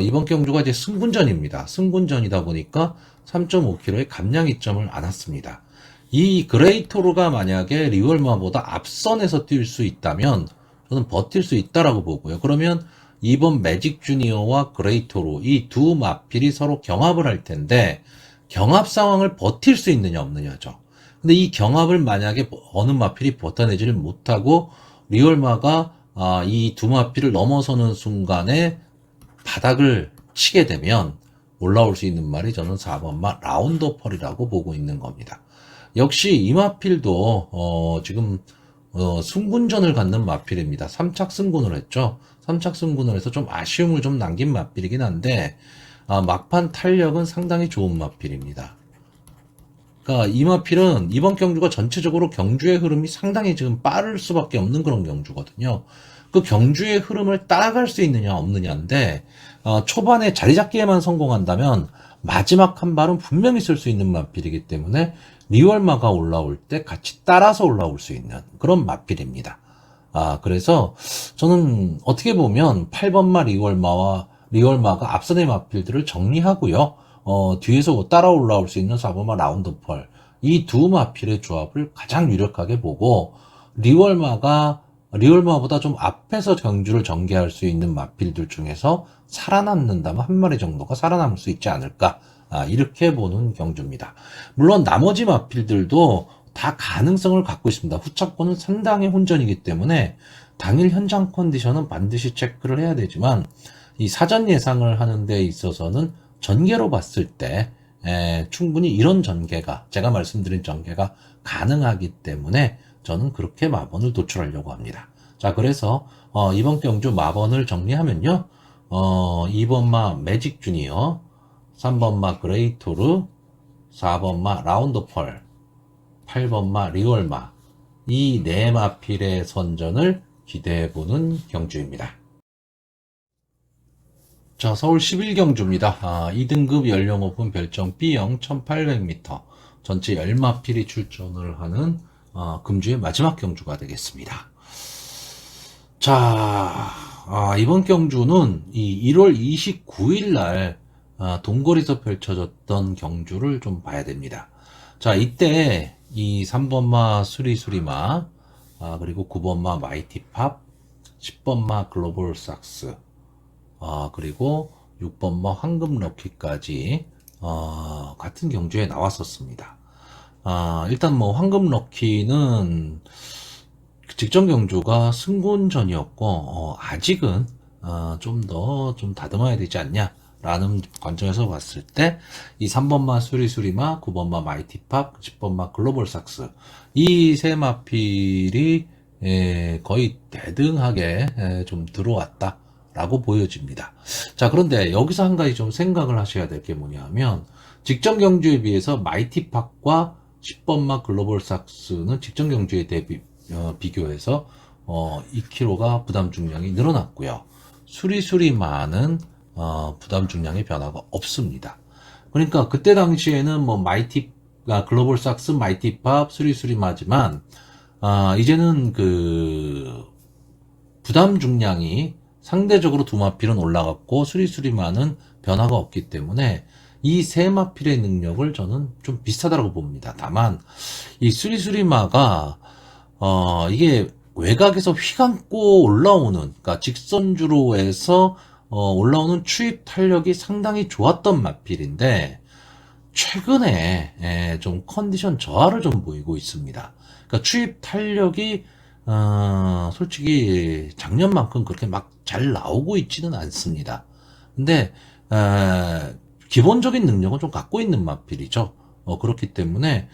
이번 경주가 이제 승군전입니다. 승군전이다 보니까 3.5km의 감량 이점을 안았습니다. 이 그레이토르가 만약에 리월마보다 앞선에서 뛸 수 있다면 저는 버틸 수 있다라고 보고요. 그러면 이번 매직 주니어와 그레이토로 이 두 마필이 서로 경합을 할 텐데 경합 상황을 버틸 수 있느냐 없느냐죠. 근데 이 경합을 만약에 어느 마필이 버텨내지를 못하고 리얼마가 이 두 마필을 넘어서는 순간에 바닥을 치게 되면 올라올 수 있는 말이 저는 4번마 라운더펄이라고 보고 있는 겁니다. 역시 이 마필도 지금 승군전을 갖는 마필입니다. 3착 승군을 했죠. 3착 승군을 해서 좀 아쉬움을 좀 남긴 마필이긴 한데 막판 탄력은 상당히 좋은 마필입니다. 그러니까 이 마필은 이번 경주가 전체적으로 경주의 흐름이 상당히 지금 빠를 수밖에 없는 그런 경주거든요. 그 경주의 흐름을 따라갈 수 있느냐 없느냐인데 초반에 자리 잡기에만 성공한다면 마지막 한 발은 분명히 쓸 수 있는 마필이기 때문에 리월마가 올라올 때 같이 따라서 올라올 수 있는 그런 마필입니다. 그래서 저는 어떻게 보면 8번마 리월마가 앞선의 마필들을 정리하고요. 뒤에서 따라 올라올 수 있는 4번마 라운드펄 이 두 마필의 조합을 가장 유력하게 보고 리월마보다 좀 앞에서 경주를 전개할 수 있는 마필들 중에서 살아남는다면 한 마리 정도가 살아남을 수 있지 않을까 이렇게 보는 경주입니다. 물론 나머지 마필들도 다 가능성을 갖고 있습니다. 후차권은 상당히 혼전이기 때문에 당일 현장 컨디션은 반드시 체크를 해야 되지만 이 사전 예상을 하는 데 있어서는 전개로 봤을 때 충분히 이런 전개가 제가 말씀드린 전개가 가능하기 때문에 저는 그렇게 마번을 도출하려고 합니다. 자, 그래서 이번 경주 마번을 정리하면요. 2번마 매직 주니어, 3번마 그레이토르, 4번마 라운드펄, 8번마 리월마 이 네 마필의 선전을 기대해보는 경주입니다. 자, 서울 11경주입니다. 2등급 연령 오픈 별정 B형 1800m 전체 10마필이 출전을 하는 금주의 마지막 경주가 되겠습니다. 자, 이번 경주는 이 1월 29일 날 동거리에서 펼쳐졌던 경주를 좀 봐야 됩니다. 자, 이때 이 3번마 수리수리마, 그리고 9번마 마이티팝, 10번마 글로벌 삭스, 그리고 6번마 황금럭키까지 같은 경주에 나왔었습니다. 일단 뭐 황금럭키는 직전 경주가 승군전이었고 아직은 좀 더 좀 다듬어야 되지 않냐 라는 관점에서 봤을 때 이 3번마 수리수리마, 9번마 마이티팝, 10번마 글로벌 삭스 이 세 마필이 거의 대등하게 좀 들어왔다 라고 보여집니다. 자, 그런데 여기서 한 가지 좀 생각을 하셔야 될 게 뭐냐면 직전 경주에 비해서 마이티팝과 10번마 글로벌 삭스는 직전 경주에 비교해서 2kg가 부담 중량이 늘어났고요. 수리수리마는 부담 중량의 변화가 없습니다. 그러니까 그때 당시에는 뭐 글로벌 삭스, 마이티팝, 수리수리마지만 이제는 그 부담 중량이 상대적으로 두 마필은 올라갔고 수리수리마는 변화가 없기 때문에 이 세 마필의 능력을 저는 좀 비슷하다고 봅니다. 다만 이 수리수리마가 이게 외곽에서 휘감고 올라오는, 그러니까 직선주로 해서 올라오는 추입 탄력이 상당히 좋았던 마필인데 최근에 좀 컨디션 저하를 좀 보이고 있습니다. 그러니까 추입 탄력이 솔직히 작년만큼 그렇게 막 잘 나오고 있지는 않습니다. 근데 기본적인 능력은 좀 갖고 있는 마필이죠. 그렇기 때문에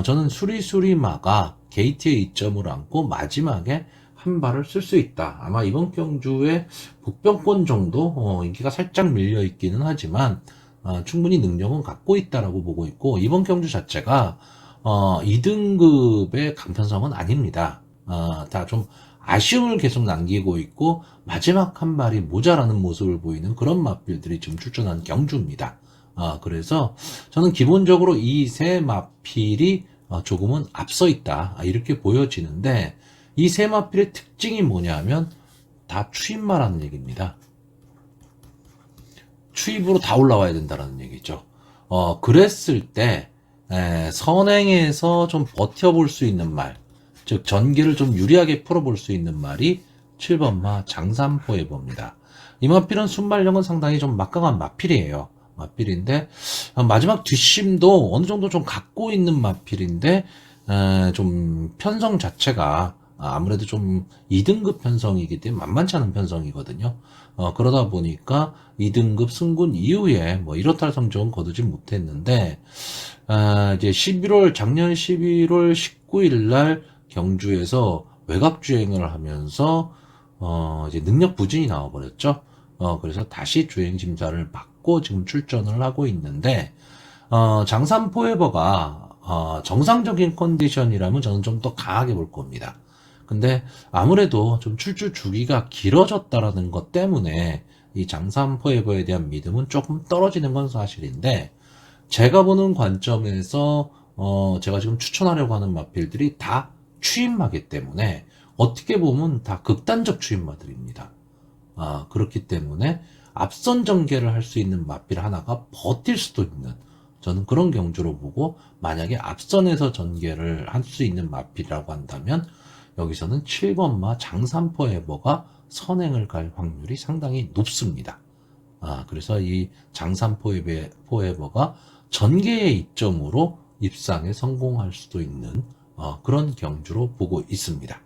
저는 수리수리마가 게이트에 이점을 안고 마지막에 한 발을 쓸 수 있다. 아마 이번 경주에 복병권 정도 인기가 살짝 밀려 있기는 하지만 충분히 능력은 갖고 있다라고 보고 있고 이번 경주 자체가 2등급의 간편성은 아닙니다. 다 좀 아쉬움을 계속 남기고 있고 마지막 한 발이 모자라는 모습을 보이는 그런 마필들이 지금 출전한 경주입니다. 그래서 저는 기본적으로 이 세 마필이 조금은 앞서 있다 이렇게 보여지는데 이 세 마필의 특징이 뭐냐면 다 추입마라는 얘기입니다. 추입으로 다 올라와야 된다는 얘기죠. 그랬을 때 선행에서 좀 버텨볼 수 있는 말, 즉 전개를 좀 유리하게 풀어볼 수 있는 말이 7번마 장산포에버입니다. 이 마필은 순발력은 상당히 좀 막강한 마필이에요. 마필인데 마지막 뒷심도 어느 정도 좀 갖고 있는 마필인데 좀 편성 자체가 아무래도 좀 2등급 편성이기 때문에 만만치 않은 편성이거든요. 그러다 보니까 2등급 승군 이후에 뭐 1호탈 성적은 거두지 못했는데 이제 작년 11월 19일 날 경주에서 외곽 주행을 하면서 이제 능력 부진이 나와버렸죠. 그래서 다시 주행 심사를 받고 지금 출전을 하고 있는데, 장산 포에버가, 정상적인 컨디션이라면 저는 좀 더 강하게 볼 겁니다. 근데 아무래도 좀 출주 주기가 길어졌다라는 것 때문에 이 장산 포에버에 대한 믿음은 조금 떨어지는 건 사실인데, 제가 보는 관점에서, 제가 지금 추천하려고 하는 마필들이 다 추임마기 때문에 어떻게 보면 다 극단적 추임마들입니다. 그렇기 때문에 앞선 전개를 할 수 있는 마필 하나가 버틸 수도 있는 저는 그런 경주로 보고 만약에 앞선에서 전개를 할 수 있는 마필이라고 한다면 여기서는 7번마 장산포에버가 선행을 갈 확률이 상당히 높습니다. 그래서 이 장산포에버가 전개의 이점으로 입상에 성공할 수도 있는 그런 경주로 보고 있습니다.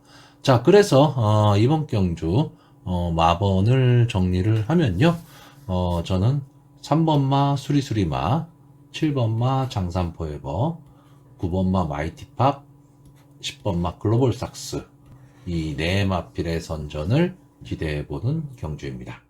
자, 그래서 이번 경주 마번을 정리를 하면요. 저는 3번마 수리수리마, 7번마 장산포에버, 9번마 마이티팝, 10번마 글로벌삭스 이 네 마필의 선전을 기대해보는 경주입니다.